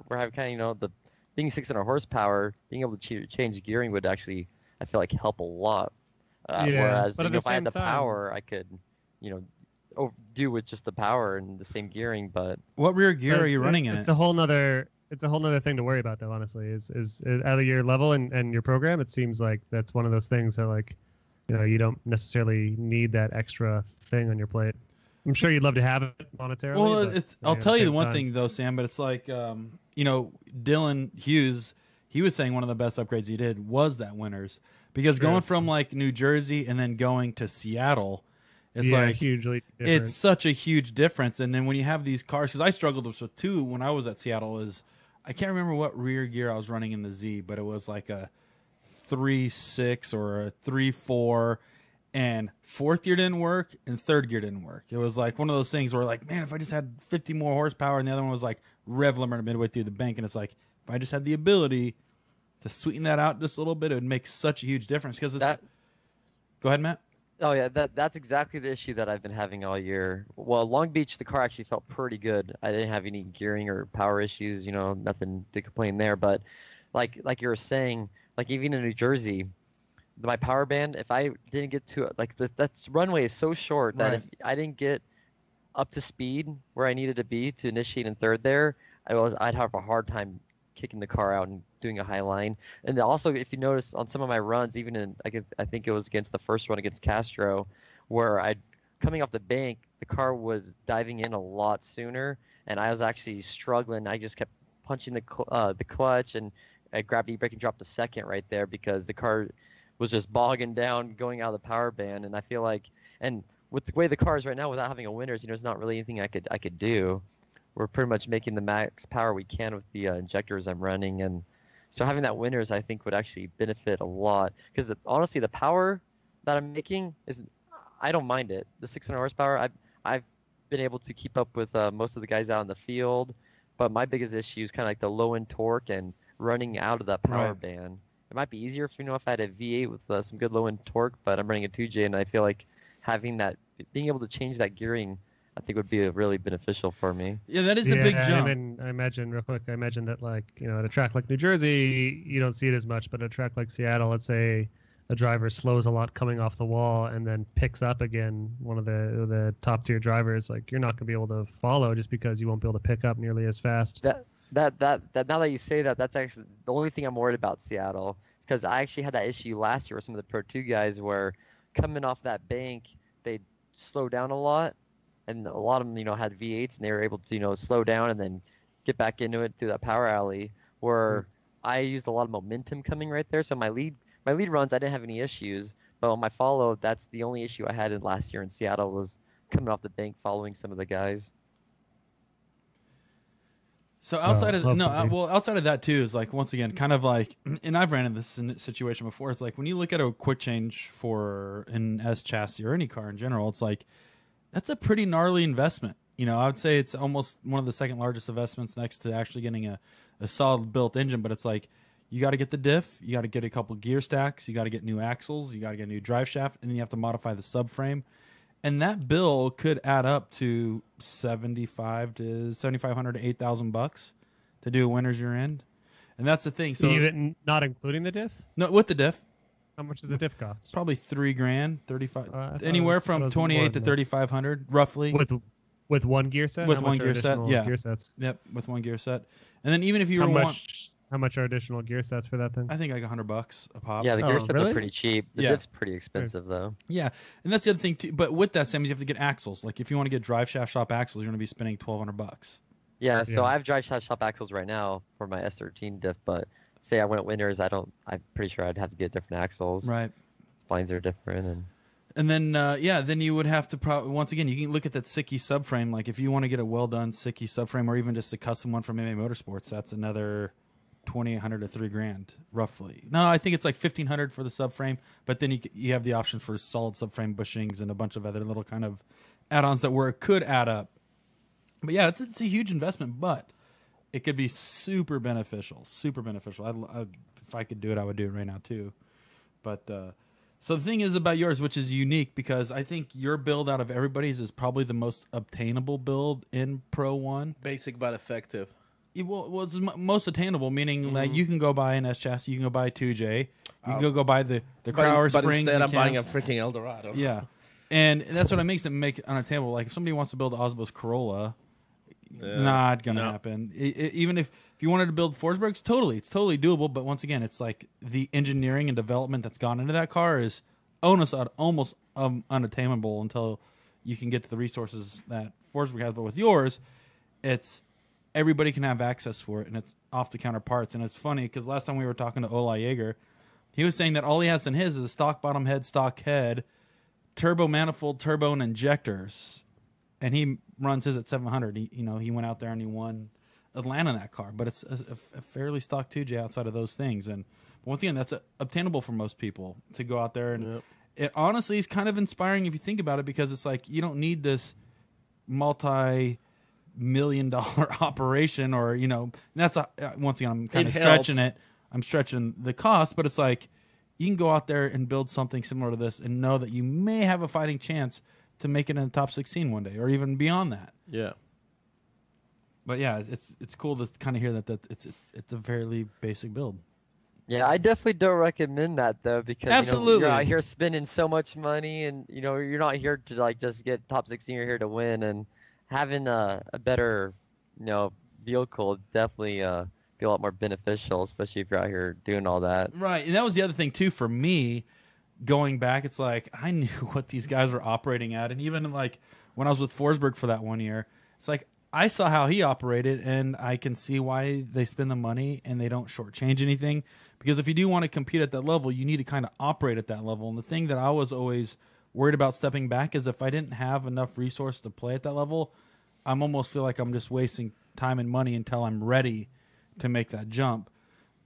we're having kind of, the being 600 horsepower, being able to change gearing would actually, I feel like, help a lot. Whereas but at the if I had same the time- power, I could, do with just the power and the same gearing. But What rear gear are you running in it's it? a whole nother thing to worry about, though. Honestly, is out of your level and your program. It seems like that's one of those things that, like, you don't necessarily need that extra thing on your plate. I'm sure you'd love to have it monetarily. Well, but, I'll at tell the you the same one time- thing though, Sam. But it's like, Dylan Hughes. He was saying one of the best upgrades he did was that winners, because going from like New Jersey and then going to Seattle, it's like hugely different. it's such a huge difference. And then when you have these cars, because I struggled with two when I was at Seattle, is I can't remember what rear gear I was running in the Z, but it was like a 3.6 or a 3.4. And fourth gear didn't work, and third gear didn't work. It was like one of those things where, like, man, if I just had 50 more horsepower, and the other one was like rev limiter midway through the bank, and it's like, if I just had the ability to sweeten that out just a little bit, it would make such a huge difference. Because it's. Go ahead, Matt. Oh yeah, that's exactly the issue that I've been having all year. Well, Long Beach, the car actually felt pretty good. I didn't have any gearing or power issues, nothing to complain there. But like you were saying, like even in New Jersey, my power band, if I didn't get to it, like that runway is so short that if I didn't get up to speed where I needed to be to initiate in third there, I'd have a hard time kicking the car out and doing a high line. And also, if you notice on some of my runs, even in I think it was against the first run against Castro, where coming off the bank, the car was diving in a lot sooner, and I was actually struggling. I just kept punching the clutch, and I grabbed e-brake and dropped the second right there because the car was just bogging down going out of the power band. And I feel like, and with the way the car is right now, without having a winners, there's not really anything I could do. we're pretty much making the max power we can with the injectors I'm running, and so having that Winters I think would actually benefit a lot because honestly the power that I'm making is I don't mind it. The 600 horsepower I've been able to keep up with most of the guys out in the field, but my biggest issue is kind of like the low end torque and running out of that power band. It might be easier if if I had a V8 with some good low end torque, but I'm running a 2J and I feel like having that, being able to change that gearing, I think would be really beneficial for me. Yeah, that is a big jump. And I imagine real quick. I imagine that like at a track like New Jersey, you don't see it as much, but at a track like Seattle, let's say a driver slows a lot coming off the wall and then picks up again. One of the top tier drivers, like you're not gonna be able to follow just because you won't be able to pick up nearly as fast. That now that you say that, that's actually the only thing I'm worried about Seattle, because I actually had that issue last year with some of the Pro 2 guys where coming off that bank they slow down a lot, and a lot of them had V8s and they were able to slow down and then get back into it through that power alley where I used a lot of momentum coming right there. So my lead runs I didn't have any issues, but on my follow that's the only issue I had in last year in Seattle was coming off the bank following some of the guys. So outside outside of that too is like once again kind of like, and I've ran into this situation before. It's like when you look at a quick change for an S chassis or any car in general, it's like that's a pretty gnarly investment. I would say it's almost one of the second largest investments next to actually getting a solid built engine. But it's like you got to get the diff, you got to get a couple gear stacks, you got to get new axles, you got to get a new drive shaft, and then you have to modify the subframe. And that bill could add up to $7,500 to $8,000 to do a winter's year end, and that's the thing. So even not including the diff? No, with the diff. How much does the diff cost? Probably $3,000, 35, anywhere from 2,800 to 3,500, roughly. With one gear set. With one gear set, yeah. Gear sets. Yep, with one gear set, and then even if you how much are additional gear sets for that thing? I think like $100 a pop. Yeah, the gear sets are pretty cheap. The Yeah. diff's pretty expensive though. Yeah, and that's the other thing too. But with that, Sam, you have to get axles. Like if you want to get drive shaft shop axles, you're going to be spending $1,200. Yeah, so I have drive shaft shop axles right now for my S13 diff, but say I went Winters, I'm pretty sure I'd have to get different axles. Right. Splines are different, and then then you would have to once again you can look at that Sicky subframe. Like if you want to get a well done Sicky subframe or even just a custom one from MMA Motorsports, that's another $2,800 to $3,000 roughly. No, I think it's like $1,500 for the subframe, but then you have the option for solid subframe bushings and a bunch of other little kind of add-ons that where it could add up. But yeah, it's a huge investment, but it could be super beneficial. Super beneficial. If I could do it, I would do it right now too. But so the thing is about yours, which is unique, because I think your build out of everybody's is probably the most obtainable build in Pro 1. Basic but effective. Well, it's most attainable, meaning like you can go buy an S chassis, you can go buy a 2J, you can go buy the Crowler but springs. Instead, and I'm buying a cams. freaking Eldorado. Yeah, and that's what it makes it make unattainable. Like if somebody wants to build an Osmos Corolla, not gonna happen. Even if you wanted to build Forsbergs, it's totally doable. But once again, it's like the engineering and development that's gone into that car is almost unattainable until you can get to the resources that Forsberg has. But with yours, it's everybody can have access for it, and it's off-the-counter parts. And it's funny, because last time we were talking to Ola Yeager, he was saying that all he has in his is a stock bottom head, stock head, turbo manifold, turbo, and injectors. And he runs his at 700. He went out there and he won Atlanta in that car. But it's a fairly stock 2J outside of those things. And once again, that's obtainable for most people to go out there. And it honestly is kind of inspiring if you think about it, because it's like you don't need this multi-million-dollar operation, or and that's once again I'm kind of stretching it. I'm stretching the cost, but it's like you can go out there and build something similar to this and know that you may have a fighting chance to make it in the top 16 one day, or even beyond that. Yeah. But yeah, it's cool to kind of hear that it's a fairly basic build. Yeah, I definitely don't recommend that though, because Absolutely. You're out here spending so much money, and you're not here to like just get top 16. You're here to win, and having a better vehicle would definitely be a lot more beneficial, especially if you're out here doing all that. Right, and that was the other thing too for me. Going back, it's like I knew what these guys were operating at, and even like when I was with Forsberg for that 1 year, it's like I saw how he operated, and I can see why they spend the money and they don't shortchange anything. Because if you do want to compete at that level, you need to kind of operate at that level. And the thing that I was always worried about stepping back is if I didn't have enough resource to play at that level, I'm almost feel like I'm just wasting time and money until I'm ready to make that jump.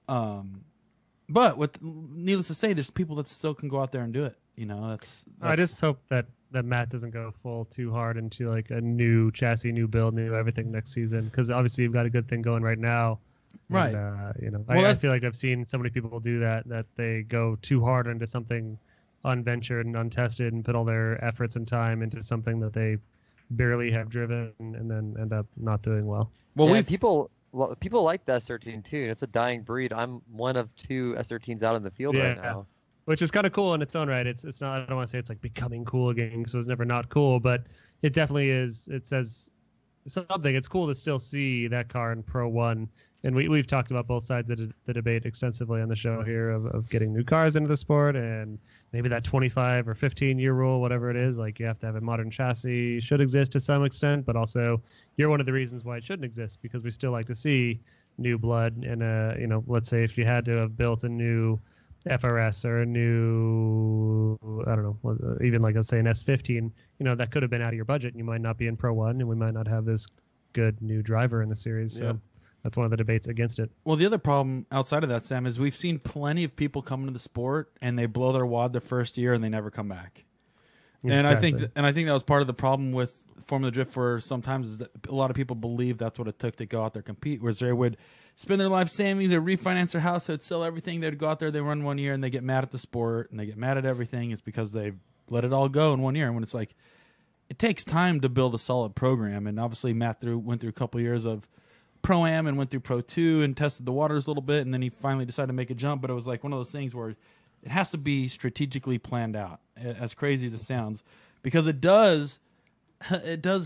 But needless to say, there's people that still can go out there and do it. You know, that's I just hope that Matt doesn't go full too hard into like a new chassis, new build, new everything next season. Because obviously you've got a good thing going right now. Right. And, you know, Well, I feel like I've seen so many people do that they go too hard into something unventured and untested and put all their efforts and time into something that they barely have driven and then end up not doing well. Well, yeah, people like the S13 too. It's a dying breed. I'm one of 2 S13s out in the field right now. Which is kind of cool in its own right. It's not. I don't want to say it's like becoming cool again, so it's never not cool, but it definitely is. It says something. It's cool to still see that car in Pro 1, and we've talked about both sides of the debate extensively on the show here of getting new cars into the sport, and maybe that 25 or 15-year rule, whatever it is, like you have to have a modern chassis should exist to some extent, but also you're one of the reasons why it shouldn't exist, because we still like to see new blood. And you know, let's say if you had to have built a new FRS or a new, I don't know, even like let's say an S15, you know, that could have been out of your budget and you might not be in Pro 1 and we might not have this good new driver in the series. So that's one of the debates against it. Well, the other problem outside of that, Sam, is we've seen plenty of people come into the sport and they blow their wad the first year and they never come back. Exactly. And I think that was part of the problem with Formula Drift for sometimes is that a lot of people believe that's what it took to go out there and compete, whereas they would spend their life saving, they'd refinance their house, they'd sell everything, they'd go out there, they run 1 year, and they get mad at the sport, and they get mad at everything. It's because they let it all go in 1 year. And when it's like, it takes time to build a solid program. And obviously Matt went through a couple years of Pro-Am and went through Pro 2 and tested the waters a little bit, and then he finally decided to make a jump. But it was like one of those things where it has to be strategically planned out, as crazy as it sounds, because it does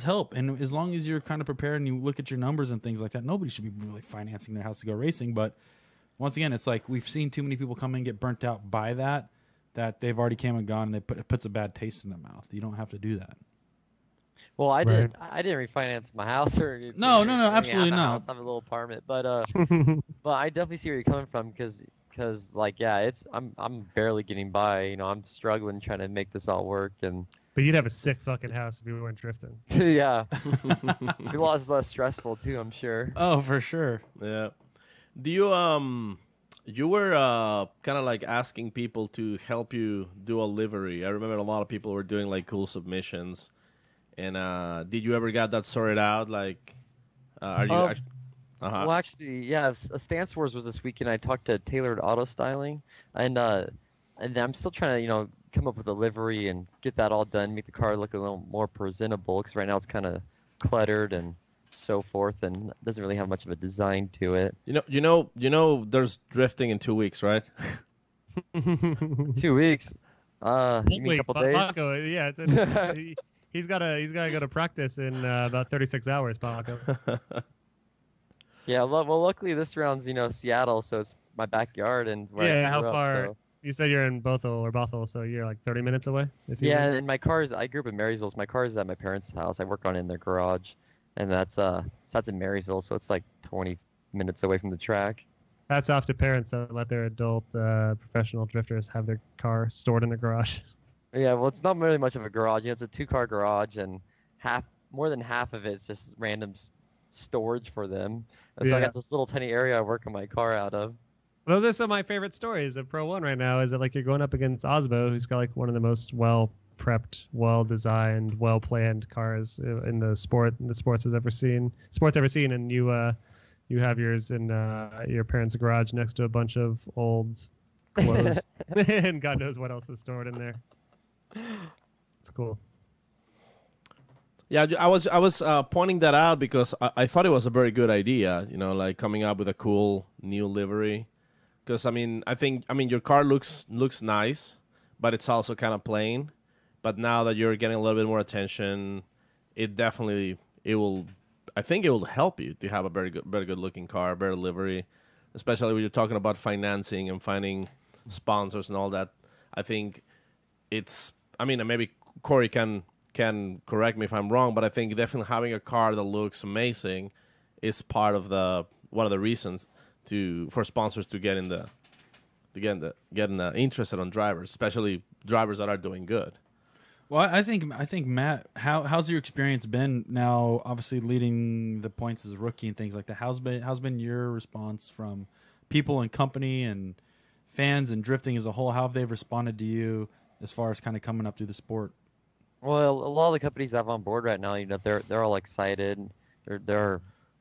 help. And as long as you're kind of prepared and you look at your numbers and things like that, nobody should be really financing their house to go racing. But once again, it's like we've seen too many people come in and get burnt out by that they've already came and gone, and it puts a bad taste in their mouth. You don't have to do that. Well, I didn't refinance my house or anything. No, absolutely not. I have a little apartment, but I definitely see where you're coming from because like I'm barely getting by. You know, I'm struggling trying to make this all work. And But you'd have a sick fucking house if you weren't drifting. yeah, it'd be a lot less stressful too, I'm sure. Oh, for sure. Yeah. Do you you were kind of like asking people to help you do a livery. I remember a lot of people were doing like cool submissions. And did you ever get that sorted out? Like, are you? Well, actually, yeah. Stance Wars was this weekend. I talked to Tailored Auto Styling, and I'm still trying to come up with a livery and get that all done, make the car look a little more presentable. Because right now it's kind of cluttered and so forth, and doesn't really have much of a design to it. You know, there's drifting in 2 weeks, right? 2 weeks. You mean a couple days? Paco, yeah, he's got to go to practice in about 36 hours, Paco. Yeah, well, luckily this round's Seattle, so it's my backyard and where I how grew up, far? so. You said you're in Bothell, so you're like 30 minutes away. Yeah, and my car's. I grew up in Marysville. So my car's at my parents' house. I work on it in their garage, and that's in Marysville, so it's like 20 minutes away from the track. That's off to parents that let their adult professional drifters have their car stored in the garage. Yeah, well, it's not really much of a garage. It's a 2-car garage, and more than half of it's just random storage for them. And so I got this little tiny area I work on my car out of. Those are some of my favorite stories of Pro 1 right now, is that like you're going up against Osbo, who's got like one of the most well-prepped, well-designed, well-planned cars in the sports ever seen, and you have yours in your parents' garage next to a bunch of old clothes, and God knows what else is stored in there. It's cool. Yeah, I was pointing that out because I thought it was a very good idea, like coming up with a cool new livery. Because I mean, your car looks nice, but it's also kind of plain. But now that you're getting a little bit more attention, I think it will help you to have a very good looking car, better livery, especially when you're talking about financing and finding sponsors and all that. I think and maybe Corey can correct me if I'm wrong, but I think definitely having a car that looks amazing is part of one of the reasons for sponsors to get interested on drivers, especially drivers that are doing good. Well, I think Matt, how's your experience been now? Obviously, leading the points as a rookie and things like that. How's been your response from people and company and fans and drifting as a whole? How have they responded to you as far as kind of coming up through the sport? Well, a lot of the companies I have on board right now, they're all excited. They're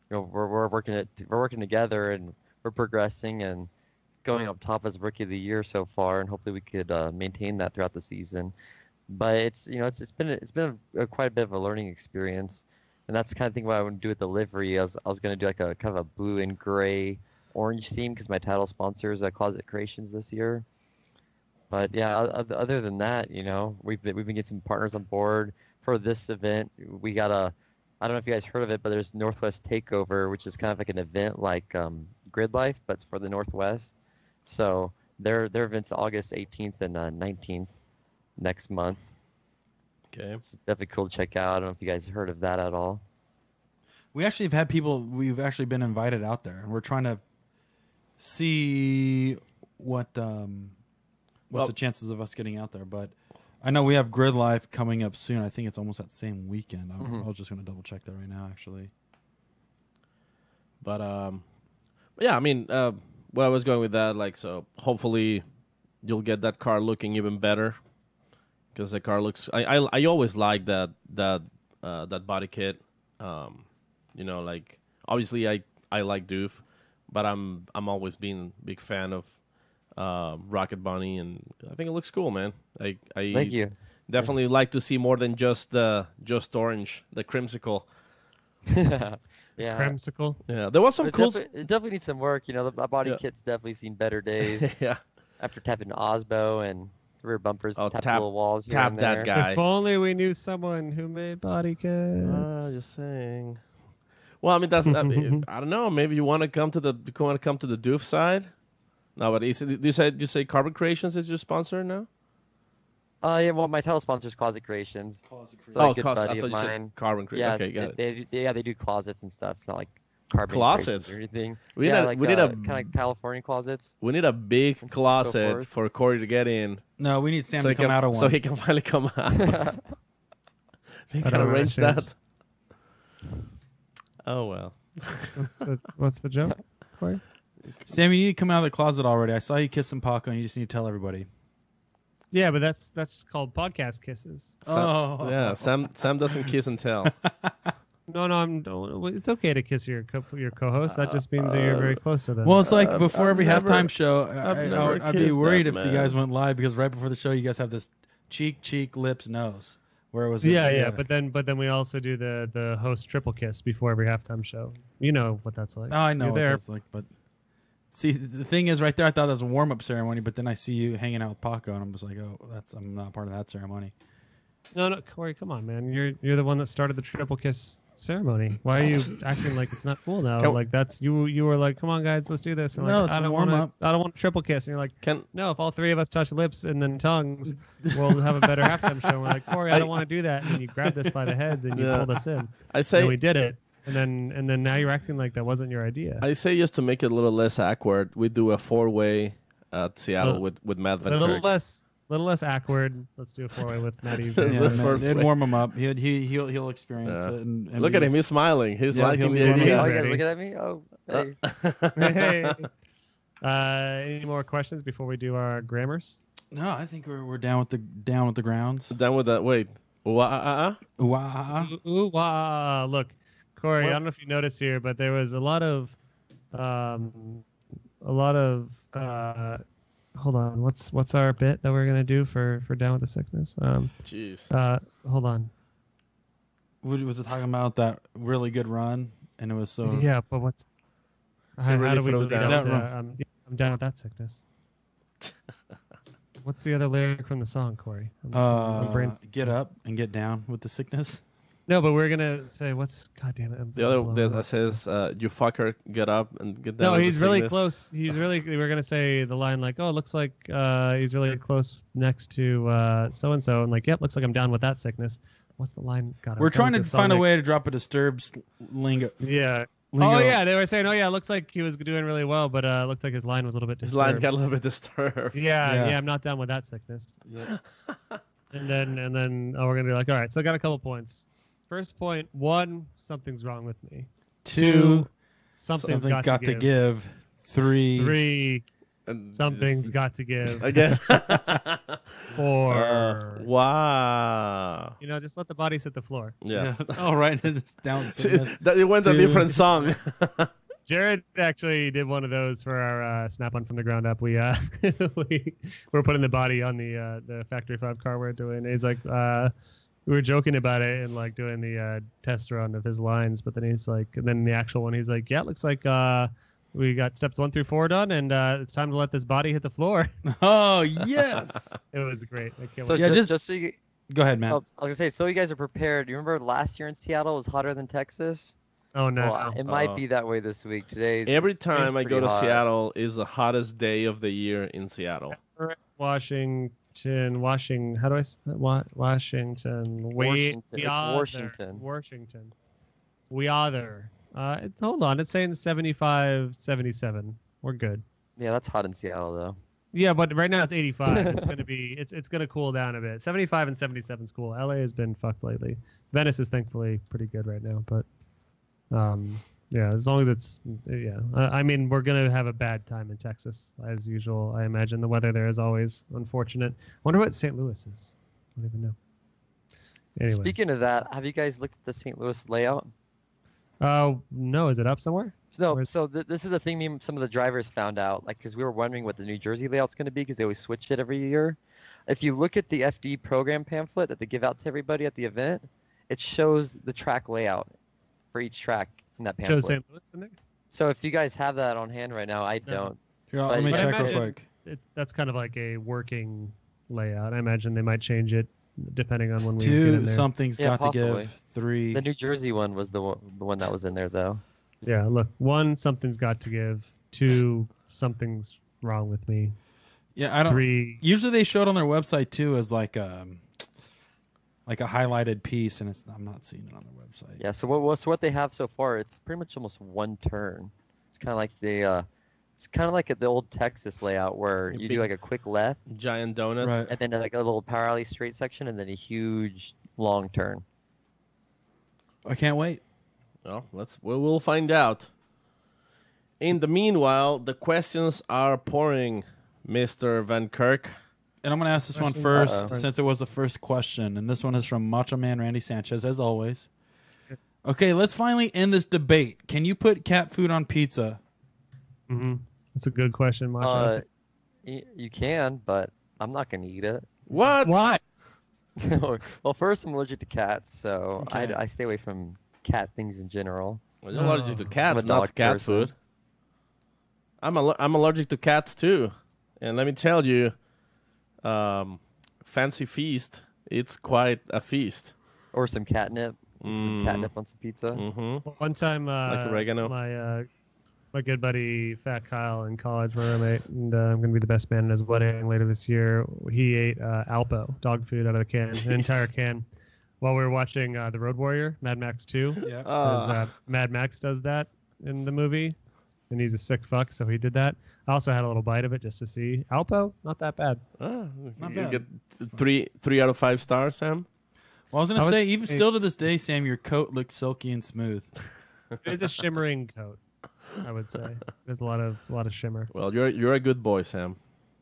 we're working together and we're progressing and going up top as rookie of the year so far, and hopefully we could maintain that throughout the season. But it's been quite a bit of a learning experience, and that's the kind of thing what I would do with the livery. I was going to do like a kind of a blue and gray orange theme because my title sponsor is Closet Creations this year. But yeah, other than that, we've been getting some partners on board for this event. We got I don't know if you guys heard of it, but there's Northwest Takeover, which is kind of like an event like Grid Life, but it's for the Northwest. So their event's August 18th and 19th next month. Okay. It's definitely cool to check out. I don't know if you guys heard of that at all. We actually have had people. We've actually been invited out there, and we're trying to see what's the chances of us getting out there. But I know we have Grid Life coming up soon. I think it's almost that same weekend. I was just going to double check that right now, actually. But yeah, I mean, where I was going with that, like, so hopefully you'll get that car looking even better because the car looks. I always like that body kit. Like obviously I like Doof, but I'm always been a big fan of Rocket Bunny, and I think it looks cool, man. I Thank you. Definitely like to see more than just orange, the crimsicle. Yeah. Crimsicle. Yeah, there was some It cool. definitely needs some work. The body Yeah. kit's definitely seen better days. Yeah, After tapping Osbo and rear bumpers, Oh, tap tap- little walls here tap and that there. guy. If only we knew someone who made body kits. Just saying. Well, I mean that's. I don't know. Maybe you want to come to the Doof side. No, but you say Carbon Creations is your sponsor now? Yeah, well, my title sponsor is Closet Creations. Closet It's like a good I buddy thought of you said mine. Carbon Creations. Yeah, Okay, got it. they do closets and stuff. It's not like carbon Closets? creations or anything. We yeah, need a- like we need a- kind of like California closets. We need a big And so closet forth. for Corey to get in. No, we need Sam so to he come can, out of one. So he can finally come out. They I can don't arrange understand. that. Oh well. What's the joke, Corey? Sam, you need to come out of the closet already. I saw you kissing Paco, and you just need to tell everybody. Yeah, but that's called podcast kisses. Yeah, Sam doesn't kiss and tell. No, it's okay to kiss your co-host. That just means that you're very close to them. Well, it's like before every never- halftime show, never I'd be kissed worried that if you man. guys went live because right before the show, you guys have this cheek, lips, nose. Where it was yeah. But then we also do the host triple kiss before every halftime show. You know what that's like. Oh, I know You're what there. that's like, but see, the thing is, right there, I thought that was a warm-up ceremony, but then I see you hanging out with Paco, and I'm just like, oh, I'm not part of that ceremony. No, Corey, come on, man. You're the one that started the triple kiss ceremony. Why are you acting like it's not cool now? Like that's you were like, come on, guys, let's do this. And No, like, it's I a don't warm-up. I don't want a triple kiss. And you're like, Can no, if all three of us touch lips and then tongues, we'll have a better halftime show. And we're like, Corey, I don't want to do that. And then you grabbed us by the heads and you Yeah. pulled us in. I And say we did it. And then now you're acting like that wasn't your idea. I say just to make it a little less awkward, we do a 4-way at Seattle with Matt a little Vankirk. less awkward. Let's do a 4-way with Matty. Yeah, Yeah, the man, first it'd way. warm him up. He'll experience Yeah. it. And Look be- at him, he's smiling. He's Yeah, liking he'll the be Oh, idea. you guys ready. looking at me? Oh, hey. Hey. Any more questions before we do our grammars? No, I think we're down with the grounds. Done with that. Wait. Wow. Ooh, wow. Look, Corey, What? I don't know if you noticed here, but there was a lot of hold on. What's our bit that we're gonna do for Down with the Sickness? Jeez. Hold on. Was it talking about that really good run? And it was so. Yeah, but what's how really do we throw lead down. up That to, run. I'm down with that sickness. What's the other lyric from the song, Corey? I'm brain- Get up and get down with the sickness. No, but we're gonna say what's. God damn it! I'm The just other blowing that up. says, "You fucker, get up and get down." No, with he's the really sickness." close. He's really. We're gonna say the line like, "Oh, it looks like he's really close next to so and so," and like, "Yep, looks like I'm down with that sickness." What's the line? God, I'm We're done trying to with this song find a next- way to drop a disturbed lingo. Yeah. lingo. Oh yeah, they were saying, "Oh yeah, it looks like he was doing really well, but looked like his line was a little bit His disturbed." line got a little bit disturbed. Yeah, Yeah. yeah, I'm not down with that sickness. And then we're gonna be like, all right. So I got a couple points. First point: 1, something's wrong with me. 2, something's something got to give. 3, And something's got to give. again. 4, Wow. just let the bodies hit the floor. Yeah. Oh, right. It's down. It went a 2. different song. Jared actually did one of those for our Snap On from the ground up. We we're putting the body on the Factory 5 car we're doing. And he's like, we were joking about it and like doing the test run of his lines, but then he's like, and then the actual one, he's like, yeah, it looks like we got steps 1 through 4 done, and it's time to let this body hit the floor. Oh, yes. It was great. I can't So wait. just so you, Go ahead, Matt. I was gonna say, so you guys are prepared. Do you remember last year in Seattle was hotter than Texas? Oh no! Well, it might be that way this week. Today, Every it's time I go pretty to hot. Seattle is the hottest day of the year in Seattle. Washington. How do I spell Washington? Washington. It's Other. Washington. Washington. We are there. Hold on. It's saying 75, 77. We're good. Yeah, that's hot in Seattle though. Yeah, but right now it's 85. It's gonna be. It's gonna cool down a bit. 75 and 77 is cool. LA has been fucked lately. Venice is thankfully pretty good right now, but yeah, as long as it's I mean, we're gonna have a bad time in Texas as usual. I imagine the weather there is always unfortunate. Wonder what St. Louis is. I don't even know. Anyways. Speaking of that, have you guys looked at the St. Louis layout? No, is it up somewhere? No, Where's- so this is the thing me and some of the drivers found out, like, because we were wondering what the New Jersey layout's going to be, because they always switch it every year. If you look at the FD program pamphlet that they give out to everybody at the event, it shows the track layout for each track in that Shows pamphlet. St. Louis in there? So if you guys have that on hand right now, I don't. Here, But- let me but I check real imagine- quick. That's kind of like a working layout. I imagine they might change it depending on when we get in 2, there. something's Yeah, got to possibly. give. 3. The New Jersey one was the one that was in there, though. Yeah, look, 1, something's got to give. 2, something's wrong with me. Yeah, I don't. 3, Usually they show it on their website too as like a highlighted piece, and I'm not seeing it on their website. Yeah. So what they have so far, it's pretty much almost one turn. It's kind of like it's kind of like at the old Texas layout where you do like a quick left Giant donut. Right. and then like a little power alley straight section and then a huge long turn. I can't wait. Well, we'll find out. In the meanwhile, the questions are pouring, Mr. Vankirk. And I'm going to ask this one Questions? first, Uh-oh. since it was the first question. And this one is from Macho Man Randy Sanchez, as always. Okay, let's finally end this debate. Can you put cat food on pizza? Mm-hmm. That's a good question, Masha. You can, but I'm not gonna eat it. What? Why? Well, first I'm allergic to cats, so Okay. I stay away from cat things in general. Well, you're allergic to I'm cats, a not dog cat person. food. I'm allergic to cats too, and let me tell you, Fancy Feast, it's quite a feast. Or some catnip. Some catnip on some pizza. Mm-hmm. One time, Like oregano. my good buddy Fat Kyle in college, my roommate, and I'm gonna be the best man in his wedding later this year. He ate Alpo dog food out of the can, an entire can, while we were watching The Road Warrior, Mad Max 2. Yeah. Because Mad Max does that in the movie, and he's a sick fuck, so he did that. I also had a little bite of it just to see. Alpo, not that bad. Not You bad. get 3 out of 5 stars, Sam. Well, I was going I to would say, even say- still to this day, Sam, your coat looks silky and smooth. It's a shimmering coat, I would say. There's a lot of shimmer. Well, you're a good boy, Sam.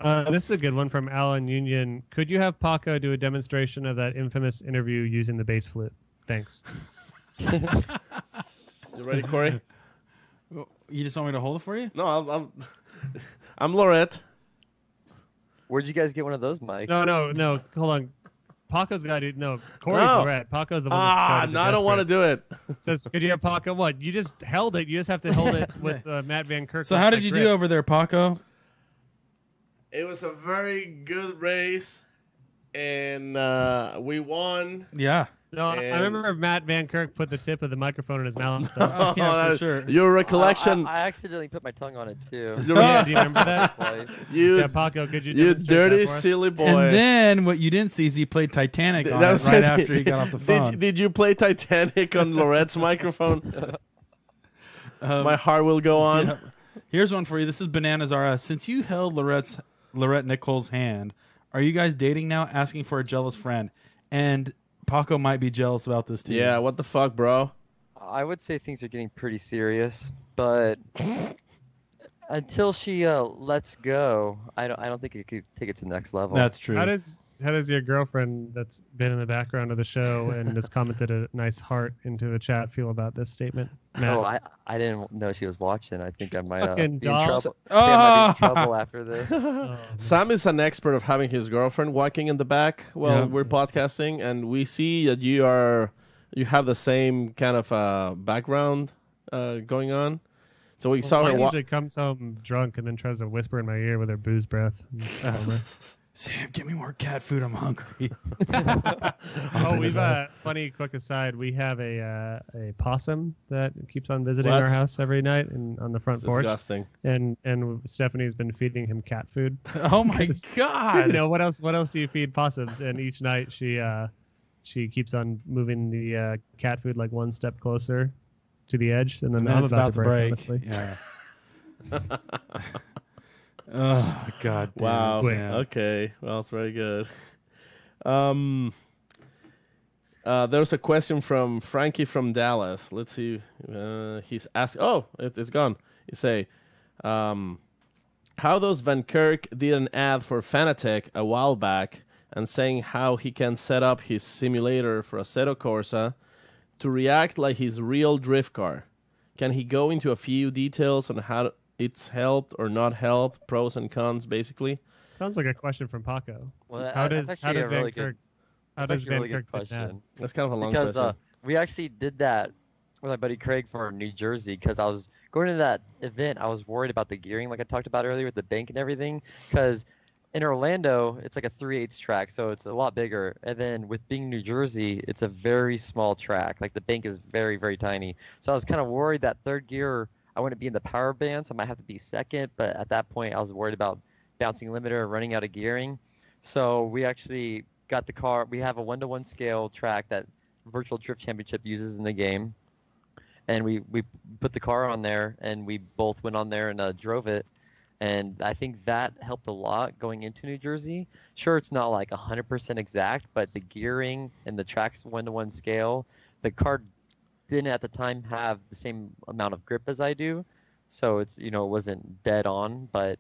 This is a good one from Alan Union. Could you have Paco do a demonstration of that infamous interview using the bass flute? Thanks. You ready, Corey? You just want me to hold it for you? No, I'm Lorette. Where'd you guys get one of those, Mike? No. Hold on. Paco's got to no. Corey's No. the red. Paco's the one. That's No, I don't want to do it. Says, could you have Paco? What? You just held it. You just have to hold it with Matt Van Kirk. So how did you do over there, Paco? It was a very good race, and we won. Yeah. No, I And- remember Matt Van Kirk put the tip of the microphone in his mouth. Oh, yeah, for that- sure. Your recollection, I accidentally put my tongue on it too. Yeah, do you remember that? Twice. you Yeah, Paco, could you? you demonstrate dirty that for us? silly boy. And then what you didn't see is he played Titanic on That it was right it. after he got off the phone. Did you play Titanic on Lorette's microphone? My heart will go on. Yeah. Here's one for you. This is Bananas R Us. Since you held Lorette Nichols' hand Are you guys dating now? Asking for a jealous friend. And Paco might be jealous about this too. Yeah, what the fuck, bro? I would say things are getting pretty serious, but until she lets go, I don't think it could take it to the next level. That's true. How does your girlfriend that's been in the background of the show and has commented a nice heart into the chat feel about this statement? Matt? Oh, I didn't know she was watching. I think I might Fucking be in doll. trouble. I think I might be in trouble after this. Oh, Sam is an expert of having his girlfriend walking in the back while Yeah. we're podcasting, and we see that you have the same kind of background going on. So we saw her Mine walk. usually comes home drunk and then tries to whisper in my ear with her booze breath. Sam, give me more cat food. I'm hungry. Oh, we've funny quick aside. We have a possum that keeps on visiting What? our house every night and on the front porch. Disgusting. And Stephanie's been feeding him cat food. Oh my God. You know what else? What else do you feed possums? And each night she keeps on moving the cat food like one step closer to the edge, and then And I'm it's about to break. break. Honestly. Yeah. Oh God. Damn Wow. It, Sam. Okay. Well, it's very good. There's a question from Frankie from Dallas. Let's see. He's asked. Oh, it's gone. You say, how does Vankirk did an ad for Fanatec a while back and saying how he can set up his simulator for Assetto Corsa to react like his real drift car. Can he go into a few details on how it's helped or not helped, pros and cons, basically? Sounds like a question from Paco. Well, How that's does actually a really Vankirk? good. How That's does actually a really good Vankirk do that? question. That's kind of a long Because question. we actually did that with my buddy Craig for New Jersey because I was going to that event. I was worried about the gearing, like I talked about earlier with the bank and everything. Because in Orlando, it's like a 3/8 track, so it's a lot bigger. And then with being New Jersey, it's a very small track. Like the bank is very, very tiny. So I was kind of worried that third gear, I wouldn't be in the power band, so I might have to be second. But at that point, I was worried about bouncing limiter, running out of gearing. So we actually got the car. We have a 1-to-1 scale track that Virtual Drift Championship uses in the game. And we put the car on there, and we both went on there and drove it. And I think that helped a lot going into New Jersey. Sure, it's not like 100% exact, but the gearing and the track's 1-to-1 scale, the car didn't at the time have the same amount of grip as I do. So it's, it wasn't dead on, but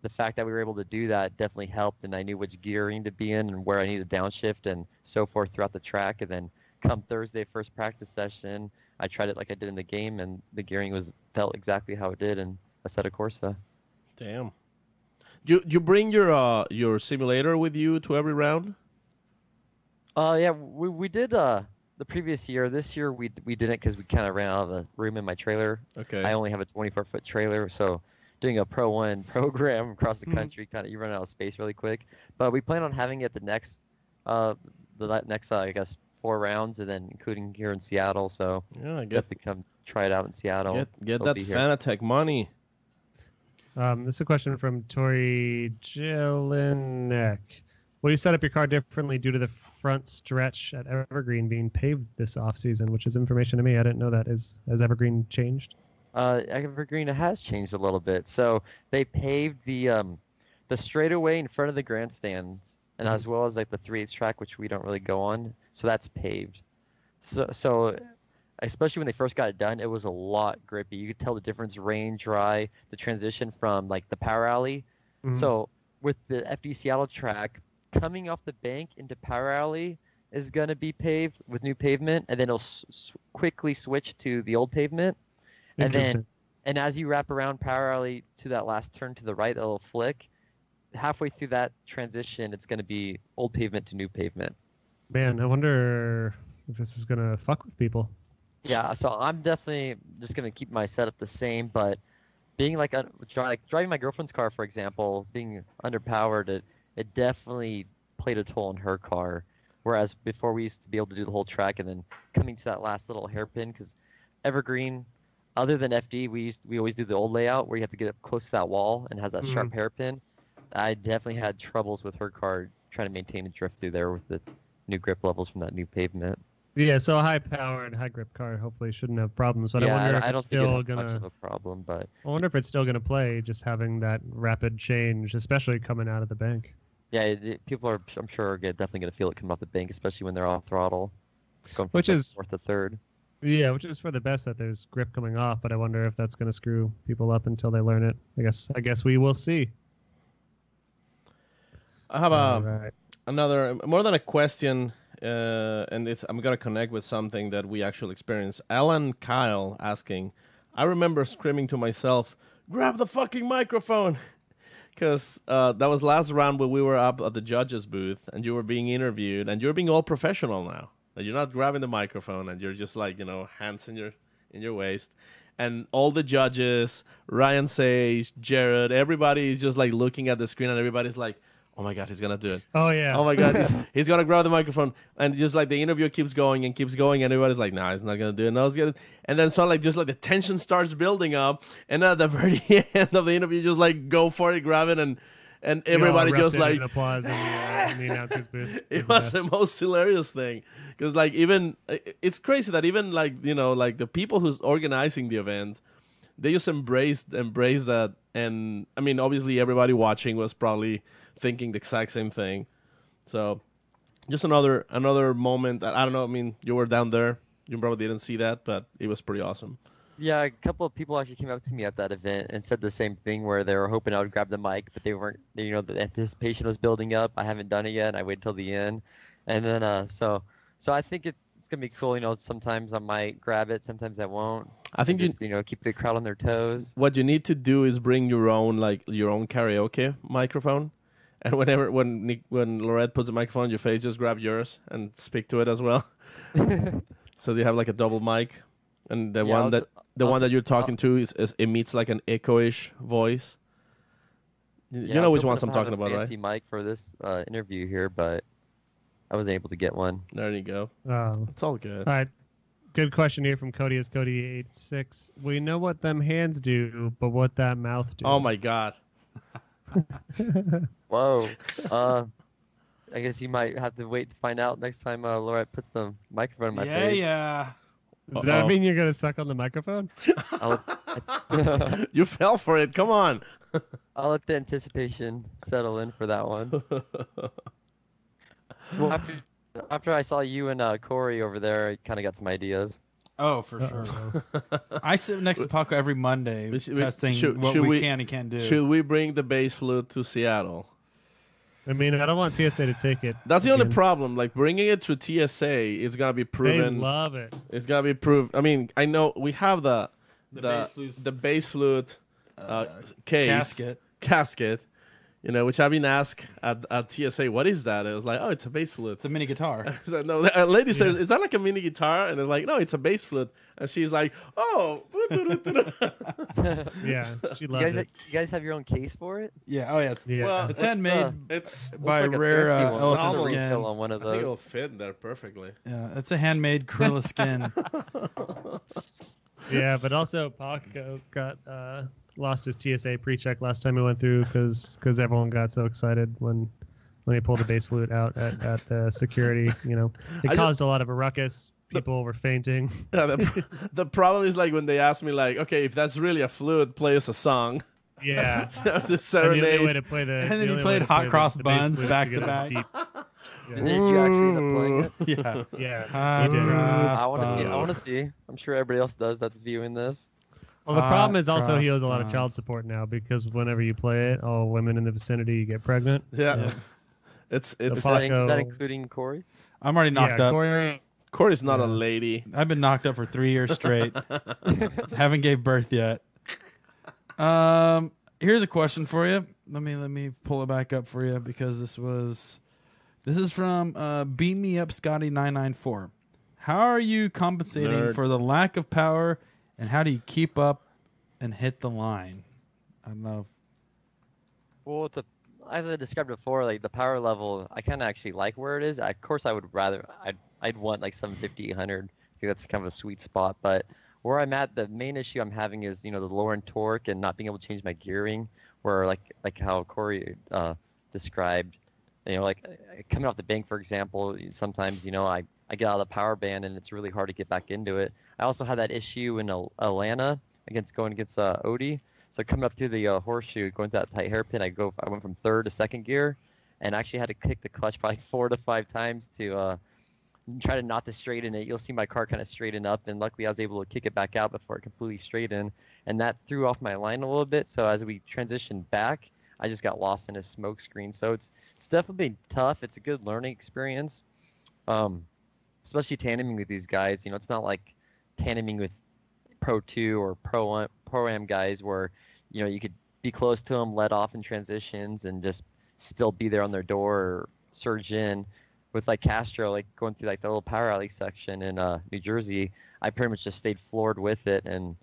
the fact that we were able to do that definitely helped, and I knew which gearing to be in and where I needed to downshift and so forth throughout the track. And then come Thursday, first practice session, I tried it like I did in the game, and the gearing felt exactly how it did in Assetto Corsa. Damn. You bring your simulator with you to every round? Yeah, we did the previous year. This year we didn't because we kind of ran out of the room in my trailer. Okay. I only have a 24-foot trailer, so doing a Pro 1 program across the country, you run out of space really quick. But we plan on having it the next I guess 4 rounds, and then including here in Seattle. So Yeah, I get definitely come try it out in Seattle. get I'll that be here. Fanatec money. This is a question from Tori Jelinek. Will you set up your car differently due to the front stretch at Evergreen being paved this offseason, which is information to me. I didn't know that. Has Evergreen changed? Evergreen has changed a little bit. So they paved the straightaway in front of the grandstands, and as well as like the 3/8 track, which we don't really go on. So that's paved. So especially when they first got it done, it was a lot grippy. You could tell the difference, rain, dry, the transition from like the power alley. Mhm. So with the FD Seattle track, coming off the bank into power alley is going to be paved with new pavement, and then it'll quickly switch to the old pavement. Interesting. And as you wrap around power alley to that last turn to the right, that little flick, halfway through that transition, it's going to be old pavement to new pavement. Man, I wonder if this is gonna fuck with people. Yeah, so I'm definitely just going to keep my setup the same, but being like driving my girlfriend's car, for example, being underpowered, it definitely played a toll on her car. Whereas before we used to be able to do the whole track, and then coming to that last little hairpin, because Evergreen, other than FD, we always do the old layout where you have to get up close to that wall and has that sharp hairpin. I definitely had troubles with her car trying to maintain a drift through there with the new grip levels from that new pavement. Yeah, so a high-powered, high-grip car hopefully shouldn't have problems. But yeah, I wonder if I it's don't think still it's much of gonna. a problem, but I wonder if it's still gonna play, just having that rapid change, especially coming out of the bank. Yeah, people are, I'm sure, are definitely going to feel it coming off the bank, especially when they're off throttle, going from Which like is- fourth to third. Yeah, which is for the best that there's grip coming off, but I wonder if that's going to screw people up until they learn it. I guess we will see. I have Right. another, more than a question, and I'm gonna connect with something that we actually experienced. Alan Kyle asking, I remember screaming to myself, "Grab the fucking microphone," because that was last round when we were up at the judges booth and you were being interviewed, and you're being all professional now. Like, you're not grabbing the microphone and you're just like, hands in your waist. And all the judges, Ryan Sage, Jared, everybody is just like looking at the screen, and everybody's like, "Oh my God, he's gonna do it. Oh yeah. Oh my God, he's gonna grab the microphone." And just like the interview keeps going, and everybody's like, "Nah, he's not gonna do it. No, he's gonna." And then so like just like the tension starts building up, and at the very end of the interview, just like go for it, grab it, and everybody just like applause in the announcer's booth. it was the most hilarious thing, because like even it's crazy that even like like the people who's organizing the event, they just embrace that. And I mean, obviously everybody watching was probably thinking the exact same thing. So just another moment that, I don't know, I mean, you were down there, you probably didn't see that, but it was pretty awesome. Yeah, a couple of people actually came up to me at that event and said the same thing, where they were hoping I would grab the mic, but they weren't. The anticipation was building up. I haven't done it yet, and I waited till the end. And then so I think it's gonna be cool. Sometimes I might grab it, sometimes I won't. I think just keep the crowd on their toes. what you need to do is bring your own karaoke microphone, and when Lorette puts a microphone on your face, just grab yours and speak to it as well. So you have like a double mic, and the one that you're talking to is emits like an echo-ish voice. You know which ones I'm talking about, right? Fancy mic for this interview here, but I wasn't able to get one. There you go. Oh. It's all good. All right. Good question here from Cody. Is Cody86? We know what them hands do, but what that mouth do? Oh my God. Whoa. I guess you might have to wait to find out next time Laura puts the microphone in my face. Yeah. Does that mean you're gonna suck on the microphone? I'll You fell for it. Come on. let the anticipation settle in for that one. Well, after I saw you and Corey over there, I kind of got some ideas. Oh, for sure. I sit next to Paco every Monday testing what we can and can't do. Should we bring the bass flute to Seattle? I mean, I don't want TSA to take it. That's the only problem. Like, bringing it to TSA is gonna be proven. They love it. It's gonna be proved. I mean, I know we have the bass flute, case casket, which I've been asked at TSA, what is that? And it was like, oh, it's a bass flute. It's a mini guitar. So, no, a lady says, is that like a mini guitar? And it's like, no, it's a bass flute. And she's like, oh. Yeah, she loves it. You guys have your own case for it? Yeah. Oh, yeah. Yeah. Well, It's handmade it's by Looks like a rare fancy one. elephant almost- skin. Refill on one of I think it'll those. fit there perfectly. Yeah, it's a handmade Gorilla skin. Yeah, but also Paco got lost his TSA pre-check last time he went through because everyone got so excited when he pulled the bass flute out at the security. It caused a lot of a ruckus. People were fainting. Yeah, the problem is like when they ask me like, okay, if that's really a flute, play us a song. Yeah. The And the serenade. only way to play the And then he the only played way to Hot play Cross the bass Buns flute back get to it back. deep. Did you actually end up playing it? Yeah. Yeah, he did. I want to see. I'm sure everybody else does that's viewing this. Well, the problem is also he Cross owes a lot of buns. child support now because whenever you play it, all women in the vicinity get pregnant. Yeah. Yeah. It's The Is that Paco- including Corey? I'm already knocked yeah, up. Corey's not a lady. I've been knocked up for 3 years straight. Haven't gave birth yet. Here's a question for you. Let me pull it back up for you because this is from Beam Me Up Scotty 994. How are you compensating Nerd. for the lack of power, and how do you keep up and hit the line? I don't know. Well, as I described before, like the power level, I kind of actually like where it is. Of course, I'd want like 750, 800. I think that's kind of a sweet spot. But where I'm at, the main issue I'm having is the lower end torque and not being able to change my gearing. Where like how Corey described, like coming off the bank, for example, sometimes I get out of the power band and it's really hard to get back into it. I also had that issue in Atlanta going against Odie. So coming up through the horseshoe, going to that tight hairpin, I went from third to second gear, and I actually had to kick the clutch probably 4 to 5 times to try to not to straighten it. You'll see my car kind of straighten up, and luckily I was able to kick it back out before it completely straightened, and that threw off my line a little bit. So as we transitioned back, I just got lost in a smoke screen. So it's definitely tough. It's a good learning experience, especially tandeming with these guys. It's not like tandeming with Pro 2 or Pro-Am guys where, you could be close to them, let off in transitions, and just still be there on their door or surge in. With like Castro, like going through like the little power alley section in New Jersey, I pretty much just stayed floored with it, and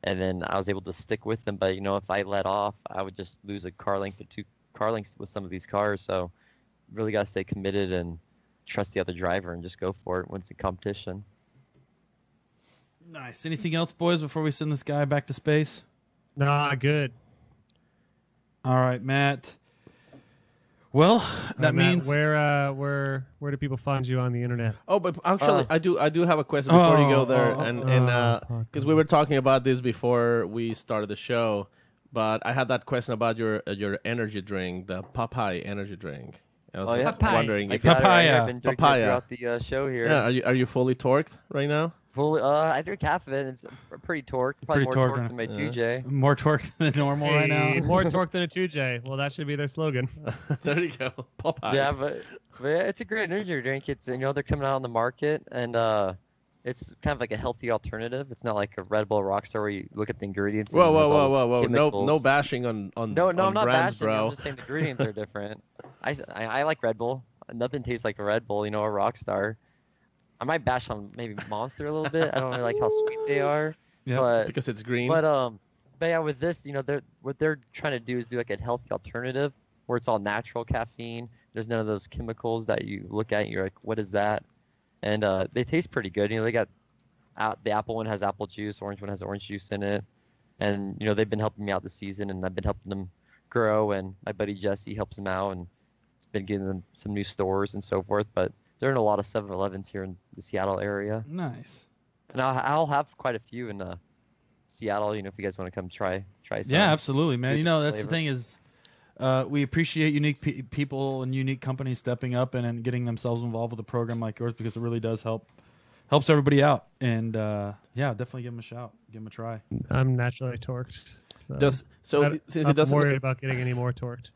then I was able to stick with them. But if I let off, I would just lose a car length or 2 car lengths with some of these cars. So really got to stay committed and trust the other driver and just go for it when it's a competition. Nice. Anything else, boys, before we send this guy back to space? Nah, good. All right, Matt. Well, that means Matt, where do people find you on the internet? Oh, but actually, I do have a question before you go there, because we were talking about this before we started the show, but I had that question about your energy drink, the Popeye energy drink. I was wondering if Papaya. I've been drinking it throughout the show here. Yeah, are you fully torqued right now? Fully, I drink half of it. It's pretty torqued. Probably Pretty more torqued, torqued than my 2J. more torque than normal right now. More torque than a 2J. Well, that should be their slogan. There you go, Popeyes. Yeah, but yeah, it's a great energy drink. It's they're coming out on the market, and it's kind of like a healthy alternative. It's not like a Red Bull Rockstar where you look at the ingredients. Whoa, and there's all whoa! these chemicals. No bashing on No, I'm not brands, bashing. bro. I'm just saying the ingredients are different. I like Red Bull. Nothing tastes like a Red Bull, a Rockstar. I might bash on maybe Monster a little bit. I don't really like how sweet they are. Yeah, but because it's green. But yeah, with this, what they're trying to do is do like a healthy alternative where it's all natural caffeine. There's none of those chemicals that you look at and you're like, what is that? And they taste pretty good. They got the apple one has apple juice, orange one has orange juice in it, and they've been helping me out this season, and I've been helping them grow. And my buddy Jesse helps them out, and it's been getting them some new stores and so forth. But they're in a lot of 7-Elevens here in the Seattle area. Nice. And I'll have quite a few in Seattle. If you guys want to come try some. Yeah, absolutely, man. That's flavor. the thing is, we appreciate unique people and unique companies stepping up and getting themselves involved with a program like yours because it really does helps everybody out. And yeah, definitely give them a shout, give them a try. I'm naturally torqued. Since I'm worried about getting any more torqued.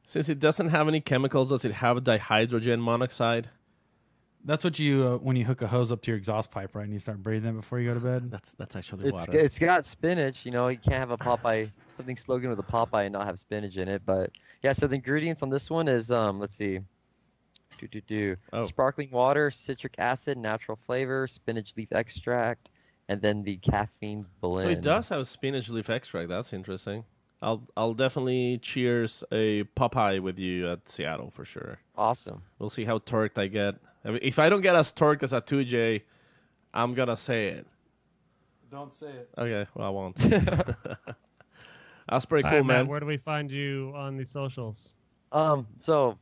Since it doesn't have any chemicals, does it have dihydrogen monoxide? That's what you when you hook a hose up to your exhaust pipe, right? And you start breathing it before you go to bed. That's actually water. It's got spinach. You can't have a Popeye something slogan with a Popeye and not have spinach in it. But yeah, so the ingredients on this one is let's see, sparkling water, citric acid, natural flavor, spinach leaf extract, and then the caffeine blend. So it does have spinach leaf extract. That's interesting. I'll definitely cheers a Popeye with you at Seattle for sure. Awesome. We'll see how torqued I get. If I don't get as torqued as a 2J, I'm gonna say it. Don't say it. Okay, well I won't. That's pretty All cool, right, man. Matt, where do we find you on the socials? So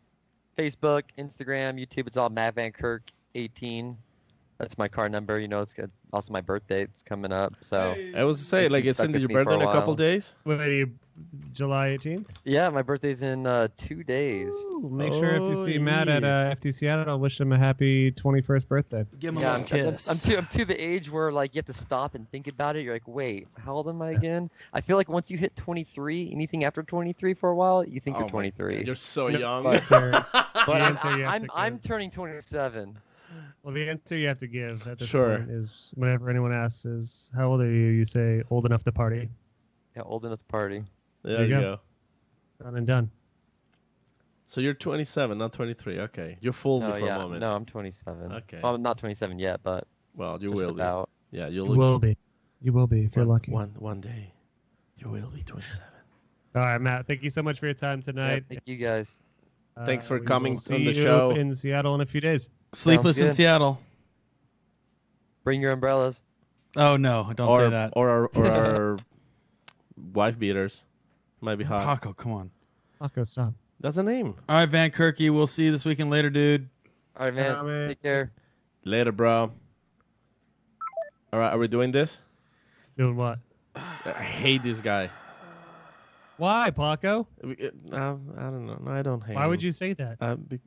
Facebook, Instagram, YouTube, it's all Matt Vankirk 18. That's my car number. It's good. Also my birthday. It's coming up. So I was to say, It's like, been it's stuck in with your me for birthday a in a couple while. days. Wait, July 18th? yeah, my birthday's in 2 days. Ooh, make sure if you see Matt at yeah. FT Seattle, wish him a happy 21st birthday. Give him a Yeah, little kiss. I'm to the age where like you have to stop and think about it. You're like, wait, how old am I again? I feel like once you hit 23, anything after 23 for a while, you think Oh you're my 23. God, you're so No, young. but- Sir, But the answer you have I'm to I'm give- turning 27. Well, the answer you have to give at this Sure. point is whenever anyone asks is, how old are you? You say, old enough to party. Yeah, old enough to party. There you you go. go. Done and done. So you're 27, not 23. Okay, you fooled No, me for yeah, a moment. no, I'm 27. Okay. Well, I'm not 27 yet, but Well, you just will about. be. Yeah, You you'll will be. You will be if you're lucky. One day, you will be 27. All right, Matt. Thank you so much for your time Yeah, tonight. thank you guys. Thanks for We coming will see on the you show. in Seattle in a few days. Sleepless in good. Seattle. Bring your umbrellas. Oh no! Don't say that. Or our wife beaters. Might be hot. Paco, come on. Paco, stop. That's a name. All right, Van Kirky. We'll see you this weekend later, dude. All right, man. man. Take care. Later, bro. All right, are we doing this? Doing what? I hate this guy. Why, Paco? I don't know. No, I don't hate Why him. would you say that?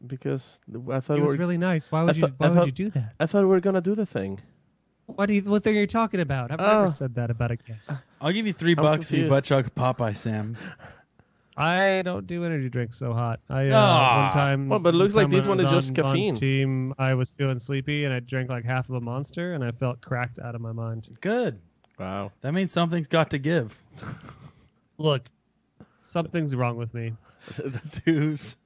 Because I thought He was really nice. Why would thought- Why I would thought- you do that? I thought we were gonna do the thing. What thing are you talking about? I've never said that about a guest. I'll give you $3 if you confused. butt chug a Popeye, Sam. I don't do energy drinks so hot. One time. Well, but it looks like time this when one I is was just on Vaughn's caffeine. Team, I was feeling sleepy and I drank like half of a Monster and I felt cracked out of my mind. Good. Wow. That means something's got to give. Look, something's wrong with me. The twos.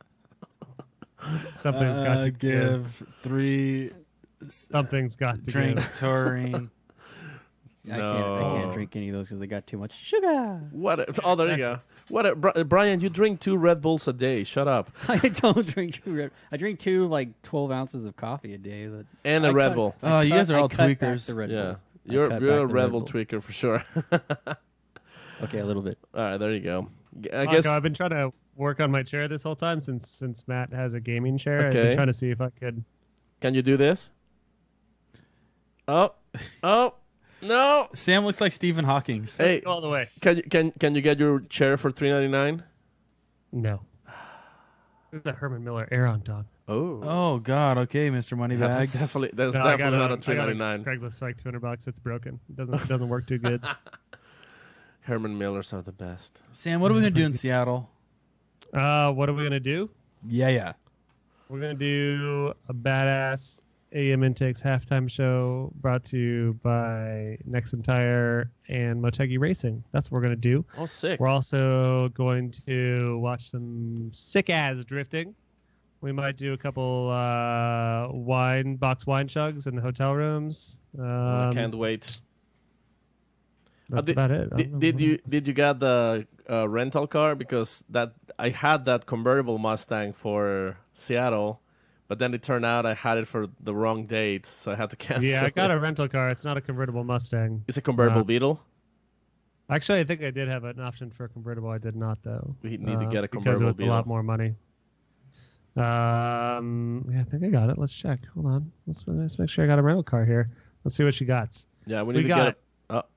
Something's got to give. 3 Something's got to drink give. taurine. I can't drink any of those because they got too much sugar. Oh, there you go. Brian, you drink 2 Red Bulls a day. Shut up. I don't drink two. I drink 2 like 12 ounces of coffee a day. And a Red Bull. Oh, you guys are all cut back tweakers. the Red Yeah. Bulls. I You're cut a back the Red Bull Bulls. tweaker for sure. Okay, a little bit. All right, there you go. I Paco, guess I've been trying to work on my chair this whole time since Matt has a gaming chair. I've Okay. been trying to see if I could. Can you do this? Oh, no. Sam looks like Stephen Hawking's. Hey, Go all the way. can you get your chair for $3.99? No. This is a Herman Miller Aeron dog. Oh. Oh, God. Okay, Mr. That's Moneybags. definitely No, I got not a I got a $3.99. Craigslist for like $200. It's broken. It doesn't work too good. Herman Millers are the best. Sam, what are we going to do in Seattle? What are we gonna do? Yeah. We're gonna do a badass AM Intakes halftime show brought to you by Nexon Tire and Motegi Racing. That's what we're gonna do. Oh, sick. We're also going to watch some sick ass drifting. We might do a couple box wine chugs in the hotel rooms. I can't wait. That's about it. I don't know Did what you else. did you get the rental car? Because I had that convertible Mustang for Seattle, but then it turned out I had it for the wrong date, so I had to cancel. Yeah, I got it. a rental car. It's not a convertible Mustang. It's a convertible Beetle. Actually, I think I did have an option for a convertible. I did not, though. We need to get a because it convertible was Beetle. a lot more money. Yeah, I think I got it. Let's check. Hold on. Let's make sure I got a rental car here. Let's see what she got. Yeah, we We need to got get. it.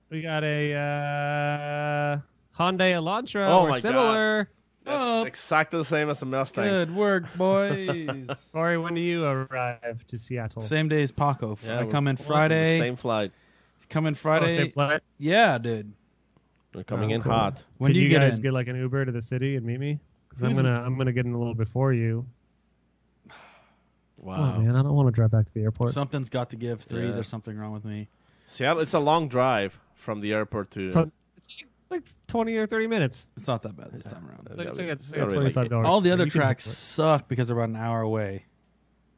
We got a Hyundai Elantra Oh or my God. similar. That's exactly the same as a Mustang. Good work, boys. Corey, when do you arrive to Seattle? Same day as Paco. Yeah, I come in we're- Friday. Same flight. Come in Oh, Friday. same flight? Yeah, dude. We're coming in cool. hot. When Could do you get guys in? get like an Uber to the city and meet me? Because I'm Who's- gonna get in a little before you. Wow. Oh man, I don't want to drive back to the airport. Something's got to give. 3. Yeah. There's something wrong with me. Seattle. It's a long drive from the airport to. It's like 20 or 30 minutes. It's not that bad this time around. It's like It's a already like- $25. All the other You can tracks handle it. suck because they're about an hour away.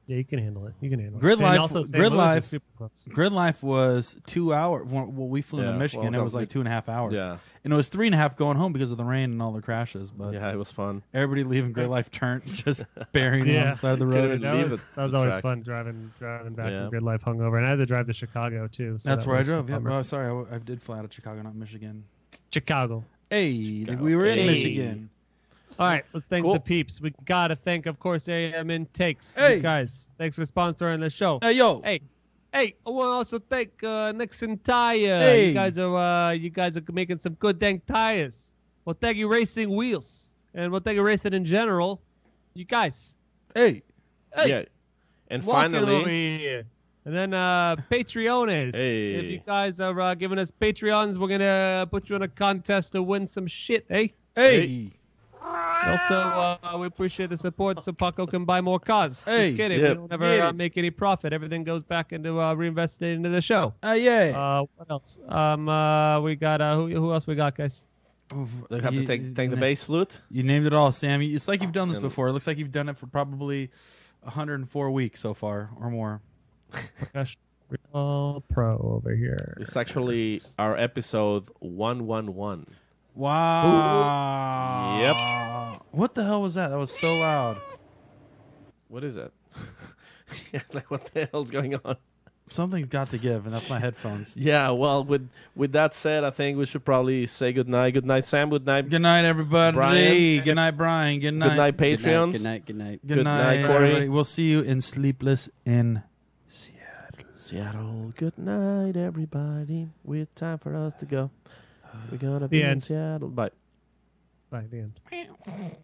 Yeah, you can handle it. You can handle Grid it. Life- And also, St. Grid Louis Life- is super close. Grid Life was 2 hours. Well, we flew Yeah, to Michigan. well, it was like 2.5 hours. Yeah. And it was 3.5 going home because of the rain and all the crashes. But Yeah, it was fun. everybody leaving Grid Life turned, just burying on Yeah. the side of the You could've road. been- leave That was the always track. fun driving back Yeah. from Grid Life hungover, and I had to drive to Chicago too. So That's that where I was a drove. Yeah, bummer. oh, sorry, I did fly out of Chicago, not Michigan. Chicago. Hey, Chicago. we were in Hey. Michigan. All right, let's thank Cool. the peeps. We gotta thank, of course, AM Intakes. Hey. You guys, thanks for sponsoring the show. Hey, yo. Hey, I want to also thank Nixon Tire. Hey. You guys are making some good dang tires. Well, thank you, Racing Wheels, and well, thank you, Racing in general. You guys, Hey. Hey. Yeah. And walking over finally, here. And then Patreones. Hey. If you guys are giving us Patreons, we're gonna put you in a contest to win some shit, eh? Hey. Also, we appreciate the support so Paco can buy more cars. Hey. Just kidding. Yep. We don't ever Yeah. make any profit. Everything goes back into reinvested into the show. Yeah. What else? We got who else we got, guys? they have to thank the bass flute. You named it all, Sam. It's like you've done this And- before. It looks like you've done it for probably 104 weeks so far or more. Professional pro over here. It's actually our episode 111. Wow. Yep. What the hell was that? That was so loud. What is it? Yeah, like what the hell's going on? Something's got to give, and that's my headphones. Yeah, well, with that said, I think we should probably say goodnight. Good night, Sam. Good night. Good night, everybody. Brian. Good night, Brian. Good night. Good night, Patreons. Good night. Good night. Good night, Corey. everybody. We'll see you in Sleepless in Seattle. Seattle. Good night, everybody. We're time for us to go. We're gonna be The in end. Seattle. Bye. Bye. The end.